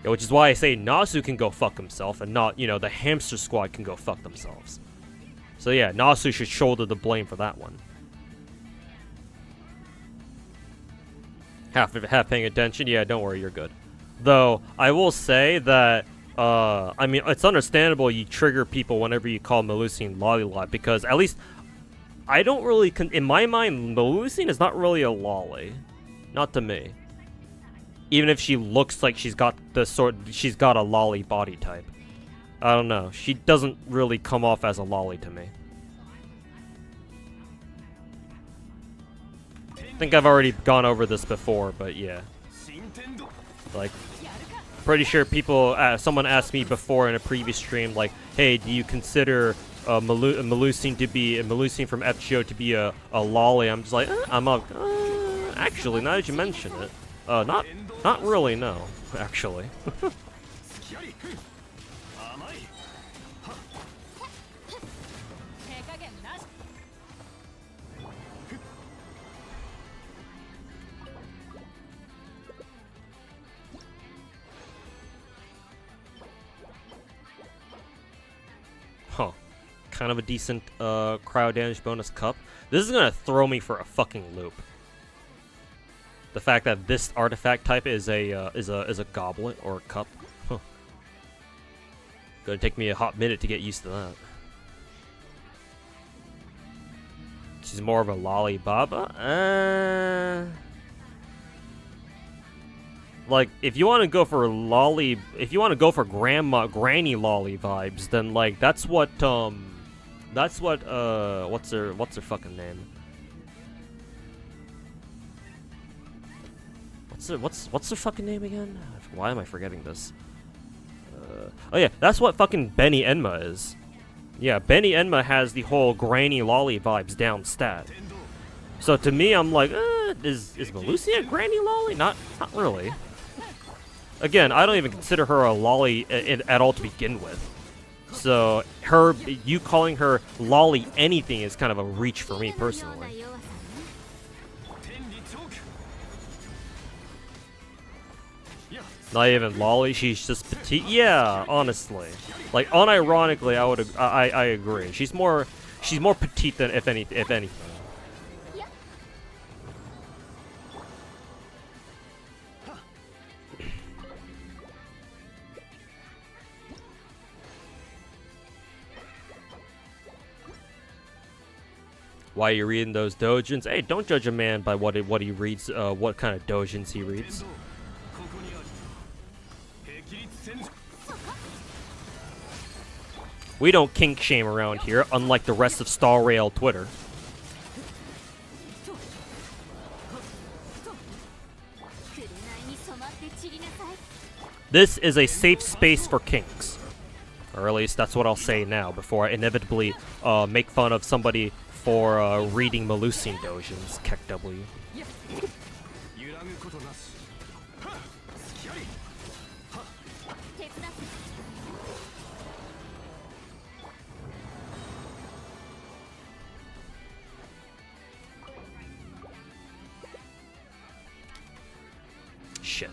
[SPEAKER 1] Yeah, which is why I say Nasu can go fuck himself, and not the Hamster Squad can go fuck themselves. So yeah, Nasu should shoulder the blame for that one. Half paying attention. Yeah, don't worry, you're good. Though I will say that. I mean, it's understandable you trigger people whenever you call Melusine Lollylot, because at least I don't really, in my mind, Melusine is not really a lolly. Not to me. Even if she looks like she's got a lolly body type. I don't know. She doesn't really come off as a lolly to me. I think I've already gone over this before, but yeah. Like, pretty sure people, someone asked me before in a previous stream, like, hey, do you consider Melusine from FGO to be a lolly? I'm just like, actually, now that you mention it, not really, no, actually. Huh. Kind of a decent crowd damage bonus cup. This is gonna throw me for a fucking loop. The fact that this artifact type is a goblet or a cup. Huh. Gonna take me a hot minute to get used to that. She's more of a lollybaba. Like, if you want to go for granny lolly vibes, then like that's what what's her fucking name? What's her fucking name again? Why am I forgetting this? Oh yeah, that's what fucking Benny Enma is. Yeah, Benny Enma has the whole granny lolly vibes down stat. So to me, I'm like, is Melusine a granny lolly? Not really. Again, I don't even consider her a lolly at all to begin with. So you calling her lolly anything is kind of a reach for me personally. Not even lolly, she's just petite. Yeah, honestly, like unironically, I agree. She's more petite than if anything. Why are you reading those dojins? Hey, don't judge a man by what he reads, what kind of dojins he reads. We don't kink shame around here, unlike the rest of Star Rail Twitter. This is a safe space for kinks. Or at least that's what I'll say now, before I inevitably make fun of somebody for reading Melusine dojins. Kek W. Shit.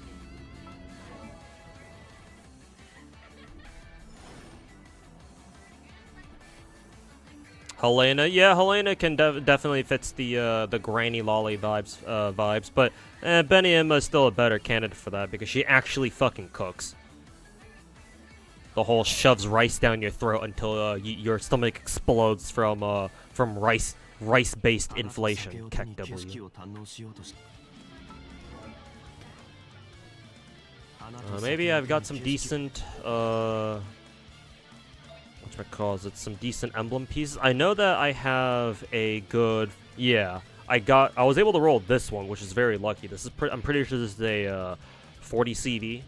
[SPEAKER 1] Helena, yeah, Helena can definitely fits the granny lolly vibes, but Benny Emma is still a better candidate for that because she actually fucking cooks. The whole shoves rice down your throat until your stomach explodes from rice-based inflation. Kek W. Maybe I've got some decent some decent emblem pieces. I know that I have a good, yeah, I was able to roll this one, which is very lucky. This is I'm pretty sure this is a 40 CV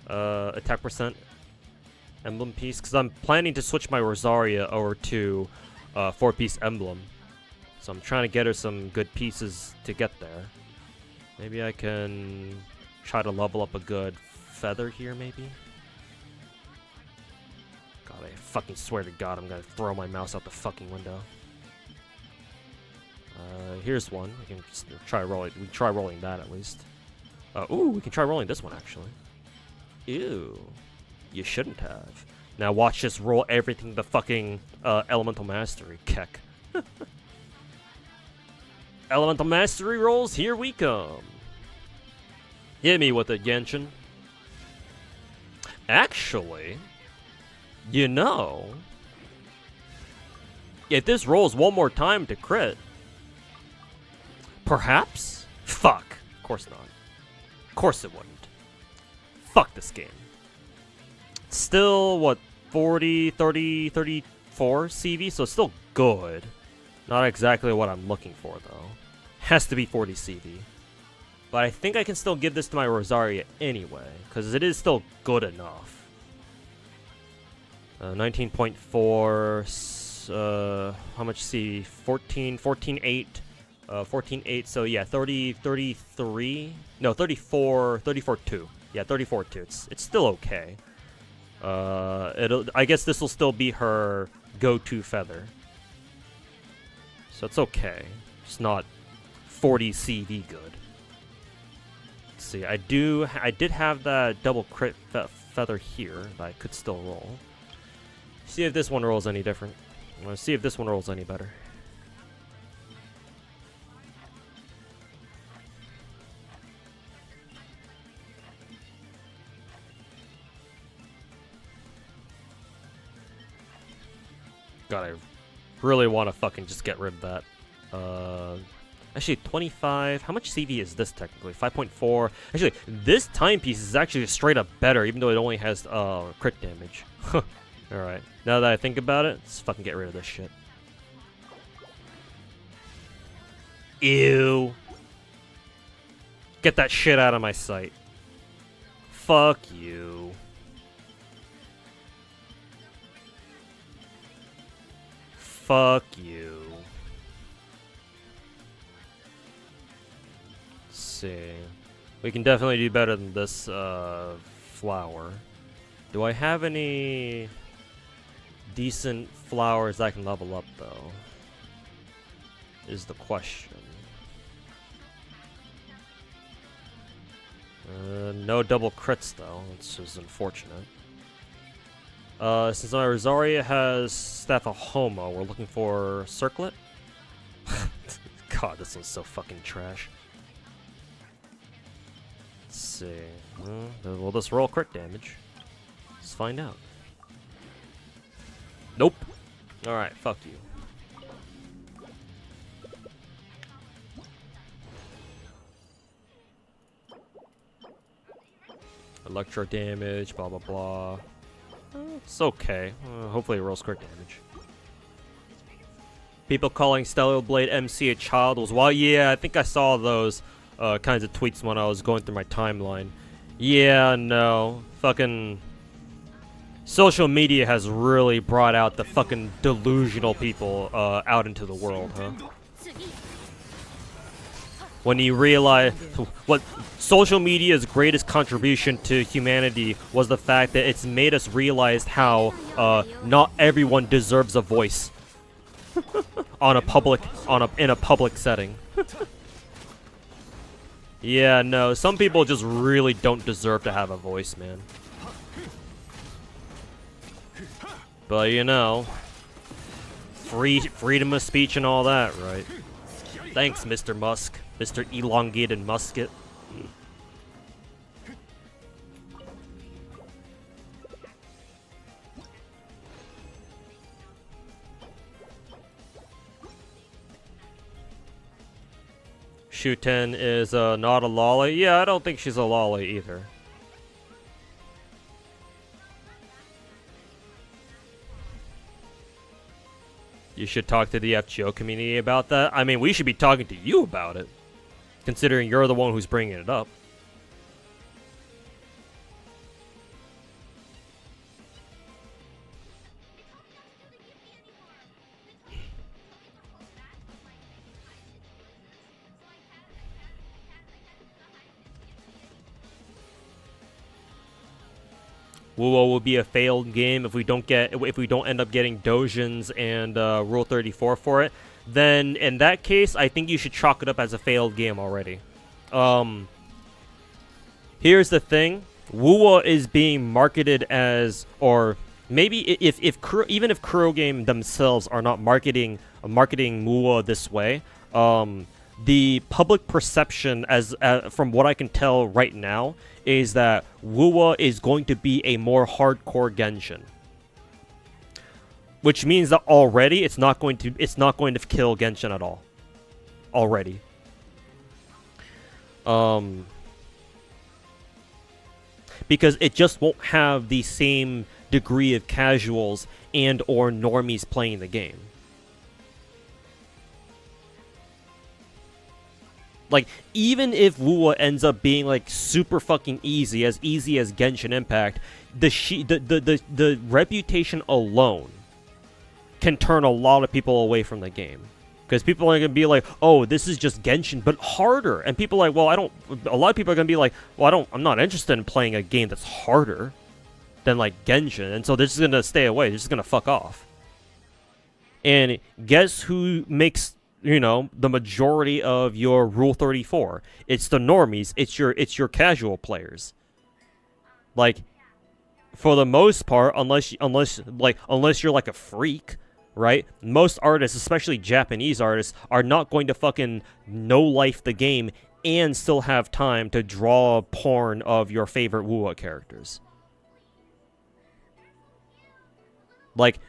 [SPEAKER 1] attack percent emblem piece, because I'm planning to switch my Rosaria over to 4-piece emblem. So I'm trying to get her some good pieces to get there. Maybe I can try to level up a good feather here, maybe? God, I fucking swear to God I'm gonna throw my mouse out the fucking window. Here's one. We can just try rolling. We try rolling that at least. Ooh, we can try rolling this one actually. Ew. You shouldn't have. Now watch this roll everything the fucking Elemental Mastery. Keck. Elemental Mastery rolls, here we come. Hit me with it, Genshin. Actually, you know, if this rolls one more time to crit, perhaps? Fuck. Of course not. Of course it wouldn't. Fuck this game. Still, what, 40, 30, 34 CV? So it's still good. Not exactly what I'm looking for, though. Has to be 40 CV. But I think I can still give this to my Rosaria anyway, because it is still good enough. 19.4, how much CV? 14.8. 14.8, so yeah, 33, no, 34.2. Yeah, 34.2. It's still okay. I guess this will still be her go-to feather. So it's okay. It's not 40 CV good. Let's see, I did have that double crit feather here that I could still roll. See if this one rolls any different. I want to see if this one rolls any better. God, I really want to fucking just get rid of that. Actually, 25. How much CV is this technically? 5.4. Actually, this timepiece is actually straight up better, even though it only has crit damage. Alright. Now that I think about it, let's fucking get rid of this shit. Ew. Get that shit out of my sight. Fuck you. Fuck you. Let's see. We can definitely do better than this flower. Do I have any decent flowers I can level up, though? Is the question. No double crits, though. It's just unfortunate. Since my Rosaria has Staff of Homo, we're looking for Circlet. God, this one's so fucking trash. Let's see. We'll just roll crit damage. Let's find out. Nope. Alright, fuck you. Electro damage, blah blah blah. It's okay. Hopefully it rolls crit damage. People calling Stellar Blade MC a child was wild. Yeah, I think I saw those kinds of tweets when I was going through my timeline. Yeah, no. Fucking social media has really brought out the fucking delusional people out into the world, huh? When you realize what social media's greatest contribution to humanity was the fact that it's made us realize how not everyone deserves a voice in a public setting. Yeah, no, some people just really don't deserve to have a voice, man. But you know, freedom of speech and all that, right? Thanks, Mr. Musk. Mr. Elongated Musket. Shuten is not a lolly. Yeah, I don't think she's a lolly either. You should talk to the FGO community about that. I mean, we should be talking to you about it, considering you're the one who's bringing it up. Wuo will be a failed game if we don't end up getting Dojins and Rule 34 for it. Then in that case, I think you should chalk it up as a failed game already. Here's the thing: Wuo is being marketed as, or maybe even if Kuro Game themselves are not marketing Wuo this way, the public perception, as from what I can tell right now, is that Wuo is going to be a more hardcore Genshin, which means that already it's not going to kill Genshin at all. Already, because it just won't have the same degree of casuals and or normies playing the game. Like, even if Wuo ends up being, like, super fucking easy as Genshin Impact, the reputation alone can turn a lot of people away from the game. Because people are going to be like, oh, this is just Genshin, but harder. And people are like, well, a lot of people are going to be like, well, I'm not interested in playing a game that's harder than, like, Genshin. And so they're just going to stay away. They're just going to fuck off. And guess who makes, you know, the majority of your Rule 34? It's the normies. It's your casual players. Like, for the most part, unless you're like a freak, right? Most artists, especially Japanese artists, are not going to fucking no-life the game and still have time to draw porn of your favorite Wuo characters. Like,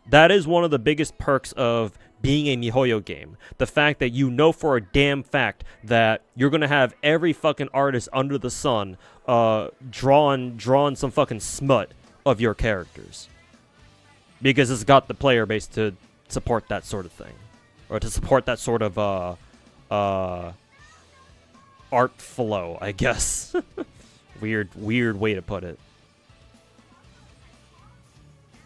[SPEAKER 1] that is one of the biggest perks of being a MiHoYo game. The fact that you know for a damn fact that you're going to have every fucking artist under the sun drawing some fucking smut of your characters. Because it's got the player base to support that sort of thing. Or to support that sort of art flow, I guess. Weird way to put it.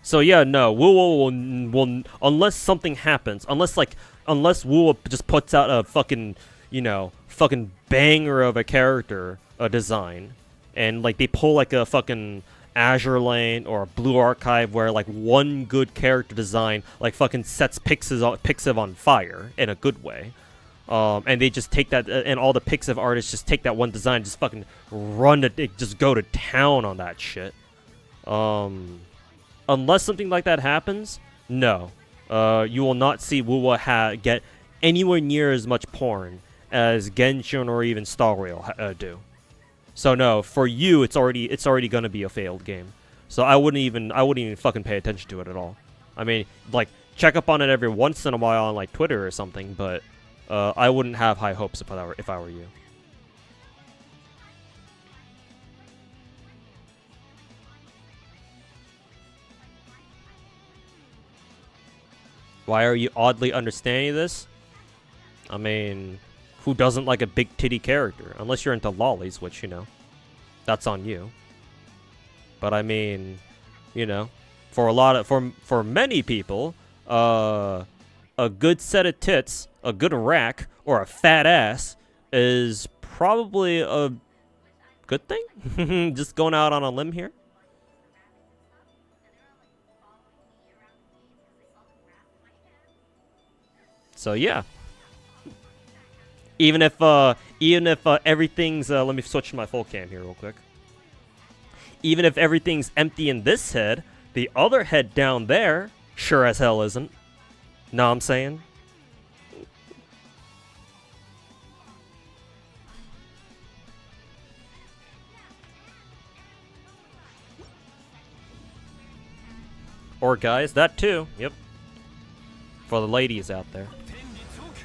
[SPEAKER 1] So yeah, no, Wuo will unless something happens, unless Wuo just puts out a fucking, you know, fucking banger of a character design, and like they pull like a fucking Azure Lane or a Blue Archive where like one good character design like fucking sets Pixiv on fire in a good way. And they just take that, and all the Pixiv artists just take that one design, just fucking run it, just go to town on that shit. Unless something like that happens, no. You will not see Wuo get anywhere near as much porn as Genshin or even Star Rail do. So no, for you, it's already gonna be a failed game. So I wouldn't even fucking pay attention to it at all. I mean, like, check up on it every once in a while on like Twitter or something, but I wouldn't have high hopes if I were you. Why are you oddly understanding this? I mean, who doesn't like a big titty character? Unless you're into lollies, which, you know, that's on you. But I mean, you know, for many people, a good set of tits, a good rack, or a fat ass is probably a good thing. Just going out on a limb here. So yeah, even if everything's let me switch to my full cam here real quick. Even if everything's empty in this head, the other head down there sure as hell isn't. Know what I'm saying? Or guys, that too. Yep. For the ladies out there.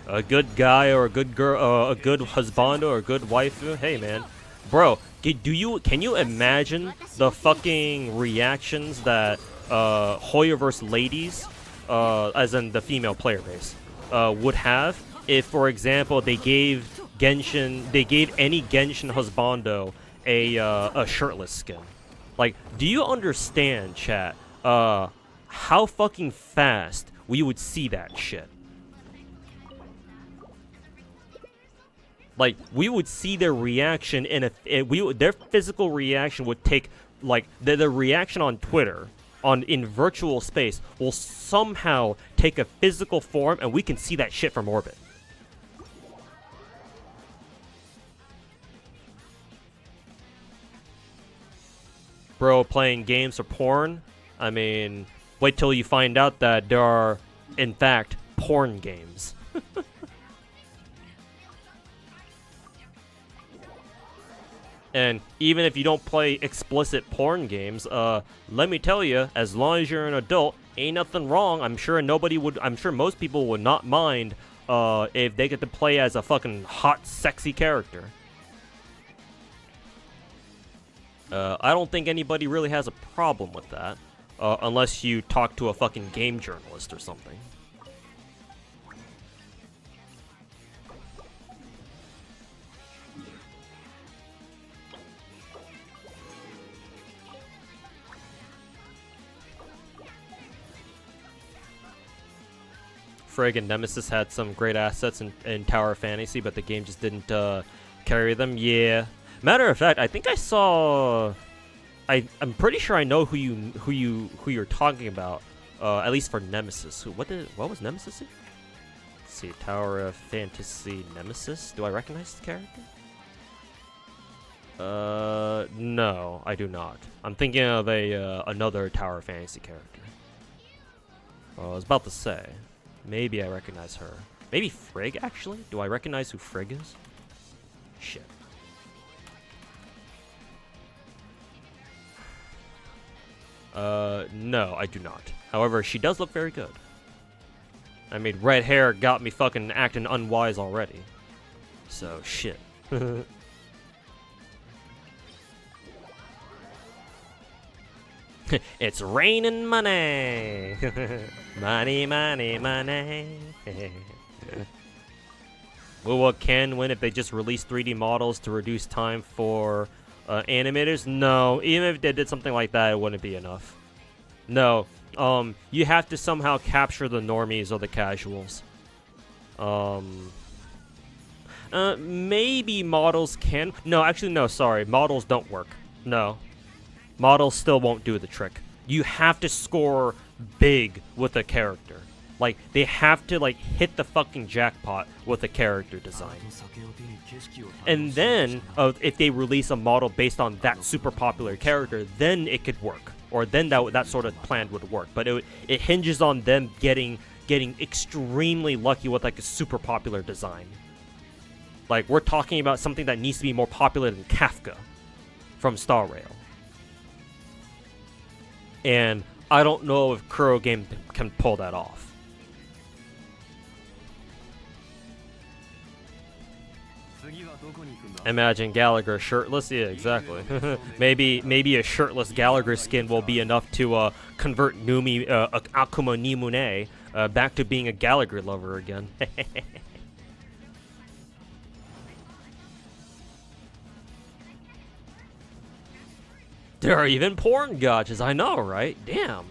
[SPEAKER 1] A good guy or a good girl, a good husband or a good waifu. Hey man, bro, can you imagine the fucking reactions that Hoyoverse ladies as in the female player base, would have if, for example, they gave any Genshin husbando a shirtless skin. Like, do you understand, chat, how fucking fast we would see that shit? Like, we would see their reaction their physical reaction would take, like, the reaction on Twitter, in virtual space, will somehow take a physical form, and we can see that shit from orbit. Bro, playing games for porn? I mean, wait till you find out that there are, in fact, porn games. And even if you don't play explicit porn games, let me tell you, as long as you're an adult, ain't nothing wrong. I'm sure most people would not mind if they get to play as a fucking hot, sexy character. I don't think anybody really has a problem with that, unless you talk to a fucking game journalist or something. Friggin' Nemesis had some great assets in Tower of Fantasy, but the game just didn't carry them. Yeah. Matter of fact, I think I saw. I'm pretty sure I know who you're talking about. At least for Nemesis. What was Nemesis? Let's see, Tower of Fantasy Nemesis. Do I recognize the character? No, I do not. I'm thinking of another Tower of Fantasy character. I was about to say. Maybe I recognize her. Maybe Frigg, actually? Do I recognize who Frigg is? Shit. No, I do not. However, she does look very good. I mean, red hair got me fucking acting unwise already. So, shit. It's raining money. Money, money, money. Will what can win if they just release 3D models to reduce time for animators? No, even if they did something like that, it wouldn't be enough. No, you have to somehow capture the normies or the casuals. Maybe models can. No, actually, no. Sorry, models don't work. No. Models still won't do the trick. You have to score big with a character. Like, they have to, like, hit the fucking jackpot with a character design. And then, if they release a model based on that super popular character, then it could work. Or then that sort of plan would work. But it hinges on them getting extremely lucky with, like, a super popular design. Like, we're talking about something that needs to be more popular than Kafka from Star Rail. And I don't know if Kuro Game can pull that off. Imagine Gallagher shirtless. Yeah, exactly. maybe a shirtless Gallagher skin will be enough to convert Numi Akuma Nimune back to being a Gallagher lover again. There are even porn gachas, I know, right? Damn.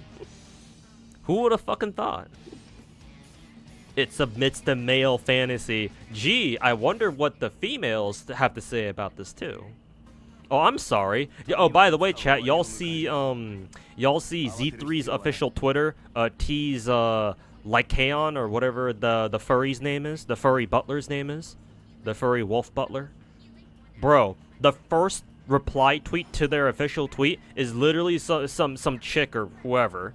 [SPEAKER 1] Who would have fucking thought? It submits to male fantasy. Gee, I wonder what the females have to say about this too. Oh, I'm sorry. Oh, by the way, chat, y'all see Z3's official Twitter tease Lycaon or whatever the furry's name is, the furry butler's name is, the furry wolf butler. Bro, the first reply tweet to their official tweet is literally some chick or whoever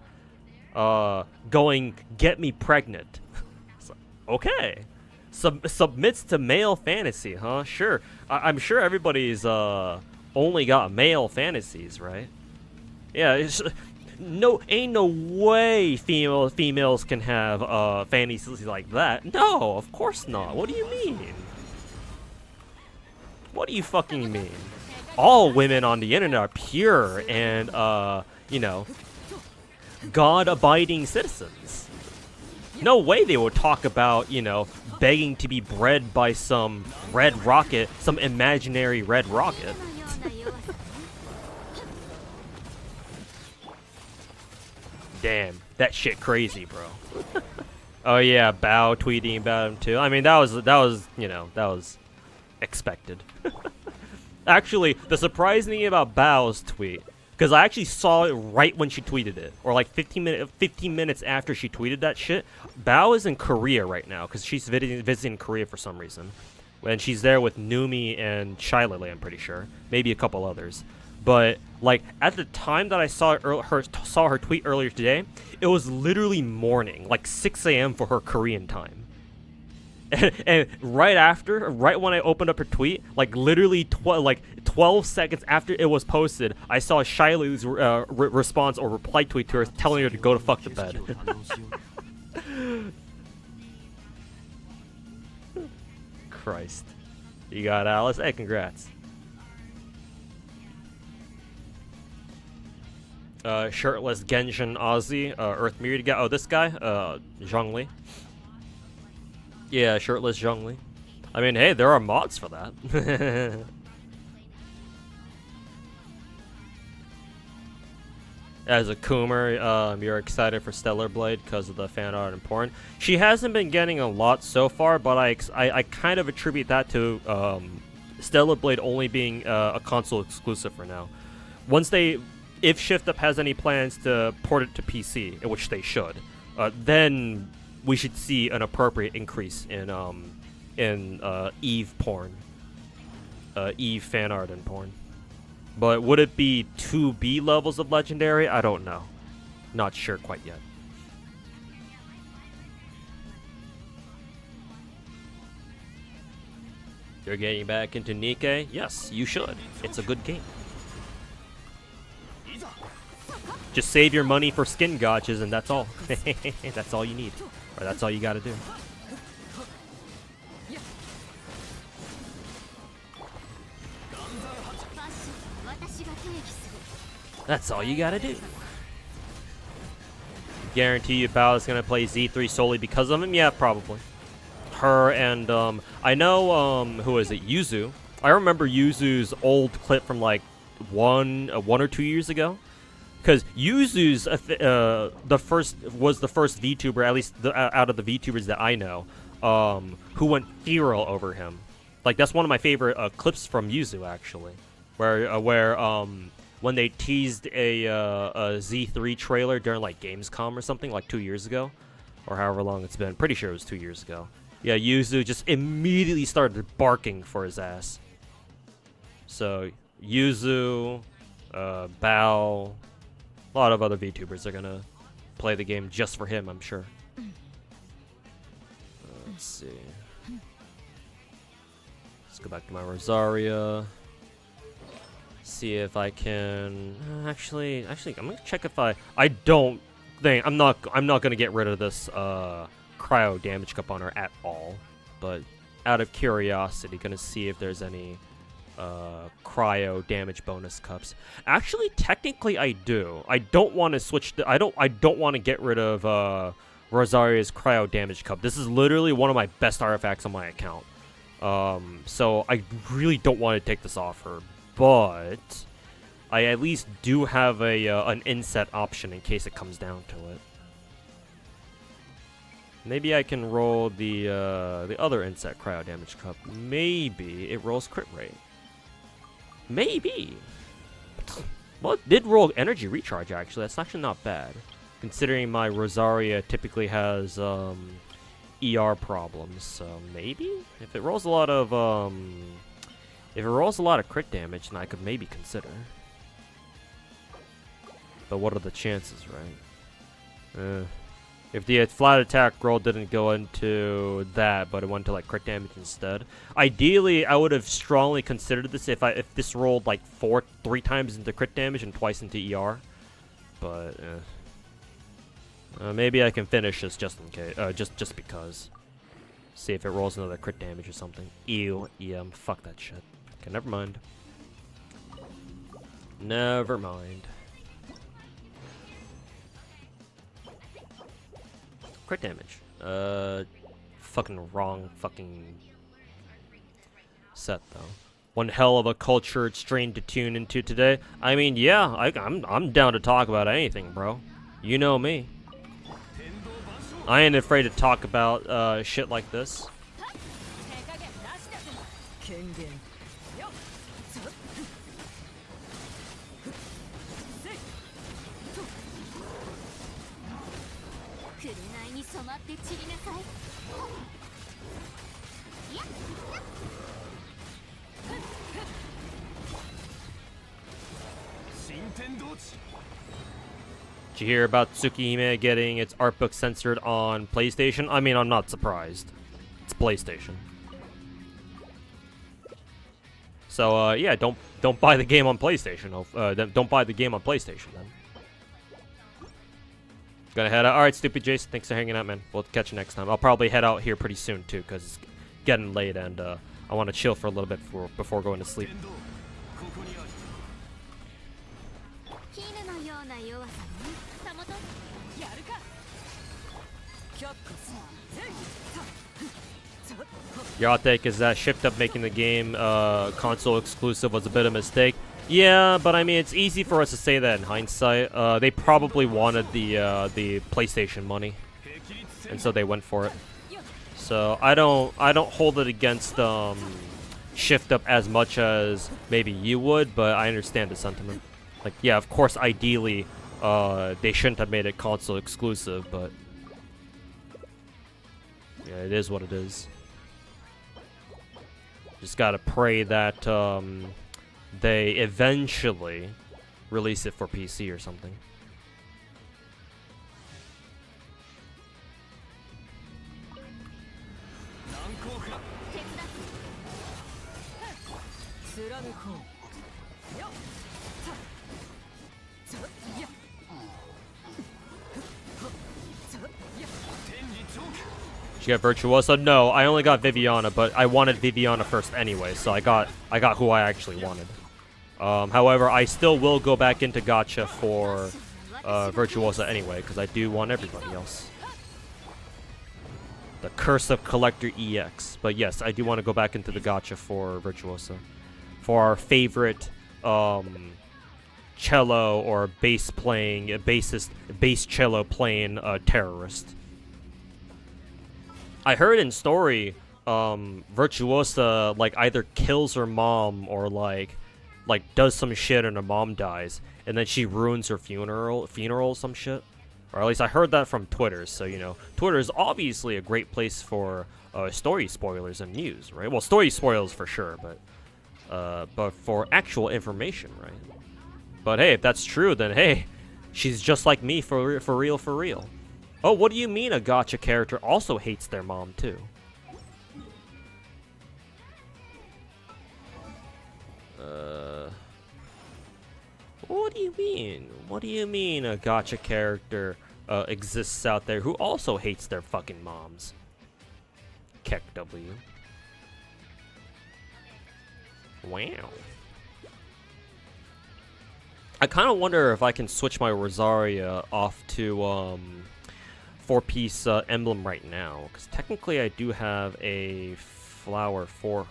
[SPEAKER 1] going, "Get me pregnant." Okay. Submits to male fantasy, huh? Sure. I'm sure everybody's only got male fantasies, right? Yeah, ain't no way females can have fantasies like that. No, of course not. What do you mean? What do you fucking mean? All women on the internet are pure and, you know, God-abiding citizens. No way they would talk about, you know, begging to be bred by some red rocket, some imaginary red rocket. Damn, that shit crazy, bro. Oh yeah, Bao tweeting about him too. I mean, that was you know, that was expected. Actually, the surprising thing about Bao's tweet, because I actually saw it right when she tweeted it, or like 15 minutes after she tweeted that shit. Bao is in Korea right now, because she's visiting Korea for some reason. And she's there with Numi and Shylily, I'm pretty sure. Maybe a couple others. But, like, at the time that I saw her tweet earlier today, it was literally morning, like 6 a.m. for her Korean time. And right after, right when I opened up her tweet, like literally 12 seconds after it was posted, I saw Shyly's response or reply tweet to her telling her to go to fuck the bed. Christ. You got Alice? Hey, congrats. Shirtless Genshin Aussie, Earth Mirror to get. Oh, this guy? Zhongli. Yeah, shirtless Zhongli. I mean, hey, there are mods for that. As a Coomer, you're excited for Stellar Blade because of the fan art and porn. She hasn't been getting a lot so far, but I kind of attribute that to Stellar Blade only being a console exclusive for now. If Shift Up has any plans to port it to PC, which they should, then we should see an appropriate increase in Eve porn, Eve fan art and porn. But would it be 2B levels of Legendary? I don't know. Not sure quite yet. You're getting back into Nikke? Yes, you should. It's a good game. Just save your money for skin gotchas and that's all. That's all you need. Or that's all you gotta do. That's all you gotta do. Guarantee you Bao is gonna play Z3 solely because of him? Yeah, probably. Her and, I know, who is it? Yuzu. I remember Yuzu's old clip from like one or 2 years ago. Because Yuzu's the first VTuber, at least out of the VTubers that I know, who went viral over him. Like that's one of my favorite clips from Yuzu actually, where when they teased a Z3 trailer during like Gamescom or something like 2 years ago, or however long it's been. Pretty sure it was 2 years ago. Yeah, Yuzu just immediately started barking for his ass. So Yuzu, Bao. A lot of other VTubers are gonna play the game just for him, I'm sure. Let's see. Let's go back to my Rosaria. See if I can. Actually, I'm gonna check if I don't think I'm not gonna get rid of this cryo damage cup on her at all. But out of curiosity, gonna see if there's any cryo damage bonus cups. Actually, technically, I do. I don't want to switch. I don't want to get rid of Rosaria's cryo damage cup. This is literally one of my best artifacts on my account. So I really don't want to take this off her, but I at least do have an inset option in case it comes down to it. Maybe I can roll the other inset cryo damage cup. Maybe it rolls crit rate. Maybe. Well, it did roll energy recharge, actually. That's actually not bad. Considering my Rosaria typically has ER problems, so maybe? If it rolls a lot of crit damage, then I could maybe consider. But what are the chances, right? If the flat attack roll didn't go into that, but it went to like crit damage instead. Ideally, I would have strongly considered this if this rolled like 3 times into crit damage and twice into ER. But maybe I can finish this just in case, just because. See if it rolls another crit damage or something. Ew, fuck that shit. Okay, never mind. Never mind. Crit damage. Fucking wrong fucking set though. One hell of a cultured strain to tune into today. I mean, yeah, I'm down to talk about anything, bro. You know me. I ain't afraid to talk about shit like this. Did you hear about Tsukihime getting its art book censored on PlayStation? I mean, I'm not surprised. It's PlayStation. So, yeah, don't buy the game on PlayStation. Don't buy the game on PlayStation, then. Gonna head out. Alright, stupid Jason, thanks for hanging out, man. We'll catch you next time. I'll probably head out here pretty soon, too, because it's getting late, and I want to chill for a little bit before going to sleep. Your take is that shift up making the game console exclusive was a bit of a mistake. Yeah, but I mean, it's easy for us to say that in hindsight. They probably wanted the PlayStation money, and so they went for it. So I don't hold it against shift up as much as maybe you would, but I understand the sentiment. Like, yeah, of course, ideally, they shouldn't have made it console exclusive, but yeah, it is what it is. Just gotta pray that they eventually release it for PC or something. Did you get Virtuosa? No, I only got Viviana, but I wanted Viviana first anyway, so I got who I actually wanted. However, I still will go back into Gacha for Virtuosa anyway, because I do want everybody else. The Curse of Collector EX. But yes, I do want to go back into the Gacha for Virtuosa. For our favorite cello or bass cello playing terrorist. I heard in story, Virtuosa like either kills her mom or like does some shit and her mom dies, and then she ruins her funeral, some shit. Or at least I heard that from Twitter. So you know, Twitter is obviously a great place for story spoilers and news, right? Well, story spoilers for sure, but for actual information, right? But hey, if that's true, then hey, she's just like me for real. Oh, what do you mean a gacha character also hates their mom, too? What do you mean? What do you mean a gacha character exists out there who also hates their fucking moms? Keck W. Wow. I kind of wonder if I can switch my Rosaria off to, 4-piece emblem right now, because technically I do have a flower for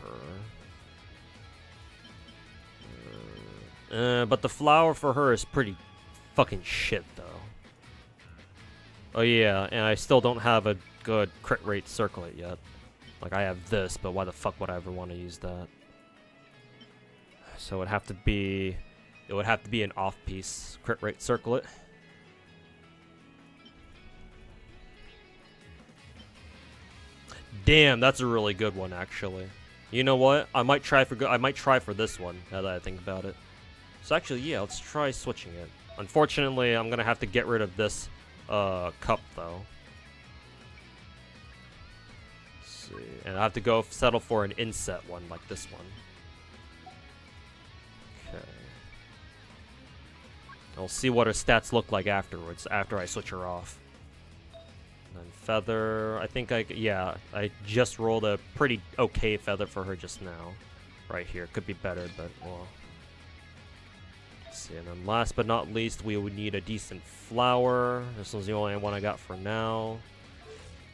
[SPEAKER 1] her. But the flower for her is pretty fucking shit, though. Oh yeah, and I still don't have a good crit rate circlet yet. Like, I have this, but why the fuck would I ever want to use that? So it would have to be an off-piece crit rate circlet. Damn, that's a really good one, actually. You know what? I might try for this one, now that I think about it. So actually, yeah, let's try switching it. Unfortunately, I'm gonna have to get rid of this cup, though. Let's see. And I have to go settle for an inset one, like this one. Okay. I'll see what her stats look like afterwards, after I switch her off. And feather, I think I just rolled a pretty okay feather for her just now. Right here, could be better, but well. Let's see, and then last but not least, we would need a decent flower. This one's the only one I got for now.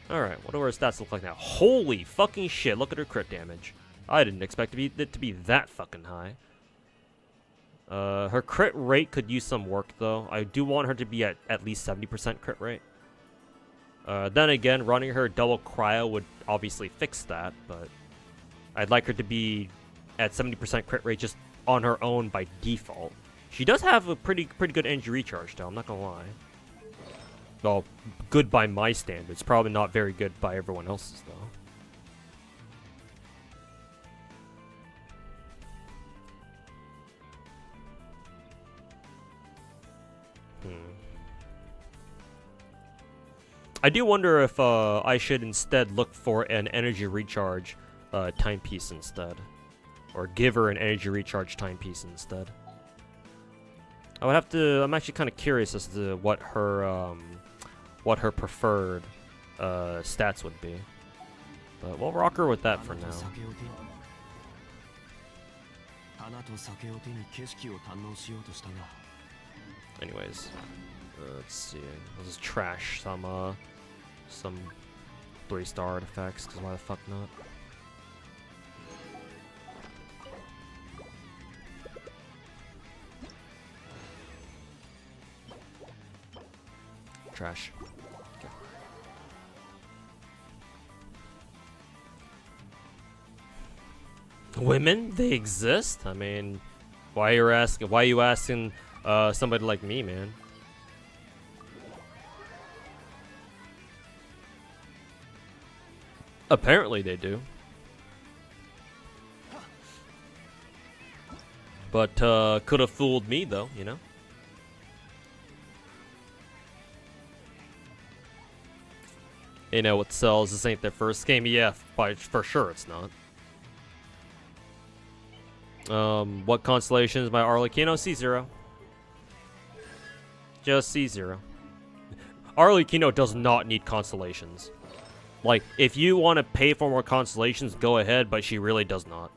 [SPEAKER 1] Alright, what do her stats look like now? Holy fucking shit, look at her crit damage. I didn't expect it to be that fucking high. Her crit rate could use some work, though. I do want her to be at least 70% crit rate. Then again, running her double cryo would obviously fix that, but I'd like her to be at 70% crit rate just on her own by default. She does have a pretty good energy recharge, though, I'm not gonna lie. Well, good by my standards. Probably not very good by everyone else's, though. I do wonder if I should instead look for an energy recharge timepiece instead. Or give her an energy recharge timepiece instead. I would have to... I'm actually kind of curious as to what her preferred stats would be. But we'll rock her with that for now. Anyways, let's see. Let's just trash some 3-star artifacts, because why the fuck not? Trash. Okay. Women? They exist? I mean, why are you asking somebody like me, man? Apparently they do. But could have fooled me though, you know? You know what sells? This ain't their first game. Yeah, for sure it's not. What constellation is my Arlecchino? C0. Just C0. Arlecchino does not need constellations. Like, if you want to pay for more constellations, go ahead, but she really does not.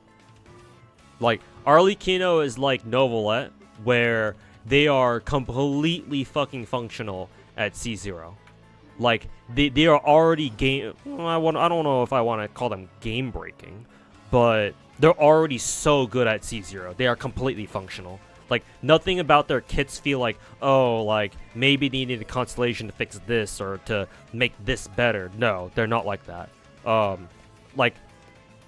[SPEAKER 1] Like, Arlecchino is like Novelette, where they are completely fucking functional at C0. Like, they are already game... I don't know if I want to call them game-breaking, but they're already so good at C0. They are completely functional. Like, nothing about their kits feel like, oh, like, maybe they need a constellation to fix this or to make this better. No, they're not like that. Like,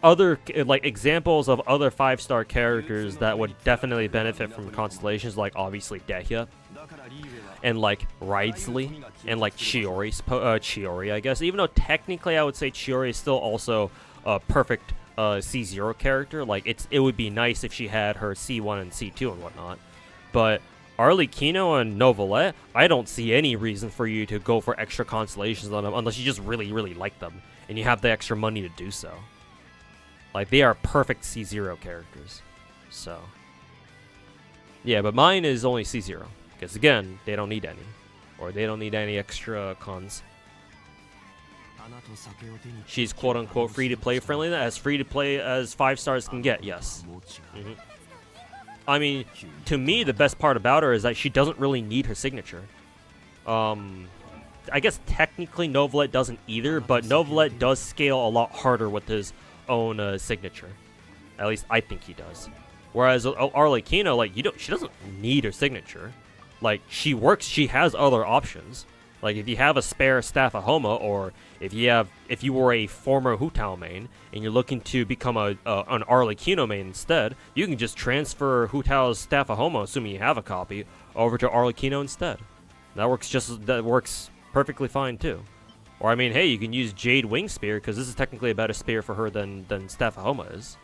[SPEAKER 1] other, like, examples of other 5-star characters that would definitely benefit from constellations, like, obviously, Dehya, and, like, Ridesley, and, like, Chiori, I guess. Even though, technically, I would say Chiori is still also a perfect C0 character. Like, it would be nice if she had her C1 and C2 and whatnot. But Arlecchino and Novelette, I don't see any reason for you to go for extra constellations on them unless you just really, really like them and you have the extra money to do so. Like, they are perfect C0 characters. So, yeah, but mine is only C0 because, again, they don't need any. Or they don't need any extra cons. She's quote-unquote free-to-play friendly, as free-to-play as 5 stars can get, yes. I mean, to me, the best part about her is that she doesn't really need her signature. I guess technically Novelette doesn't either, but Novelette does scale a lot harder with his own signature. At least I think he does. Whereas Arlecchino, like, she doesn't need her signature. Like, she has other options. Like, if you have a spare Staff of Homa, or if you were a former Hu Tao main and you're looking to become an Arlecchino main instead, you can just transfer Hu Tao's Staff of Homa, assuming you have a copy, over to Arlecchino instead. That works perfectly fine too. Or I mean, hey, you can use Jade Wing Spear because this is technically a better spear for her than Staff of Homa is.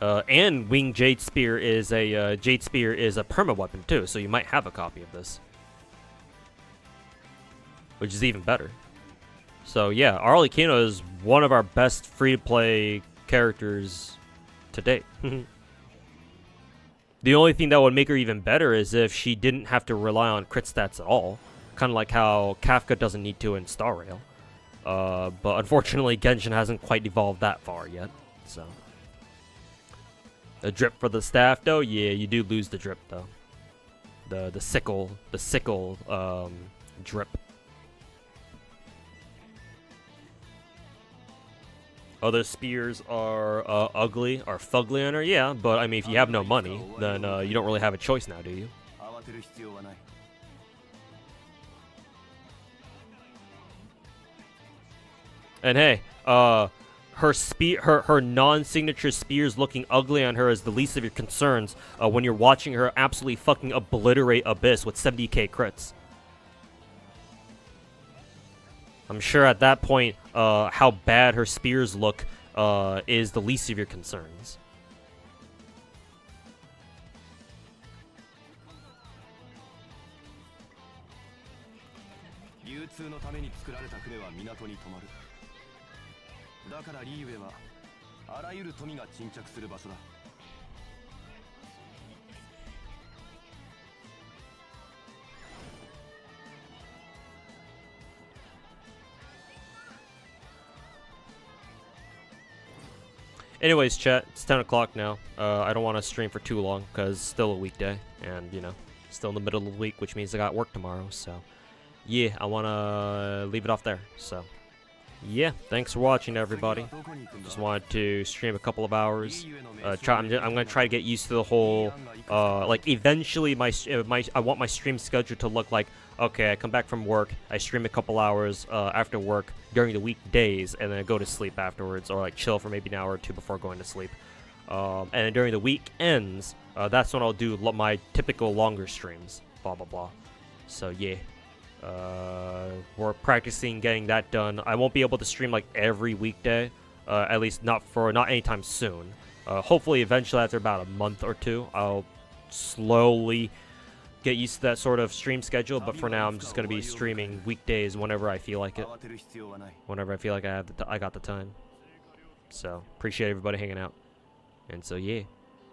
[SPEAKER 1] And Wing Jade Spear is a perma weapon too, so you might have a copy of this, which is even better. So yeah, Arlecchino is one of our best free-to-play characters to date. The only thing that would make her even better is if she didn't have to rely on crit stats at all, kind of like how Kafka doesn't need to in Star Rail. But unfortunately, Genshin hasn't quite evolved that far yet, so. A drip for the staff, though? Yeah, you do lose the drip, though. the sickle drip. Other spears are ugly, are fugly on her, yeah, but I mean, if you have no money, then you don't really have a choice now, do you? And hey, her non-signature spears looking ugly on her is the least of your concerns when you're watching her absolutely fucking obliterate Abyss with 70k crits. I'm sure at that point, how bad her spears look is the least of your concerns. Anyways, chat, it's 10 o'clock now. I don't want to stream for too long because it's still a weekday, and, you know, still in the middle of the week, which means I got work tomorrow, so, yeah, I want to leave it off there, so, yeah, thanks for watching, everybody. Just wanted to stream a couple of hours. I'm going to try to get used to the whole, like, eventually I want my stream schedule to look like, okay, I come back from work, I stream a couple hours after work during the weekdays, and then I go to sleep afterwards, or like chill for maybe an hour or two before going to sleep. And then during the weekends, that's when I'll do my typical longer streams, blah blah blah. So yeah, we're practicing getting that done. I won't be able to stream like every weekday, at least not anytime soon. Hopefully, eventually after about a month or two, I'll slowly get used to that sort of stream schedule, but for now I'm just going to be streaming weekdays whenever I feel like it. Whenever I feel like I got the time. So, appreciate everybody hanging out. And so yeah.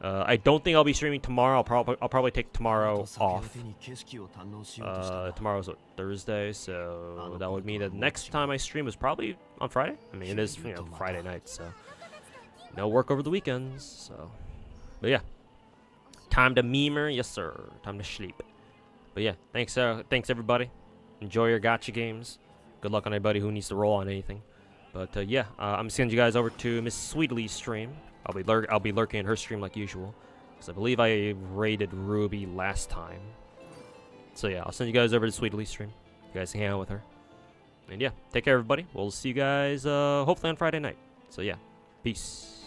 [SPEAKER 1] I don't think I'll be streaming tomorrow. I'll probably take tomorrow off. Tomorrow's what, Thursday, so that would mean that the next time I stream is probably on Friday. I mean, it is, you know, Friday night, so no work over the weekends, so. But yeah. Time to memer, yes sir. Time to sleep. But yeah, thanks everybody. Enjoy your gacha games. Good luck on anybody who needs to roll on anything. But yeah, I'm sending you guys over to Miss Sweetly's stream. I'll be lurking in her stream like usual, because I believe I raided Ruby last time. So yeah, I'll send you guys over to Sweetly's stream. You guys can hang out with her. And yeah, take care everybody. We'll see you guys hopefully on Friday night. So yeah, peace.